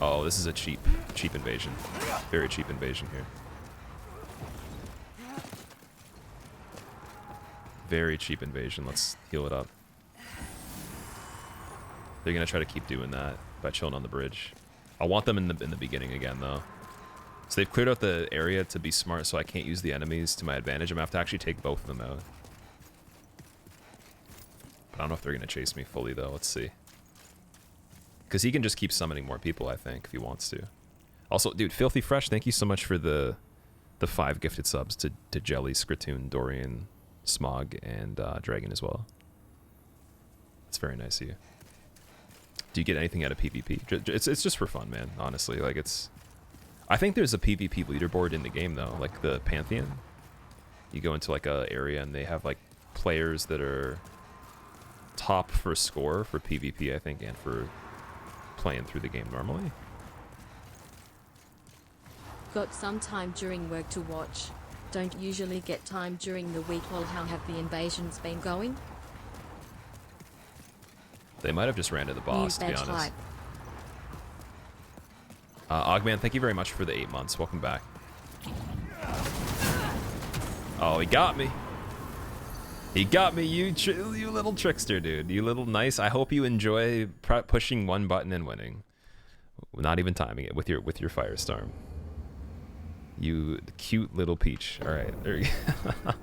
Oh, this is a cheap invasion. Very cheap invasion here. Very cheap invasion. Let's heal it up. They're going to try to keep doing that by chilling on the bridge. I'll want them in the beginning again though. So they've cleared out the area to be smart, so I can't use the enemies to my advantage. I'm gonna have to actually take both of them out. But I don't know if they're gonna chase me fully though. Let's see. Because he can just keep summoning more people, I think, if he wants to. Also, dude, Filthy Fresh, thank you so much for the 5 gifted subs to Jelly, Skritoon, Dorian, Smog, and Dragon as well. That's very nice of you. Do you get anything out of PvP? It's just for fun, man, honestly. Like, it's... I think there's a PvP leaderboard in the game, though, like the Pantheon. You go into, like, a area, and they have, like, players that are top for score for PvP, I think, and for playing through the game normally. Got some time during work to watch. Don't usually get time during the week. Well, how have the invasions been going? They might have just ran to the boss, to be Badge honest. hype. Ogman, thank you very much for the 8 months. Welcome back. Oh, he got me. He got me, you little trickster, dude. You little nice. I hope you enjoy pushing one button and winning. Not even timing it with your Firestorm. You cute little peach. All right, there you go.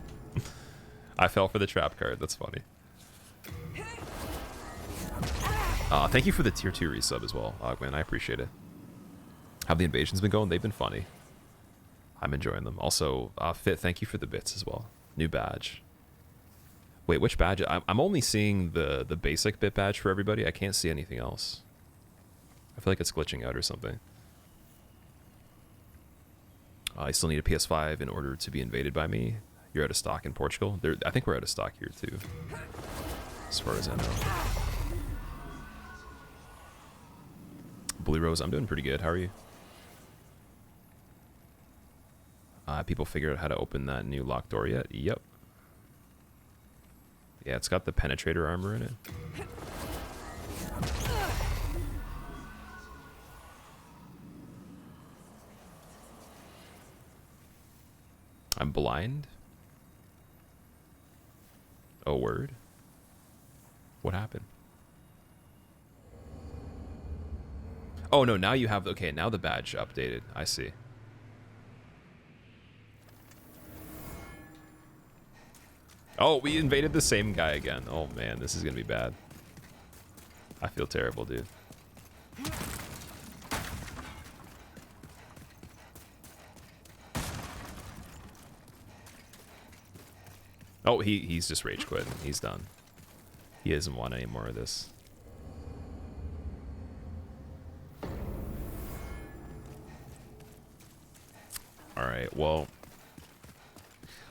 I fell for the trap card. That's funny. Thank you for the tier 2 resub as well, Ogman. I appreciate it. How the invasions been going? They've been funny. I'm enjoying them. Also, Fit, thank you for the bits as well. New badge. Wait, which badge? I'm only seeing the basic bit badge for everybody. I can't see anything else. I feel like it's glitching out or something. I still need a PS5 in order to be invaded by me. You're out of stock in Portugal. I think we're out of stock here too, as far as I know. Blue Rose, I'm doing pretty good. How are you? People figured out how to open that new locked door yet? Yep. Yeah, it's got the penetrator armor in it. I'm blind? Oh, word? What happened? Oh, no, now you have... Okay, now the badge updated. I see. Oh, we invaded the same guy again. Oh, man, this is going to be bad. I feel terrible, dude. Oh, he's just rage quit. He's done. He doesn't want any more of this. Alright, well...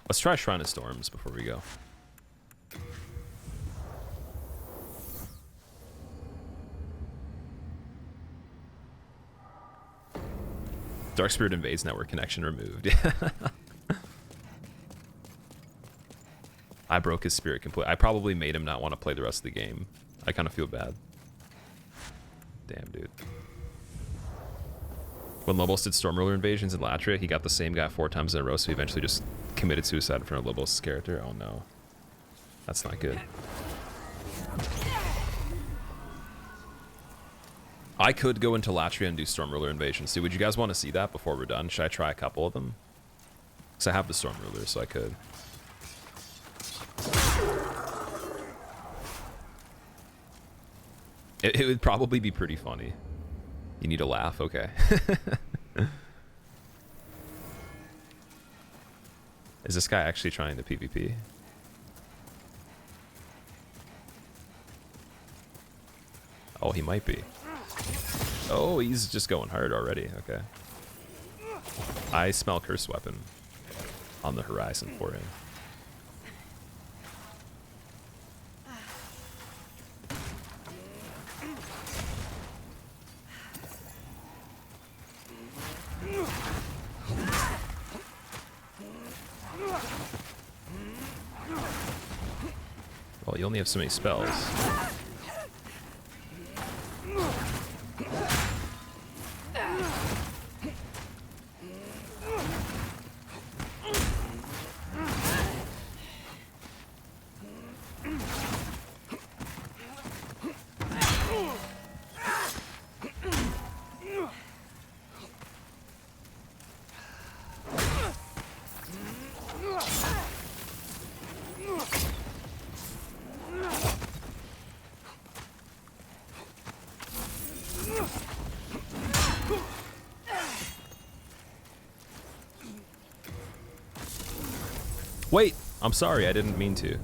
Let's try Shrine of Storms before we go. Dark Spirit invades, network connection removed. I broke his spirit completely. I probably made him not want to play the rest of the game. I kind of feel bad. Damn, dude. When Lobos did Stormruler invasions in Latria, he got the same guy 4 times in a row, so he eventually just committed suicide in front of Lobos' character. Oh no. That's not good. I could go into Latria and do Stormruler invasions. See, would you guys want to see that before we're done? Should I try a couple of them? Because I have the Stormruler, so I could. It would probably be pretty funny. You need a laugh? Okay. Is this guy actually trying the PvP? Oh, he might be. Oh, he's just going hard already. Okay. I smell Curse Weapon on the horizon for him. Well, you only have so many spells. Wait, I'm sorry. I didn't mean to.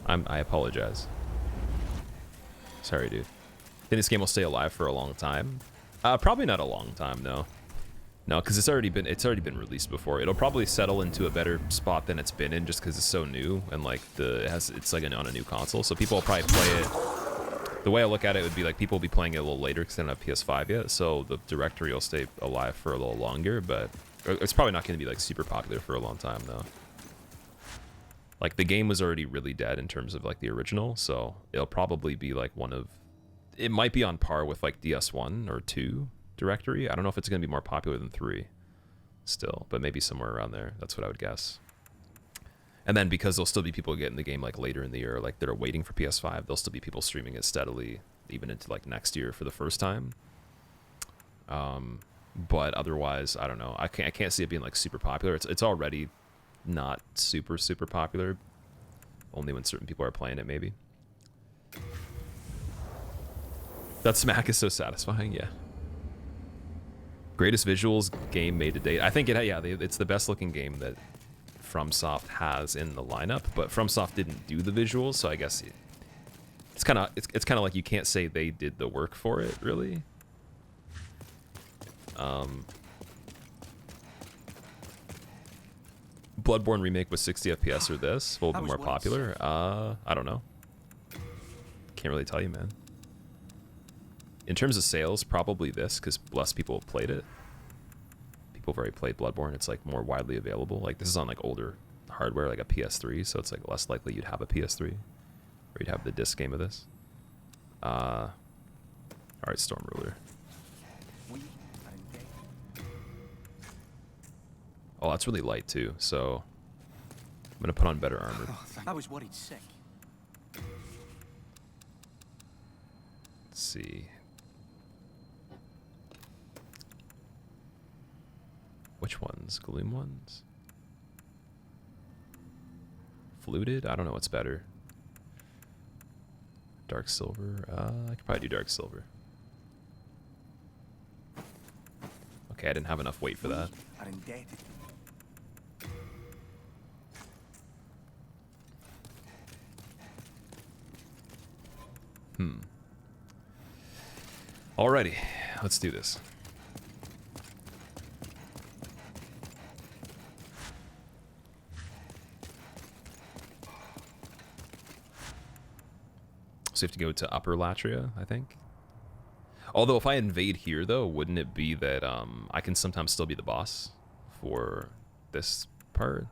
I apologize. Sorry, dude. Think this game will stay alive for a long time? Probably not a long time, no. No, because it's already been released before. It'll probably settle into a better spot than it's been in, just because it's so new and like it's like on a new console, so people will probably play it. The way I look at it would be like people will be playing it a little later because they don't have PS5 yet, so the directory will stay alive for a little longer, but it's probably not going to be like super popular for a long time though. Like the game was already really dead in terms of like the original, so it'll probably be like it might be on par with like DS1 or 2 directory. I don't know if it's going to be more popular than 3 still, but maybe somewhere around there. That's what I would guess. And then because there'll still be people getting the game like later in the year, like that are waiting for PS5, there'll still be people streaming it steadily even into like next year for the first time. But otherwise, I don't know. I can't see it being like super popular. It's already not super popular. Only when certain people are playing it, maybe. That smack is so satisfying, yeah. Greatest visuals game made to date. I think it's the best looking game that FromSoft has in the lineup, but FromSoft didn't do the visuals, so I guess it's kind of like you can't say they did the work for it, really. Bloodborne remake with 60 FPS or this will be more popular. I don't know. Can't really tell you, man. In terms of sales, probably this, because less people have played it. People have already played Bloodborne. It's like more widely available. Like this is on like older hardware, like a PS3, so it's like less likely you'd have a PS3, or you'd have the disc game of this. All right, Storm Ruler. Oh, that's really light too. So I'm gonna put on better armor. I was worried sick. Let's see. Which ones? Gloom ones? Fluted? I don't know what's better. Dark Silver? I could probably do Dark Silver. Okay, I didn't have enough weight for that. Are indebted. Alrighty, let's do this. So you have to go to Upper Latria, I think. Although if I invade here, though, wouldn't it be that I can sometimes still be the boss for this part?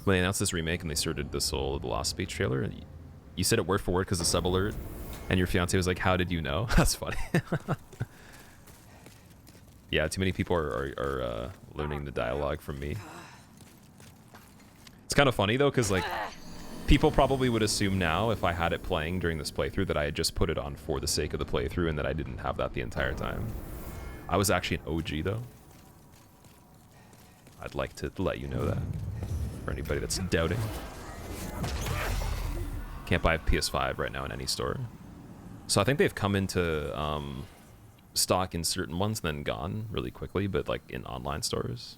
When they announced this remake and they started the Soul of the Lost Speech trailer, you said it word for word because of sub alert, and your fiance was like, "How did you know?" That's funny. Yeah, too many people are learning the dialogue from me. It's kind of funny though, because like people probably would assume now, if I had it playing during this playthrough, that I had just put it on for the sake of the playthrough and that I didn't have that the entire time. I was actually an OG though. I'd like to let you know that, for anybody that's doubting. Can't buy a PS5 right now in any store. So I think they've come into stock in certain ones, then gone really quickly, but like in online stores.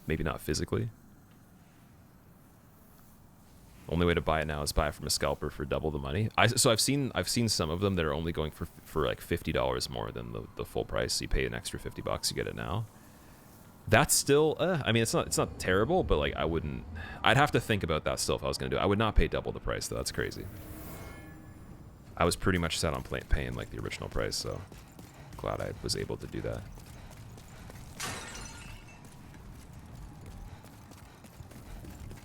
Maybe not physically. Only way to buy it now is buy it from a scalper for double the money. So I've seen some of them that are only going for like $50 more than the full price. So you pay an extra $50, you get it now. That's still, I mean, it's not terrible, but like I'd have to think about that still if I was gonna do it. I would not pay double the price though. That's crazy. I was pretty much set on paying like the original price, so glad I was able to do that.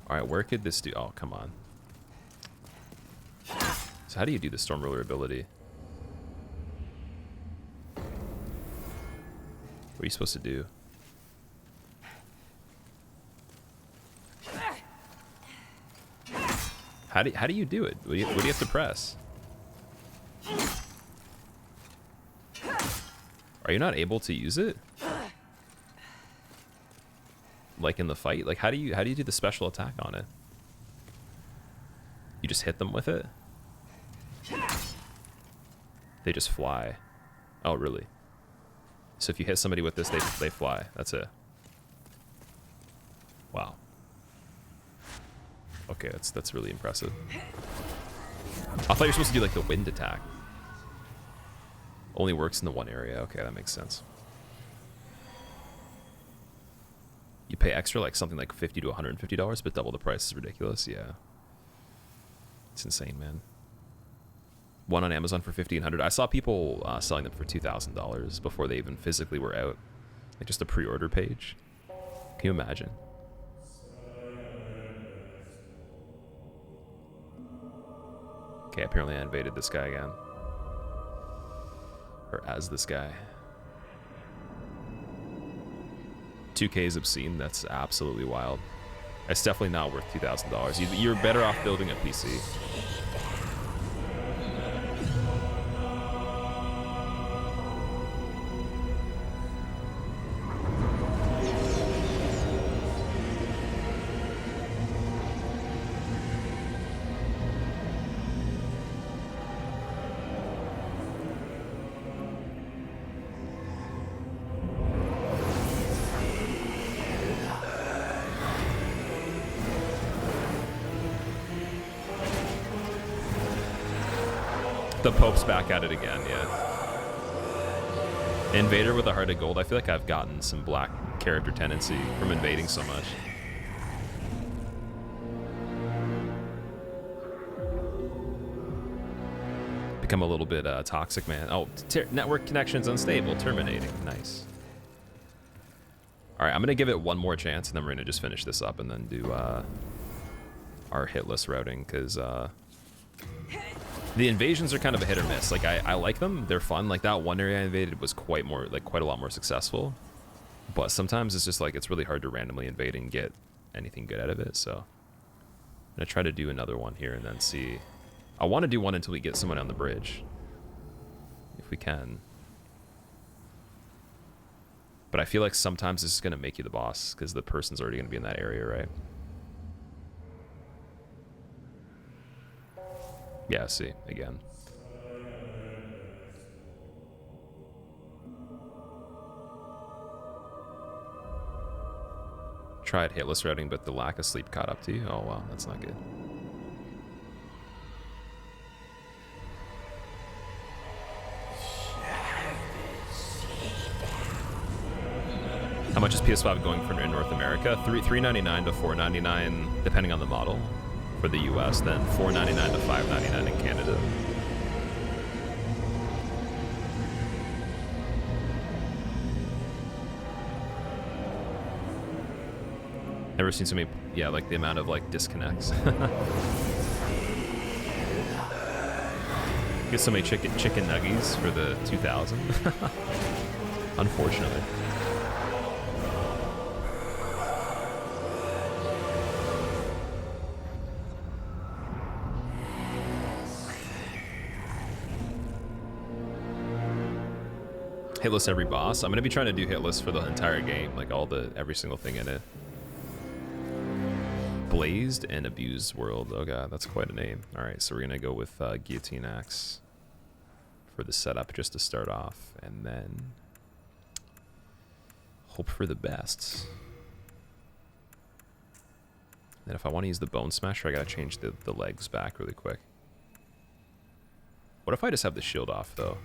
All right, where could this do? Oh, come on. So how do you do the Storm Ruler ability? What are you supposed to do? How do you do it? What do you have to press? Are you not able to use it? Like in the fight? Like how do you do the special attack on it? You just hit them with it? They just fly. Oh, really? So if you hit somebody with this, they fly. That's it. Wow. Okay, that's really impressive. I thought you were supposed to do like the wind attack. Only works in the one area. Okay, that makes sense. You pay extra, like something like $50 to $150, but double the price is ridiculous. Yeah, it's insane, man. One on Amazon for $1,500. I saw people selling them for $2,000 before they even physically were out. Like just a pre-order page. Can you imagine? Okay, apparently I invaded this guy again. Or as this guy. 2K is obscene. That's absolutely wild. It's definitely not worth $2,000. You're better off building a PC. The Pope's back at it again, yeah. Invader with a heart of gold. I feel like I've gotten some black character tendency from invading so much. Become a little bit toxic, man. Oh, network connection's unstable. Terminating. Nice. All right, I'm going to give it one more chance, and then we're going to just finish this up and then do our hit list routing, because... the invasions are kind of a hit or miss. Like I like them; they're fun. Like that one area I invaded was quite a lot more successful. But sometimes it's just like it's really hard to randomly invade and get anything good out of it. So I'm gonna try to do another one here and then see. I want to do one until we get someone on the bridge, if we can. But I feel like sometimes this is gonna make you the boss because the person's already gonna be in that area, right? Yeah, see, again. Tried hitless routing, but the lack of sleep caught up to you. Oh, wow, that's not good. How much is PS5 going for in North America? $399 to $499, depending on the model. For the US, then $499 to $599 in Canada. Never seen so many, yeah, like the amount of like disconnects. Get so many chicken nuggies for the 2000. Unfortunately. Hitless every boss. I'm gonna be trying to do hitless for the entire game, like every single thing in it. Blazed and Abused World. Oh god, that's quite a name. All right, so we're gonna go with Guillotine Axe for the setup just to start off, and then hope for the best. And if I want to use the Bone Smasher, I gotta change the legs back really quick. What if I just have the shield off though?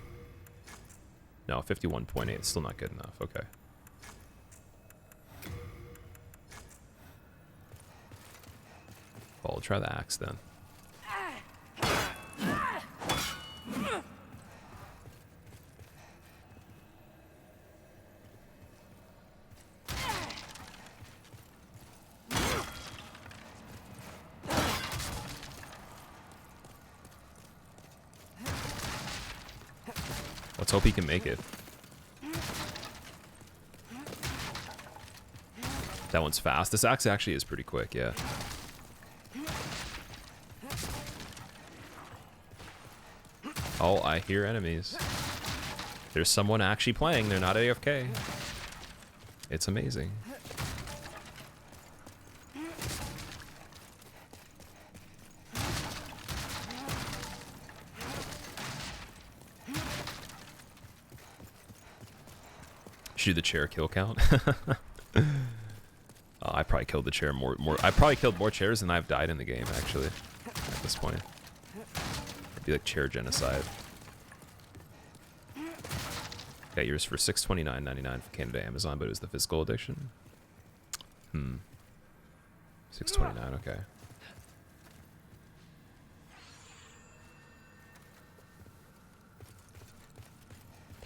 No, 51.8. It's still not good enough. Okay. Well, I'll try the axe then. Let's hope he can make it. That one's fast. This axe actually is pretty quick, yeah. Oh, I hear enemies. There's someone actually playing. They're not AFK. It's amazing. Should do the chair kill count. I probably killed the chair more. I probably killed more chairs than I've died in the game, actually, at this point. It'd be like chair genocide. Got yours for $629.99 for Canada Amazon, but it was the physical edition. $629, okay.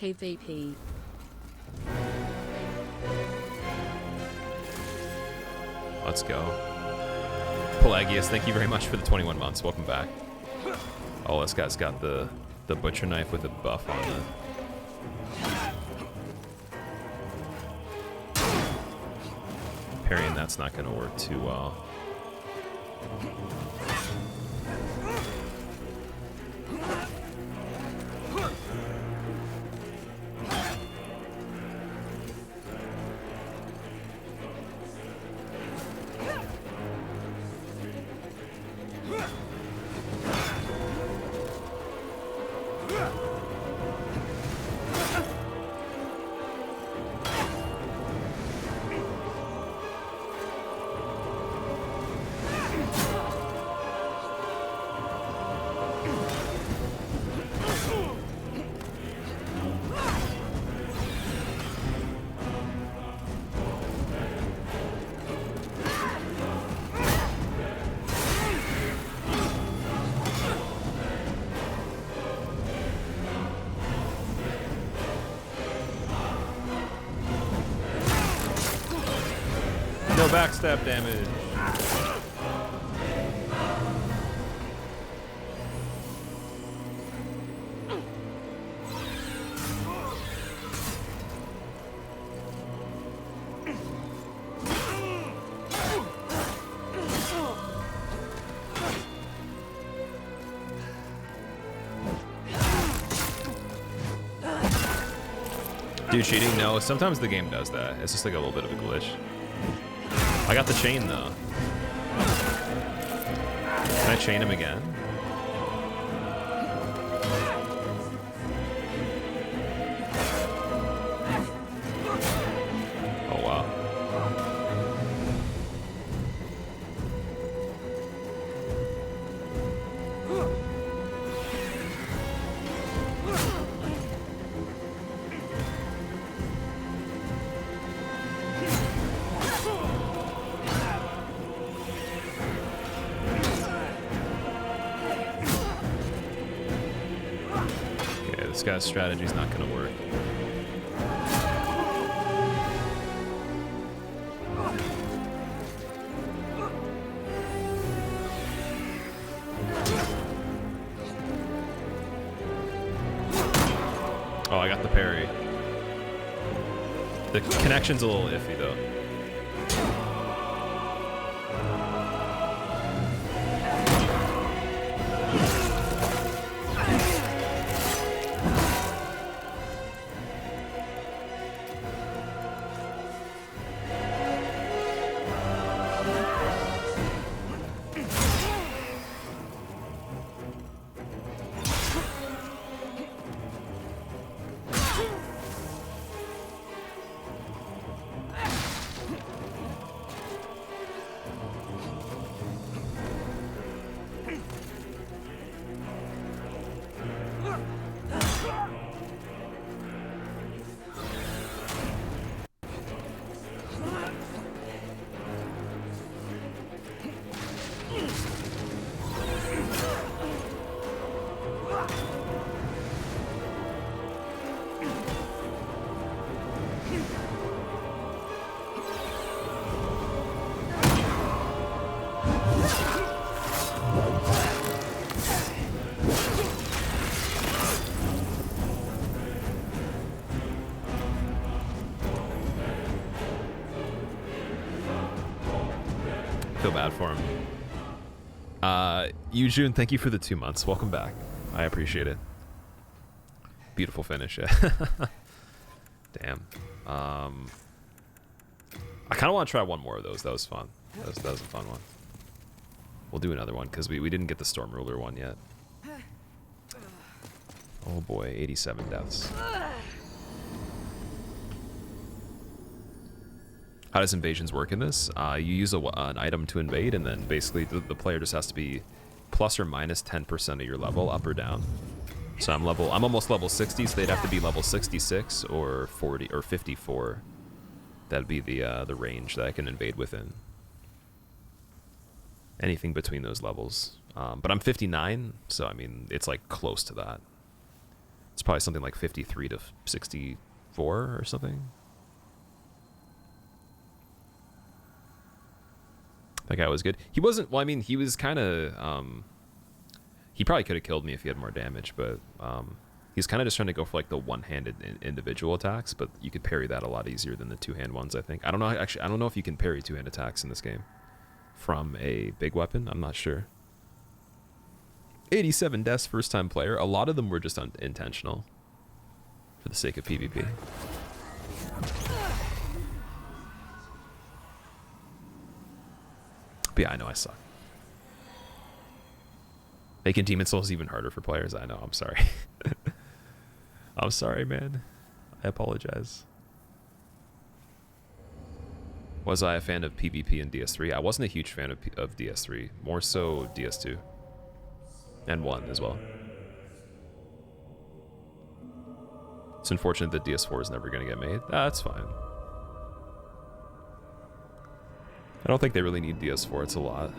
PvP. Let's go. Pelagius, thank you very much for the 21 months. Welcome back. Oh, this guy's got the butcher knife with a buff on it. Parrying that's not going to work too well. No backstab damage. Dude, cheating? No, sometimes the game does that. It's just like a little bit of a glitch. I got the chain though. Can I chain him again? Oh wow. This guy's strategy's not gonna work. Oh, I got the parry. The connection's a little iffy though. Feel bad for him. Yujun, thank you for the 2 months. Welcome back. I appreciate it. Beautiful finish. Yeah. Damn. I kind of want to try one more of those. That was fun. That was a fun one. We'll do another one because we didn't get the Storm Ruler one yet. Oh boy, 87 deaths. How does invasions work in this? You use an item to invade, and then basically the player just has to be plus or minus 10% of your level, up or down. So I'm almost level 60, so they'd have to be level 66 or 40 or 54. That'd be the range that I can invade within. Anything between those levels. But I'm 59, so I mean it's like close to that. It's probably something like 53 to 64 or something. That guy was good. He wasn't, well, I mean, he was kind of, he probably could have killed me if he had more damage, but he's kind of just trying to go for like the one-handed individual attacks, but you could parry that a lot easier than the two-hand ones, I think. I don't know, actually, I don't know if you can parry two-hand attacks in this game from a big weapon. I'm not sure. 87 deaths, first-time player. A lot of them were just intentional for the sake of PvP. But yeah, I know I suck. Making Demon Souls even harder for players. I know. I'm sorry. I'm sorry, man. I apologize. Was I a fan of PvP in DS3? I wasn't a huge fan of DS3. More so DS2. And 1 as well. It's unfortunate that DS4 is never going to get made. That's fine. I don't think they really need DS4. It's a lot.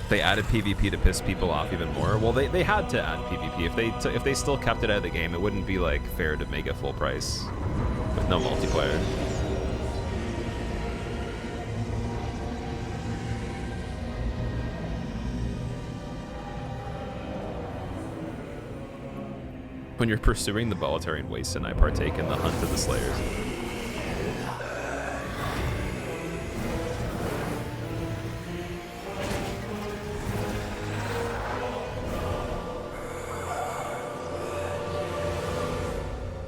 They added PvP to piss people off even more. Well, they had to add PvP. If they still kept it out of the game, it wouldn't be like fair to make it full price with no multiplayer. When you're pursuing the Bolitarian Waste, and I partake in the hunt of the Slayers.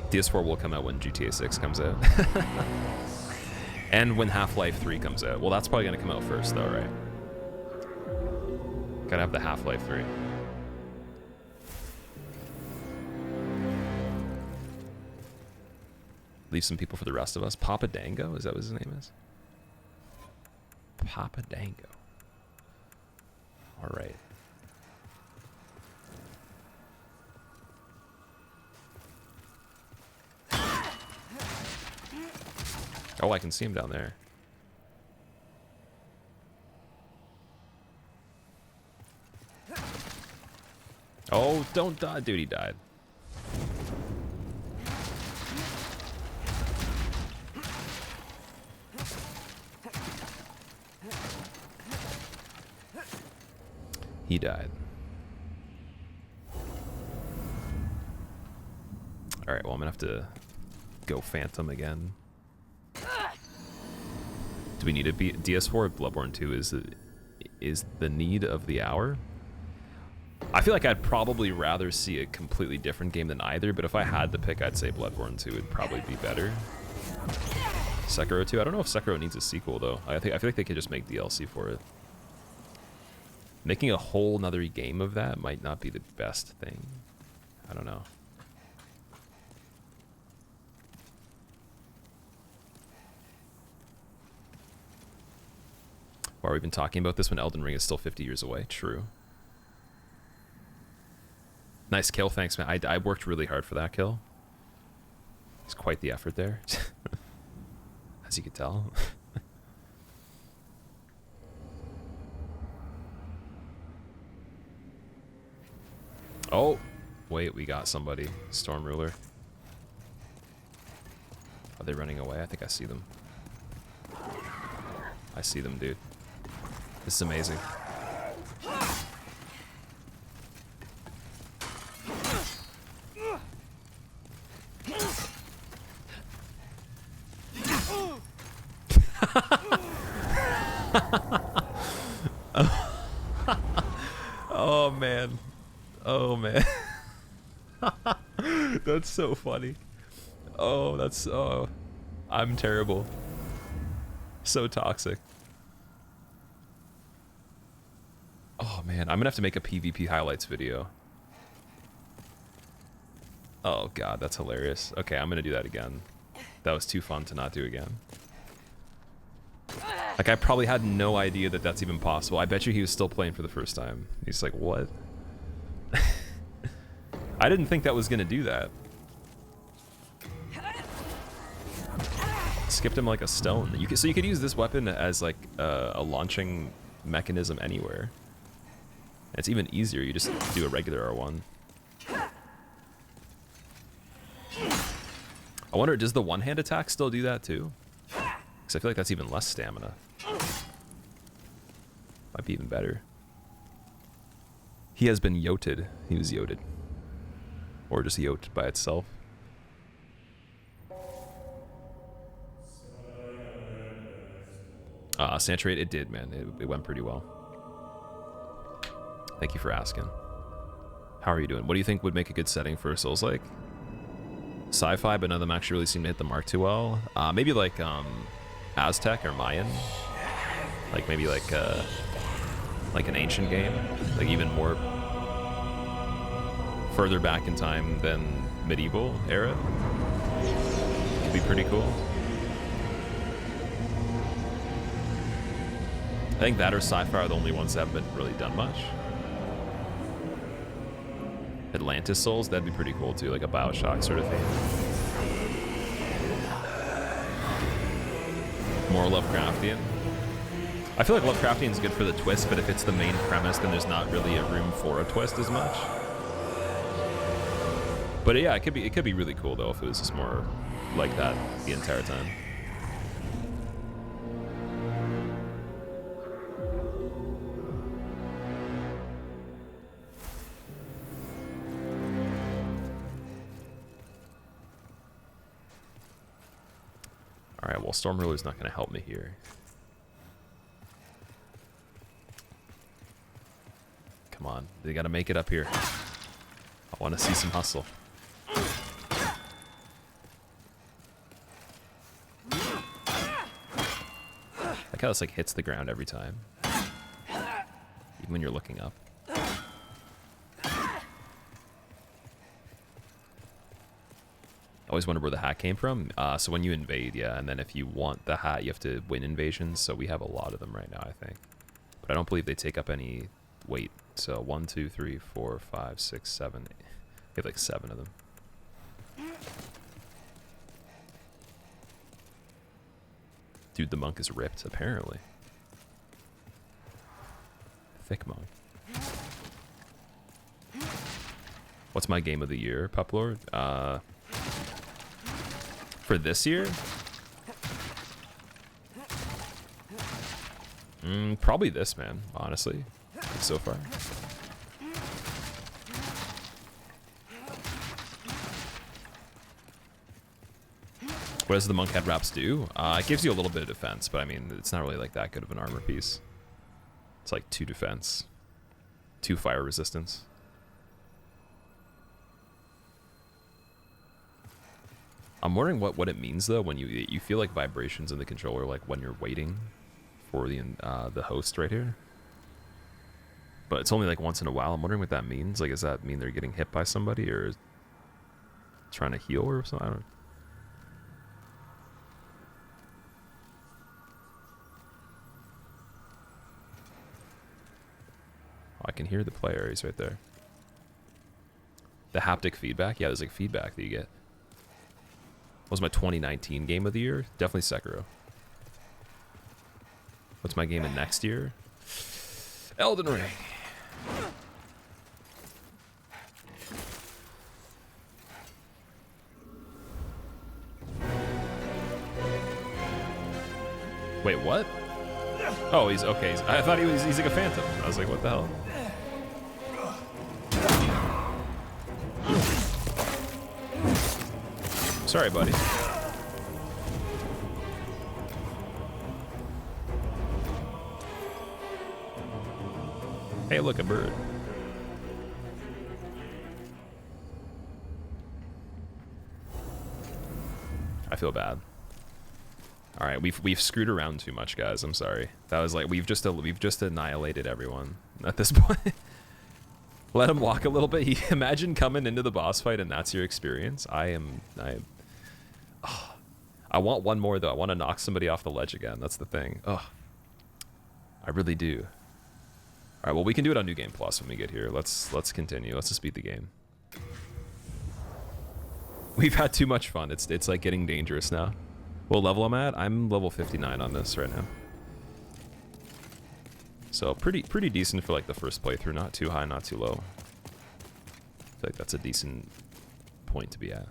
DS4 will come out when GTA 6 comes out. And when Half-Life 3 comes out. Well, that's probably going to come out first, though, right? Gotta have the Half-Life 3. Leave some people for the rest of us. Papa Dango? Is that what his name is? Papa Dango. All right. Oh, I can see him down there. Oh, don't die. Dude, he died. He died. Alright, well, I'm gonna have to go Phantom again. Do we need to beat DS4? Bloodborne 2 is the need of the hour. I feel like I'd probably rather see a completely different game than either, but if I had to pick, I'd say Bloodborne 2 would probably be better. Sekiro 2? I don't know if Sekiro needs a sequel, though. I feel like they could just make DLC for it. Making a whole nother game of that might not be the best thing. I don't know. Why are we even talking about this when Elden Ring is still 50 years away? True. Nice kill, thanks, man. I worked really hard for that kill. It's quite the effort there. As you could tell. Oh, wait, we got somebody. Storm Ruler. Are they running away? I think I see them. I see them, dude. This is amazing. Oh, man. Oh, man. That's so funny. Oh, that's... Oh, I'm terrible. So toxic. Oh, man. I'm going to have to make a PvP highlights video. Oh god, that's hilarious. Okay, I'm gonna do that again. That was too fun to not do again. Like, I probably had no idea that that's even possible. I bet you he was still playing for the first time. He's like, what? I didn't think that was gonna do that. Skipped him like a stone. So you could use this weapon as like a launching mechanism anywhere. It's even easier. You just do a regular R1. I wonder, does the one-hand attack still do that too? Because I feel like that's even less stamina. Might be even better. He has been yoted. He was yoted. Or just yoked by itself. Saturate, it did, man. It went pretty well. Thank you for asking. How are you doing? What do you think would make a good setting for a Souls-like? Sci-fi, but none of them actually really seem to hit the mark too well. Maybe like Aztec or Mayan. Like maybe like an ancient game. Like even more further back in time than medieval era. Could be pretty cool. I think that or sci-fi are the only ones that haven't really done much. Atlantis Souls, that'd be pretty cool too, like a Bioshock sort of thing. More Lovecraftian. I feel like Lovecraftian is good for the twist, but if it's the main premise, then there's not really a room for a twist as much. But yeah, it could be really cool though if it was just more like that the entire time. Alright, well, Storm Ruler's not going to help me here. Come on, they got to make it up here. I want to see some hustle. Like how this like hits the ground every time. Even when you're looking up. Always wondered where the hat came from. So when you invade, yeah, and then if you want the hat, you have to win invasions. So we have a lot of them right now, I think. But I don't believe they take up any weight. So 1, 2, 3, 4, 5, 6, 7, 8. We have like 7 of them. Dude, the monk is ripped, apparently. Thick monk. What's my game of the year, Pup Lord? For this year? Probably this, man, honestly, so far. What does the monk head wraps do? It gives you a little bit of defense, but I mean, it's not really like that good of an armor piece. It's like 2 defense, 2 fire resistance. I'm wondering what it means though when you feel like vibrations in the controller, like when you're waiting for the host right here. But it's only like once in a while. I'm wondering what that means. Like, does that mean they're getting hit by somebody or trying to heal or something? I don't know. Oh, I can hear the player. He's right there. The haptic feedback? Yeah, there's like feedback that you get. What was my 2019 game of the year? Definitely Sekiro. What's my game of next year? Elden Ring. Wait, what? Oh, he's okay. I thought he's like a phantom. I was like, what the hell? Sorry, buddy. Hey, look, a bird. I feel bad. All right, we've screwed around too much, guys. I'm sorry. That was like we've just annihilated everyone at this point. Let him walk a little bit. Imagine coming into the boss fight and that's your experience. I want one more though. I want to knock somebody off the ledge again. That's the thing. Oh, I really do. All right, well, we can do it on New Game Plus when we get here. Let's continue. Let's just beat the game. We've had too much fun. It's like getting dangerous now. What level I'm at? I'm level 59 on this right now. So pretty decent for like the first playthrough. Not too high, not too low. I feel like that's a decent point to be at.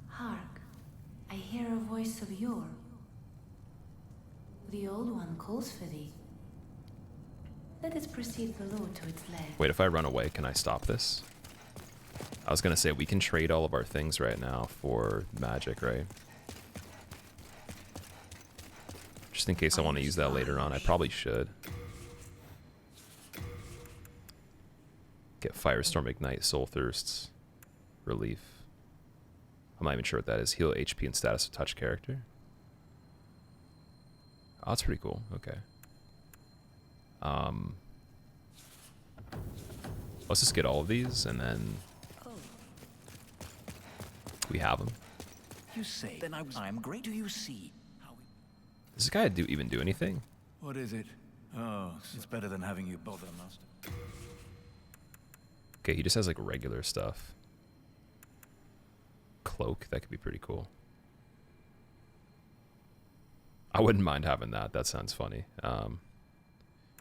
Hark, I hear a voice of yore. The old one calls for thee. Let us proceed below to its lair. Wait, if I run away, can I stop this? I was gonna say we can trade all of our things right now for magic, right? Just in case I want to use that later on, I probably should. Get Firestorm, Ignite, Soul Thirsts, Relief. I'm not even sure what that is. Heal HP and status of touch character. Oh, that's pretty cool. Okay. Let's just get all of these and then we have them. You say, then I'm great. Do you see how we... Does this guy even do anything? What is it? Oh, it's better than having you bother, Master. Okay, he just has like regular stuff. Cloak, that could be pretty cool. I wouldn't mind having that. That sounds funny.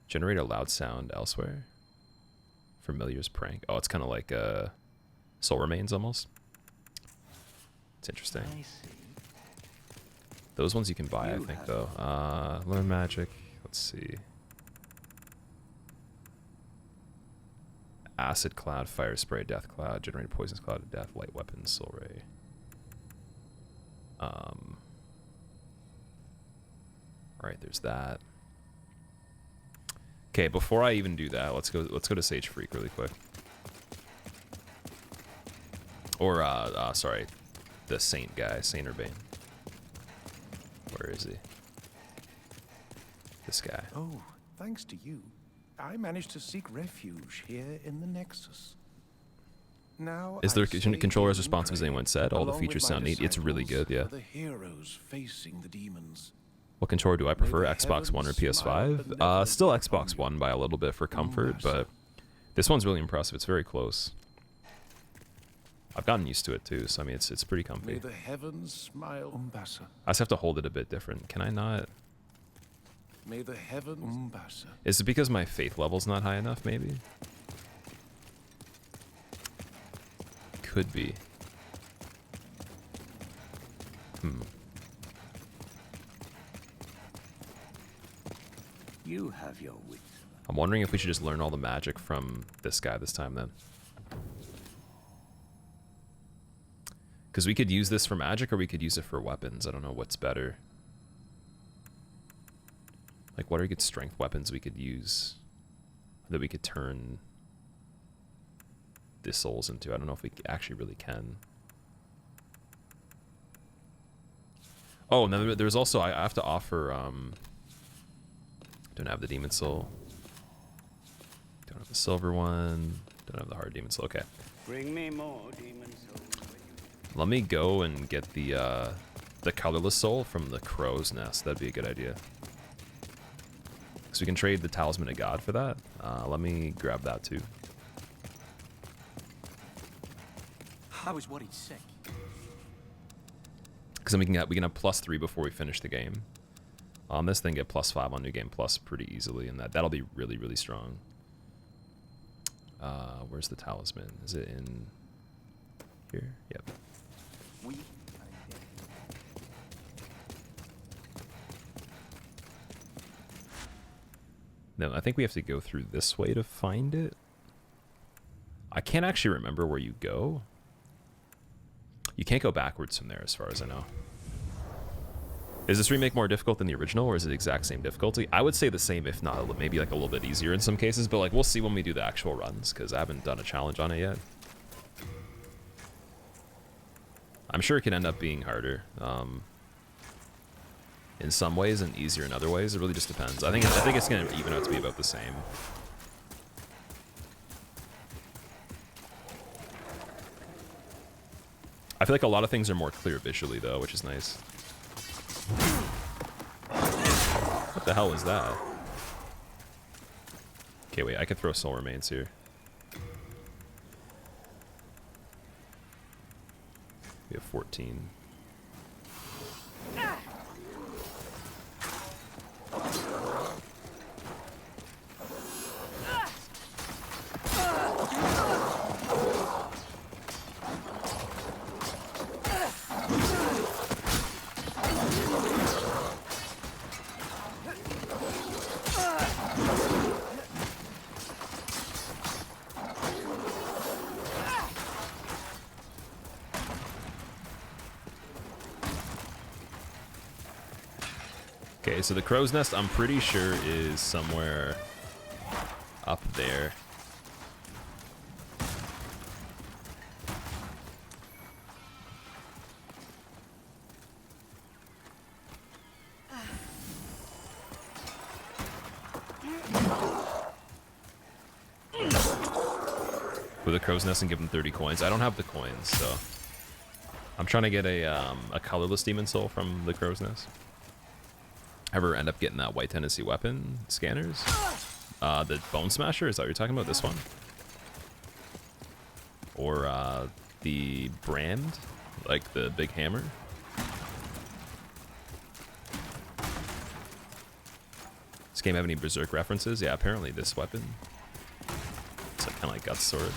Generate a loud sound elsewhere. Familiar's Prank. Oh, it's kind of like Soul Remains almost. It's interesting. I see. Those ones you can buy, I think, though. Learn Magic. Let's see. Acid Cloud, Fire Spray, Death Cloud, Generate Poisonous Cloud of Death, Light Weapons, Soul Ray. Alright, there's that. Okay, before I even do that, let's go to Sage Freak really quick. Or sorry, the Saint guy, Saint or Bane. Where is he? This guy. Oh, thanks to you, I managed to seek refuge here in the Nexus. Now Is there I say controller as in responsive as prayer, anyone said? All the along features with my sound neat. It's really disciples, good, yeah. for the heroes facing the demons. What controller do I prefer, the Xbox One or heavens smile PS5? benevolently Still upon Xbox you. One by a little bit for comfort, Umbasa. but this one's really impressive. It's very close. I've gotten used to it too, so I mean it's pretty May comfy. the heavens smile, Umbasa. I just have to hold it a bit different. Can I not? May the heavens, Umbasa. Is it because my faith level's not high enough, maybe? Could be. You have your wits. I'm wondering if we should just learn all the magic from this guy this time then. Because we could use this for magic or we could use it for weapons. I don't know what's better. Like what are good strength weapons we could use that we could turn the souls into? I don't know if we actually really can. Oh, and then there's also, I have to offer, don't have the demon soul. Don't have the silver one. Don't have the hard demon soul. Okay. Bring me more demon souls. Let me go and get the colorless soul from the crow's nest. That'd be a good idea. So we can trade the talisman of God for that. Let me grab that too. I was worried sick. Because then we can have +3 before we finish the game. On this thing, get +5 on New Game Plus pretty easily, and that'll be really, really strong. Where's the talisman? Is it in here? Yep. We are in debt. No, I think we have to go through this way to find it. I can't actually remember where you go. You can't go backwards from there as far as I know. Is this remake more difficult than the original, or is it the exact same difficulty? I would say the same, if not maybe like a little bit easier in some cases, but like we'll see when we do the actual runs, because I haven't done a challenge on it yet. I'm sure it can end up being harder in some ways and easier in other ways. It really just depends. I think it's going to even out to be about the same. I feel like a lot of things are more clear visually though, which is nice. What the hell was that? Okay, wait, I could throw soul remains here. We have 14. Okay, so the crow's nest, I'm pretty sure, is somewhere up there. With a crow's nest and give them 30 coins. I don't have the coins, so I'm trying to get a colorless demon soul from the crow's nest. Ever end up getting that white Tennessee weapon scanners? The Bone Smasher, is that what you're talking about? This one? Or the brand? Like the big hammer? Does this game have any Berserk references? Yeah, apparently this weapon. It's like, kind of like Guts Sword.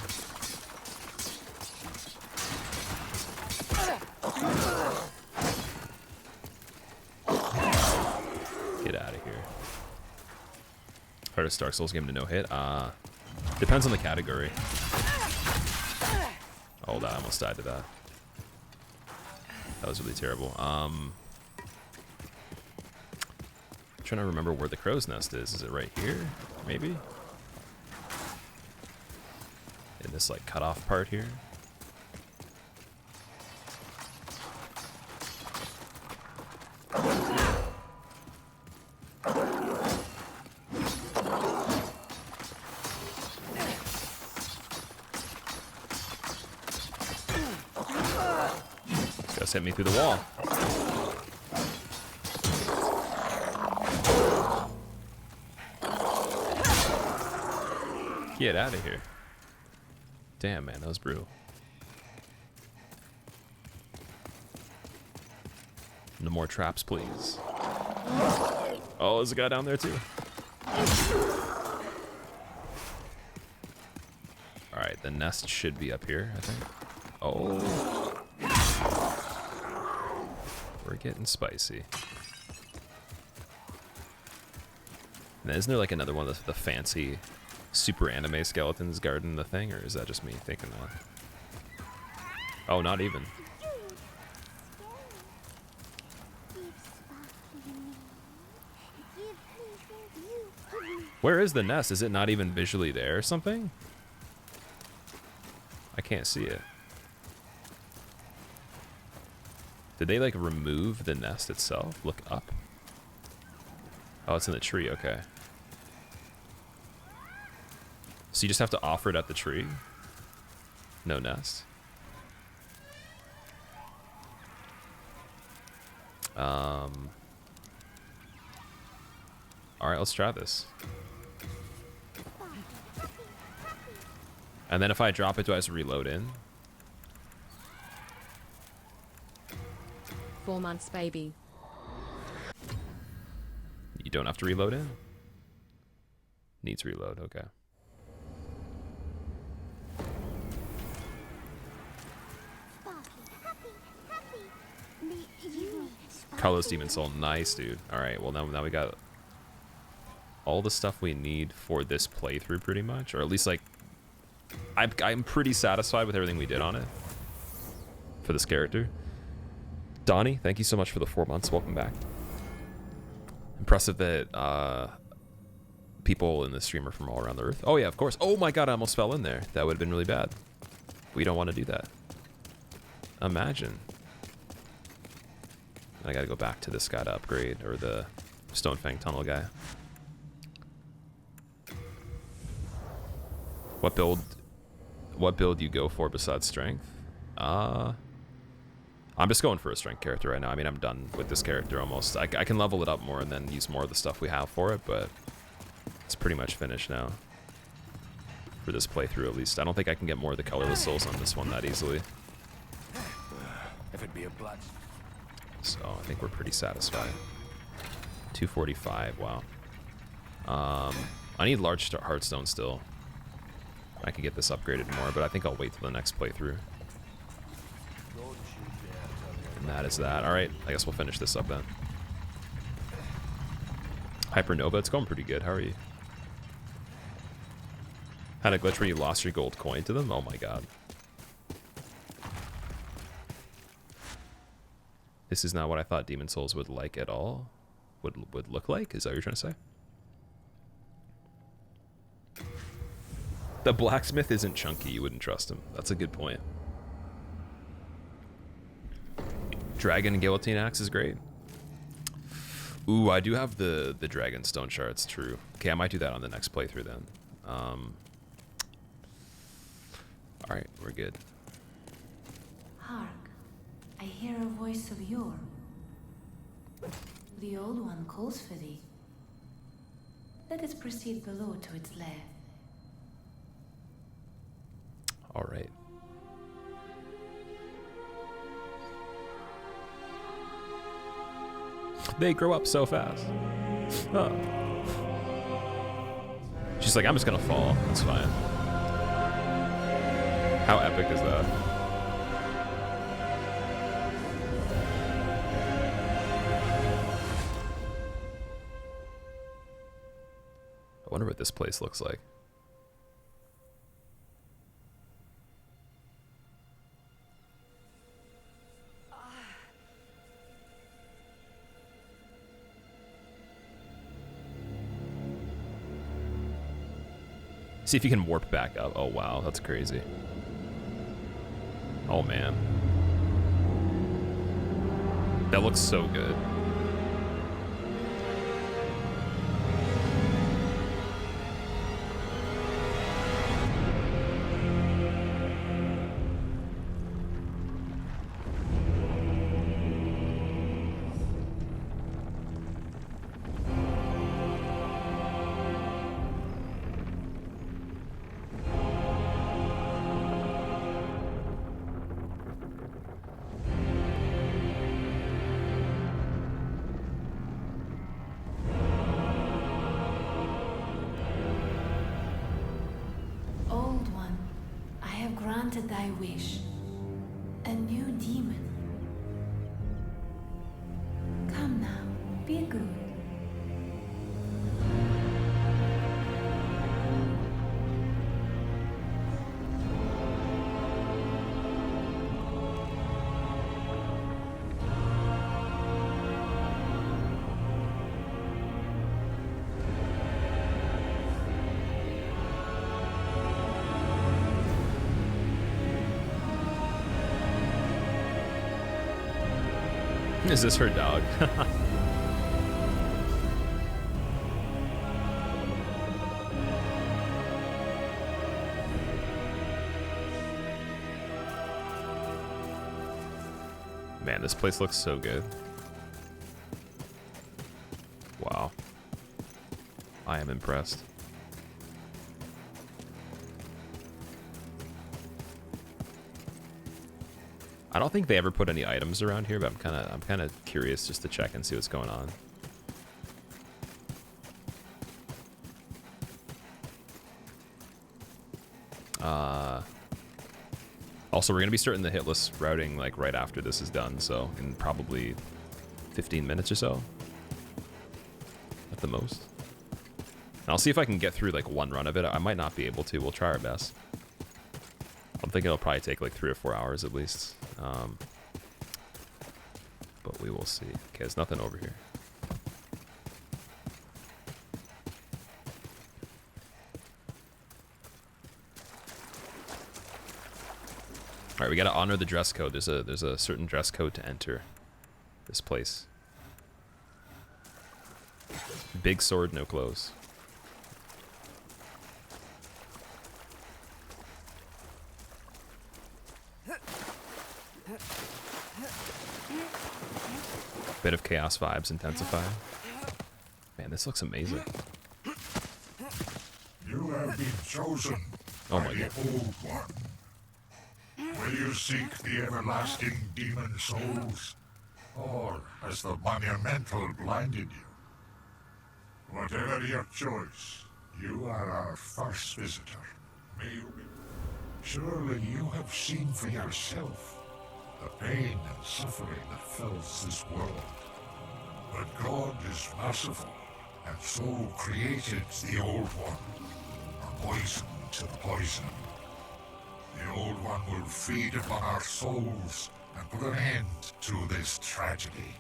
Get out of here. Hardest Dark Souls game to no hit? Depends on the category. Oh, I almost died to that. That was really terrible. I'm trying to remember where the crow's nest is. Is it right here? Maybe? In this like cutoff part here? Just hit me through the wall. Get out of here. Damn, man, that was brutal. No more traps, please. Oh, there's a guy down there, too. Alright, the nest should be up here, I think. Oh. We're getting spicy. Now, isn't there like another one of the fancy super anime skeletons guarding the thing, or is that just me thinking that? Oh, not even. Where is the nest? Is it not even visually there or something? I can't see it. Did they like remove the nest itself? Look up. Oh, it's in the tree, okay. So you just have to offer it at the tree? No nest? Alright, let's try this. And then if I drop it, do I have to reload in? 4 months, baby. You don't have to reload in? Needs reload, okay. Carlos Demon Soul, nice, dude. Alright, well now we got all the stuff we need for this playthrough pretty much. Or at least like, I'm pretty satisfied with everything we did on it. For this character. Donnie, thank you so much for the 4 months. Welcome back. Impressive that people in the stream are from all around the earth. Oh yeah, of course. Oh my god, I almost fell in there. That would have been really bad. We don't want to do that. Imagine. I gotta go back to this guy to upgrade, or the Stonefang Tunnel guy. What build you go for besides strength? I'm just going for a strength character right now. I mean, I'm done with this character almost. I can level it up more and then use more of the stuff we have for it, but it's pretty much finished now. For this playthrough, at least. I don't think I can get more of the colorless souls on this one that easily. If it be a blood. So I think we're pretty satisfied. 245, wow. I need large heartstone still. I could get this upgraded more, but I think I'll wait till the next playthrough. And that is that. Alright, I guess we'll finish this up then. Hypernova, it's going pretty good. How are you? Had a glitch where you lost your gold coin to them? Oh my god. This is not what I thought Demon Souls would like at all. Would look like? Is that what you're trying to say? The blacksmith isn't chunky. You wouldn't trust him. That's a good point. Dragon Guillotine Axe is great. Ooh, I do have the Dragon Stone Shards, true. Okay, I might do that on the next playthrough then. Alright, we're good. Hark, I hear a voice of yore. The old one calls for thee. Let us proceed below to its lair. Alright. They grow up so fast. Oh. She's like, I'm just gonna fall. It's fine. How epic is that? I wonder what this place looks like. See if you can warp back up. Oh wow, that's crazy. Oh man. That looks so good. Old one, I have granted thy wish. A new demon. Come now, be good. Is this her dog? Man, this place looks so good. Wow. I am impressed. I don't think they ever put any items around here, but I'm kind of curious just to check and see what's going on. Also, we're gonna be starting the hit list routing like right after this is done, so in probably 15 minutes or so, at the most. And I'll see if I can get through like one run of it. I might not be able to. We'll try our best. I'm thinking it'll probably take like 3 or 4 hours at least. But we will see. Okay, there's nothing over here. All right, we gotta honor the dress code. There's a certain dress code to enter this place. Big sword, no clothes. Bit of chaos vibes intensify. Man, this looks amazing. You have been chosen Oh by my the God. Old One. Will you seek the everlasting demon souls? Or has the monumental blinded you? Whatever your choice, you are our first visitor. May you be... Surely you have seen for yourself the pain and suffering that fills this world. But God is merciful, and so created the Old One, a poison to the poison. The Old One will feed upon our souls and put an end to this tragedy.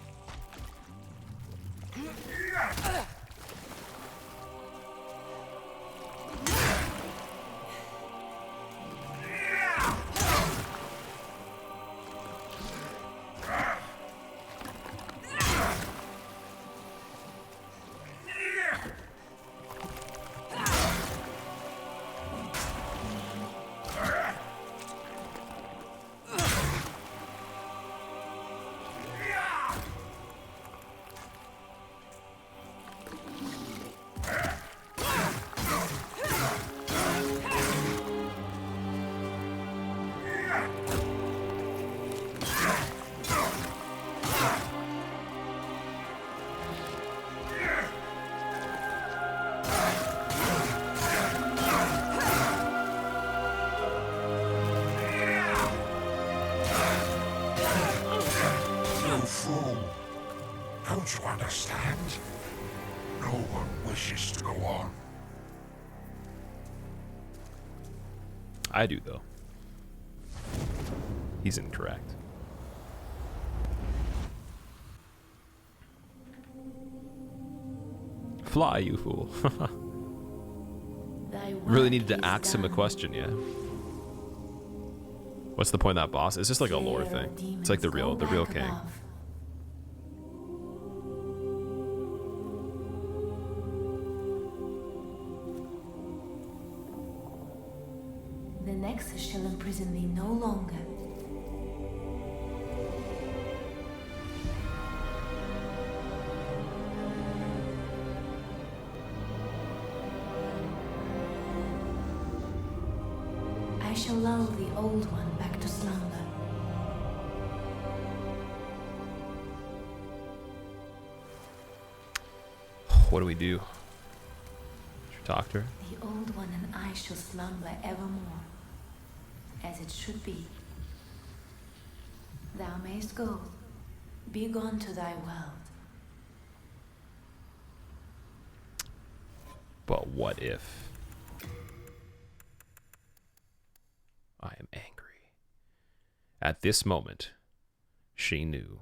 Don't you understand? No one wishes to go on. I do, though. He's incorrect. Fly, you fool. Really needed to ask him a question, yeah. What's the point of that boss? It's just like a lore thing. It's like the real king. The Nexus shall imprison thee no longer. I shall lull the Old One back to slumber. What do we do? Should we talk to her? The Old One and I shall slumber evermore, as it should be. Thou mayst go, be gone to thy world. But what if I am angry? At this moment, she knew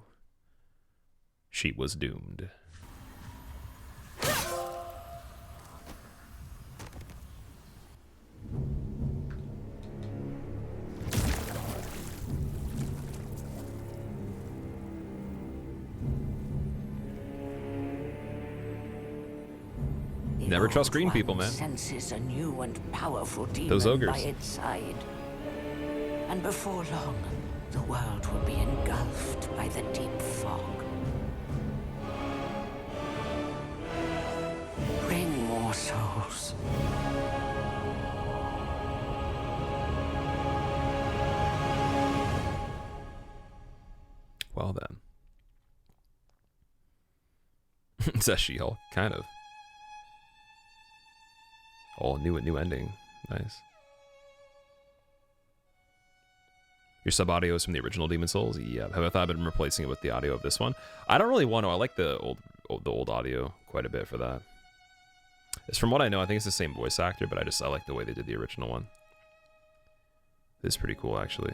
she was doomed. Never trust green people, man. Senses a new and powerful demon Those ogres. by its side. And before long, the world will be engulfed by the deep fog. Bring more souls. Well then. It's a She-Hulk, kind of. Oh, new ending. Nice. Your sub audio is from the original Demon Souls? Yeah. Have I thought I've been replacing it with the audio of this one? I don't really want to. I like the old audio quite a bit for that. It's from what I know, I think it's the same voice actor, but I like the way they did the original one. This is pretty cool, actually.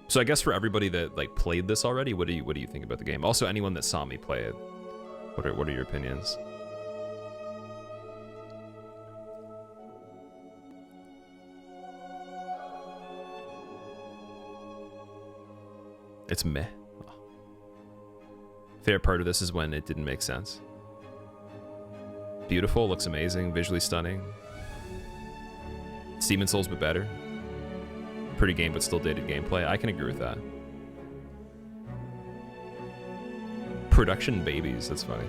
So I guess for everybody that like played this already, what do you think about the game? Also, anyone that saw me play it, what are your opinions? It's meh. Oh. Favorite part of this is when it didn't make sense. Beautiful, looks amazing, visually stunning. It's Demon Souls, but better. pretty game but still dated gameplay. I can agree with that. Production babies, that's funny.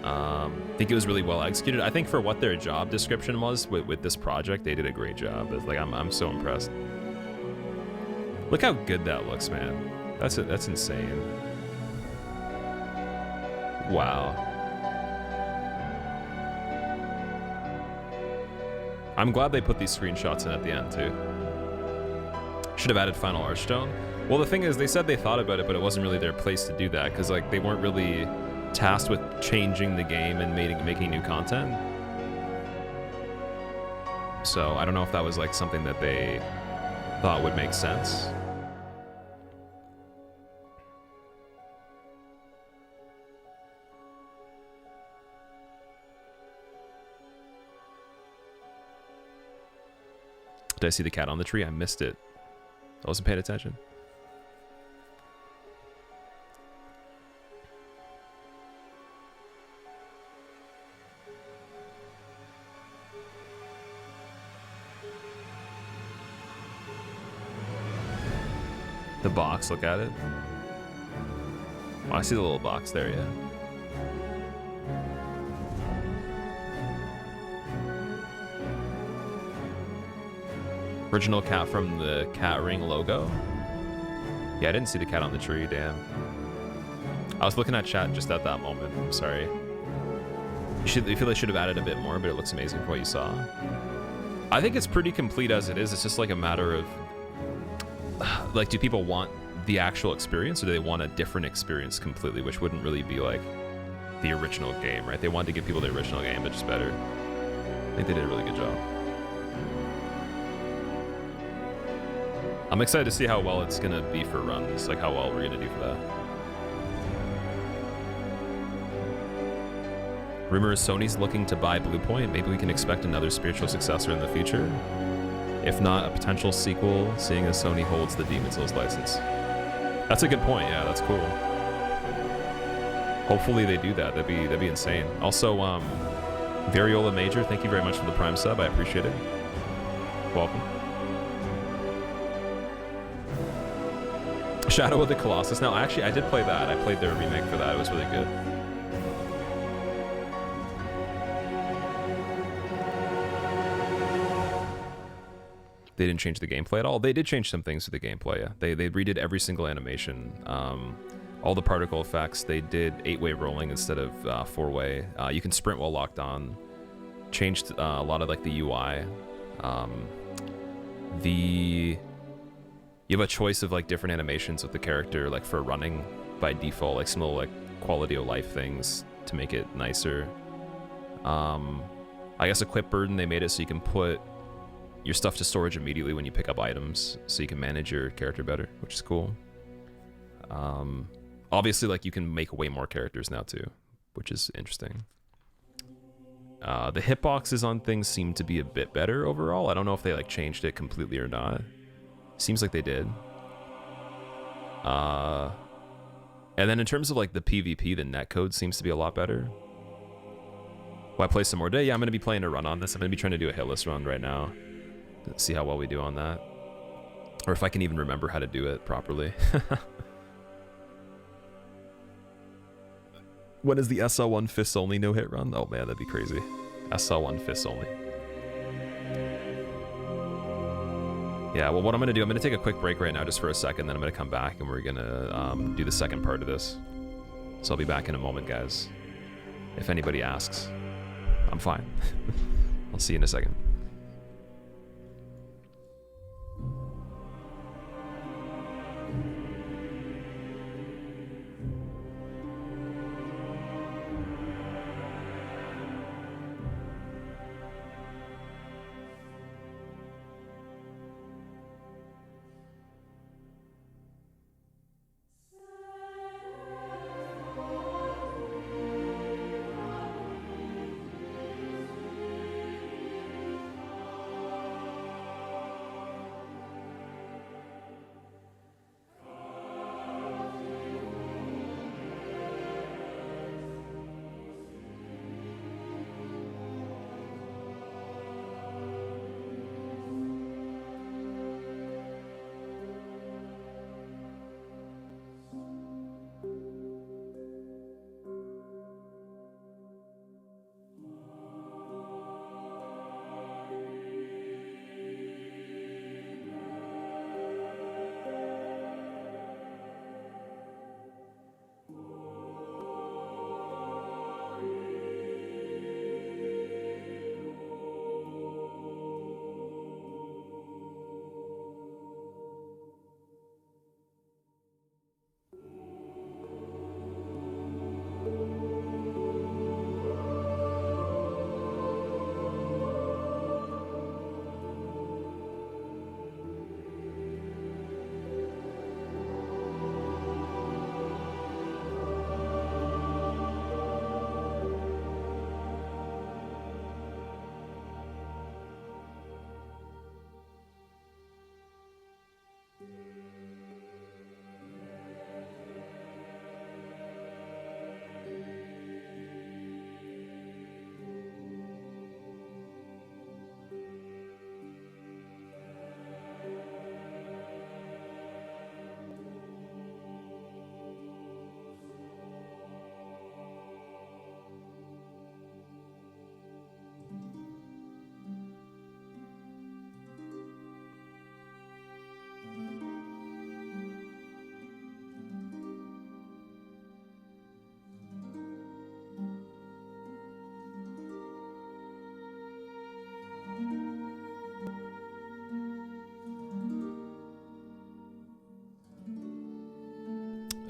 I think it was really well executed. I think for what their job description was with this project, they did a great job. It's like I'm so impressed. Look how good that looks, man. That's insane. Wow. I'm glad they put these screenshots in at the end too. Should have added Final Archstone. Well, the thing is, they said they thought about it, but it wasn't really their place to do that because like they weren't really tasked with changing the game and making new content. So I don't know if that was like something that they thought would make sense. Did I see the cat on the tree? I missed it. I wasn't paying attention. The box, look at it. Oh, I see the little box there, yeah. Original cat from the cat ring logo. Yeah, I didn't see the cat on the tree, damn. I was looking at chat just at that moment, I'm sorry. You feel they should have added a bit more, but it looks amazing for what you saw. I think it's pretty complete as it is. It's just like a matter of, like, do people want the actual experience or do they want a different experience completely, which wouldn't really be like the original game, right? They wanted to give people the original game, but just better. I think they did a really good job. I'm excited to see how well it's gonna be for runs, like how well we're gonna do for that. Rumor is Sony's looking to buy Bluepoint. Maybe we can expect another spiritual successor in the future. If not, a potential sequel, seeing as Sony holds the Demon's Souls license. That's a good point, yeah, that's cool. Hopefully they do that, that'd be insane. Also, Variola Major, thank you very much for the Prime sub, I appreciate it. Welcome. Shadow of the Colossus. Now, actually, I did play that. I played their remake for that. It was really good. They didn't change the gameplay at all. They did change some things to the gameplay, yeah. They redid every single animation. All the particle effects. They did 8-way rolling instead of 4-way. You can sprint while locked on. Changed a lot of like the UI. You have a choice of like different animations with the character, like for running by default, like some little like quality of life things to make it nicer. I guess equip burden, they made it so you can put your stuff to storage immediately when you pick up items, so you can manage your character better, which is cool. Obviously, like you can make way more characters now too, which is interesting. The hitboxes on things seem to be a bit better overall. I don't know if they like changed it completely or not. Seems like they did. And then in terms of like the PvP, the netcode seems to be a lot better. Will I play some more today? Yeah, I'm going to be playing a run on this. I'm going to be trying to do a hitless run right now. See how well we do on that. Or if I can even remember how to do it properly. When is the SL1 fists only no hit run? Oh man, that'd be crazy. SL1 fists only. Yeah, well, what I'm going to do, I'm going to take a quick break right now just for a second, then I'm going to come back and we're going to do the second part of this. So I'll be back in a moment, guys. If anybody asks, I'm fine. I'll see you in a second.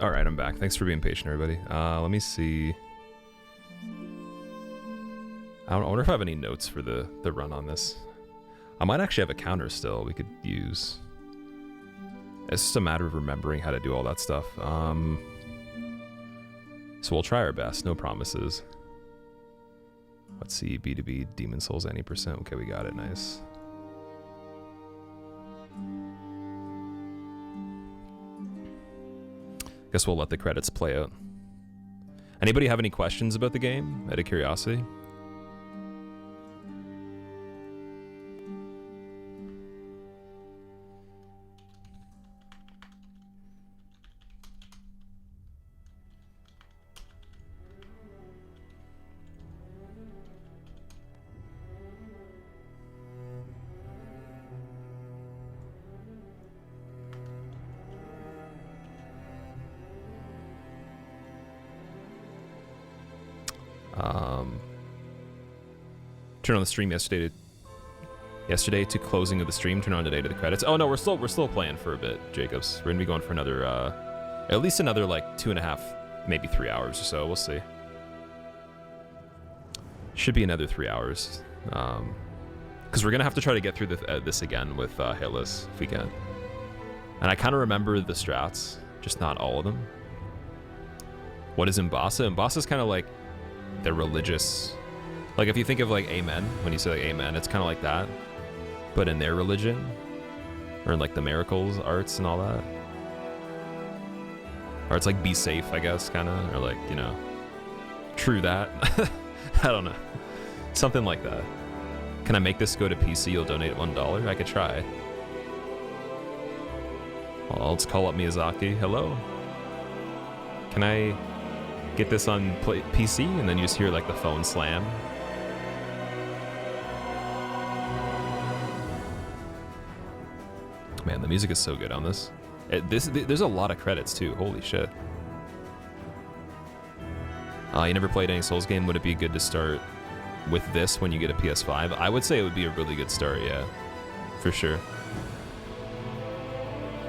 All right, I'm back. Thanks for being patient, everybody. Let me see. I wonder if I have any notes for the run on this. I might actually have a counter still we could use. It's just a matter of remembering how to do all that stuff. So we'll try our best. No promises. Let's see. B2B Demon Souls any %. Okay, we got it. Nice. Guess we'll let the credits play out. Anybody have any questions about the game? Out of curiosity? Turn on the stream yesterday to closing of the stream. Turn on today to the credits. Oh no, we're still playing for a bit, Jacobs. We're gonna be going for another at least another like 2.5, maybe 3 hours or so. We'll see. Should be another 3 hours, because we're gonna have to try to get through this again with Hitless if we can. And I kind of remember the strats, just not all of them. What is Mbasa? Mbasa is kind of like the religious. Like, if you think of, like, Amen, when you say, like, Amen, it's kind of like that. But in their religion. Or in, like, the miracles, arts, and all that. Or it's, like, be safe, I guess, kind of. Or, like, you know, true that. I don't know. Something like that. Can I make this go to PC? You'll donate $1? I could try. Well, let's call up Miyazaki. Hello? Can I get this on PC? And then you just hear, like, the phone slam. Man, the music is so good on this. There's a lot of credits too. Holy shit. You never played any Souls game? Would it be good to start with this when you get a PS5? I would say it would be a really good start, yeah. For sure.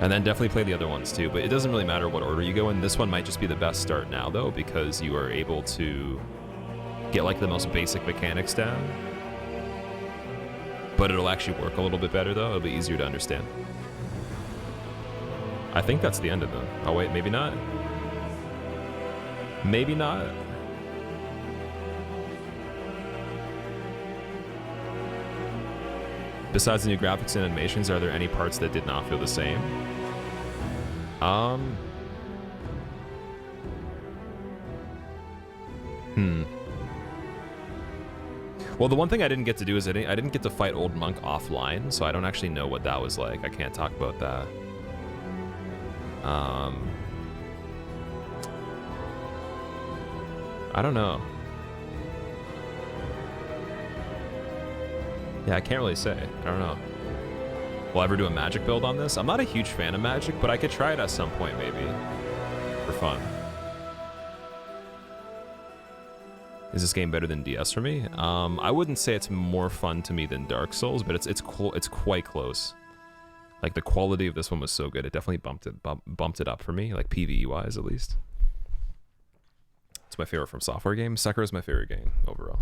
And then definitely play the other ones too, but it doesn't really matter what order you go in. This one might just be the best start now though, because you are able to get like the most basic mechanics down. But it'll actually work a little bit better though. It'll be easier to understand. I think that's the end of them. Oh wait, maybe not. Maybe not. Besides the new graphics and animations, are there any parts that did not feel the same? Well, the one thing I didn't get to do is I didn't get to fight Old Monk offline, so I don't actually know what that was like. I can't talk about that. I don't know. Yeah, I can't really say. I don't know. Will I ever do a magic build on this? I'm not a huge fan of magic, but I could try it at some point maybe. For fun. Is this game better than DeS for me? I wouldn't say it's more fun to me than Dark Souls, but it's quite close. Like, the quality of this one was so good, it definitely bumped it up for me, like PvE-wise at least. It's my favorite from software games. Sekiro's my favorite game overall.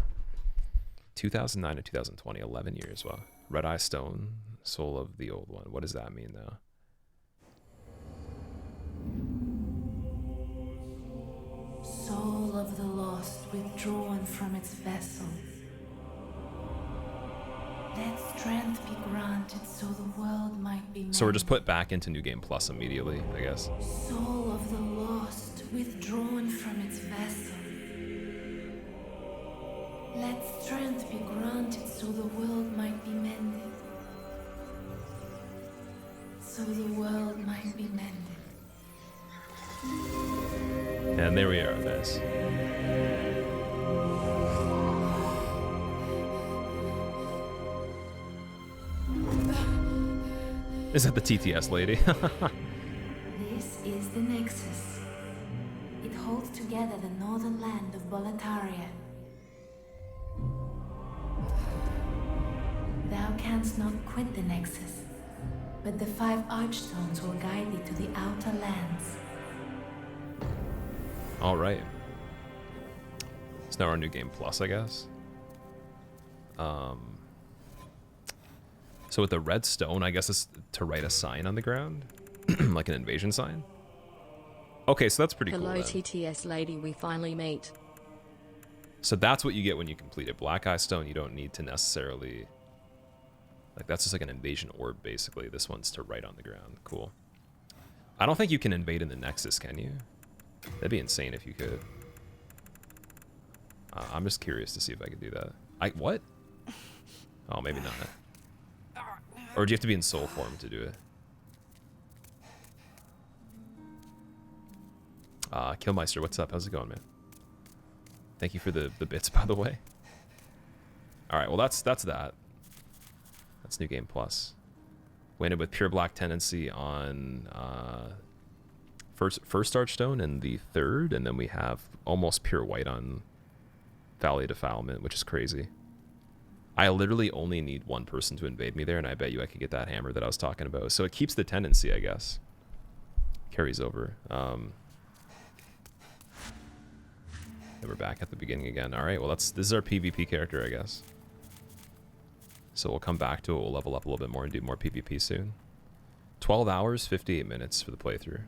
2009 to 2020, 11 years. Wow. Red Eye Stone, Soul of the Old One. What does that mean, though? Soul of the lost withdrawn from its vessel. Let strength be granted so the world might be made. So we're just put back into New Game Plus immediately, I guess. Soul of the lost withdrawn from its vessel. Let strength be granted so the world might be mended. So the world might be mended. And there we are, guys. Is that the TTS lady? This is the Nexus. It holds together the northern land of Boletaria. Thou canst not quit the Nexus, but the 5 Archstones will guide thee to the outer lands. All right. It's now our new game plus, I guess. So with the red stone, I guess it's to write a sign on the ground, like an invasion sign. Okay, so that's pretty cool. Hello, Then. TTS lady, we finally meet. So that's what you get when you complete it. Black Eye Stone, you don't need to necessarily... Like, that's just like an invasion orb, basically. This one's to write on the ground. Cool. I don't think you can invade in the Nexus, can you? That'd be insane if you could. I'm just curious to see if I could do that. What? Oh, maybe not. Or do you have to be in soul form to do it? Killmeister, what's up? How's it going, man? Thank you for the bits, by the way. All right, well, that's that. That's New Game Plus. We ended with Pure Black Tendency on first Archstone and the third, and then we have almost Pure White on Valley of Defilement, which is crazy. I literally only need one person to invade me there, and I bet you I could get that hammer that I was talking about. So it keeps the tendency, I guess. Carries over. And we're back at the beginning again. All right, well, this is our PvP character, I guess. So we'll come back to it. We'll level up a little bit more and do more PvP soon. 12 hours, 58 minutes for the playthrough.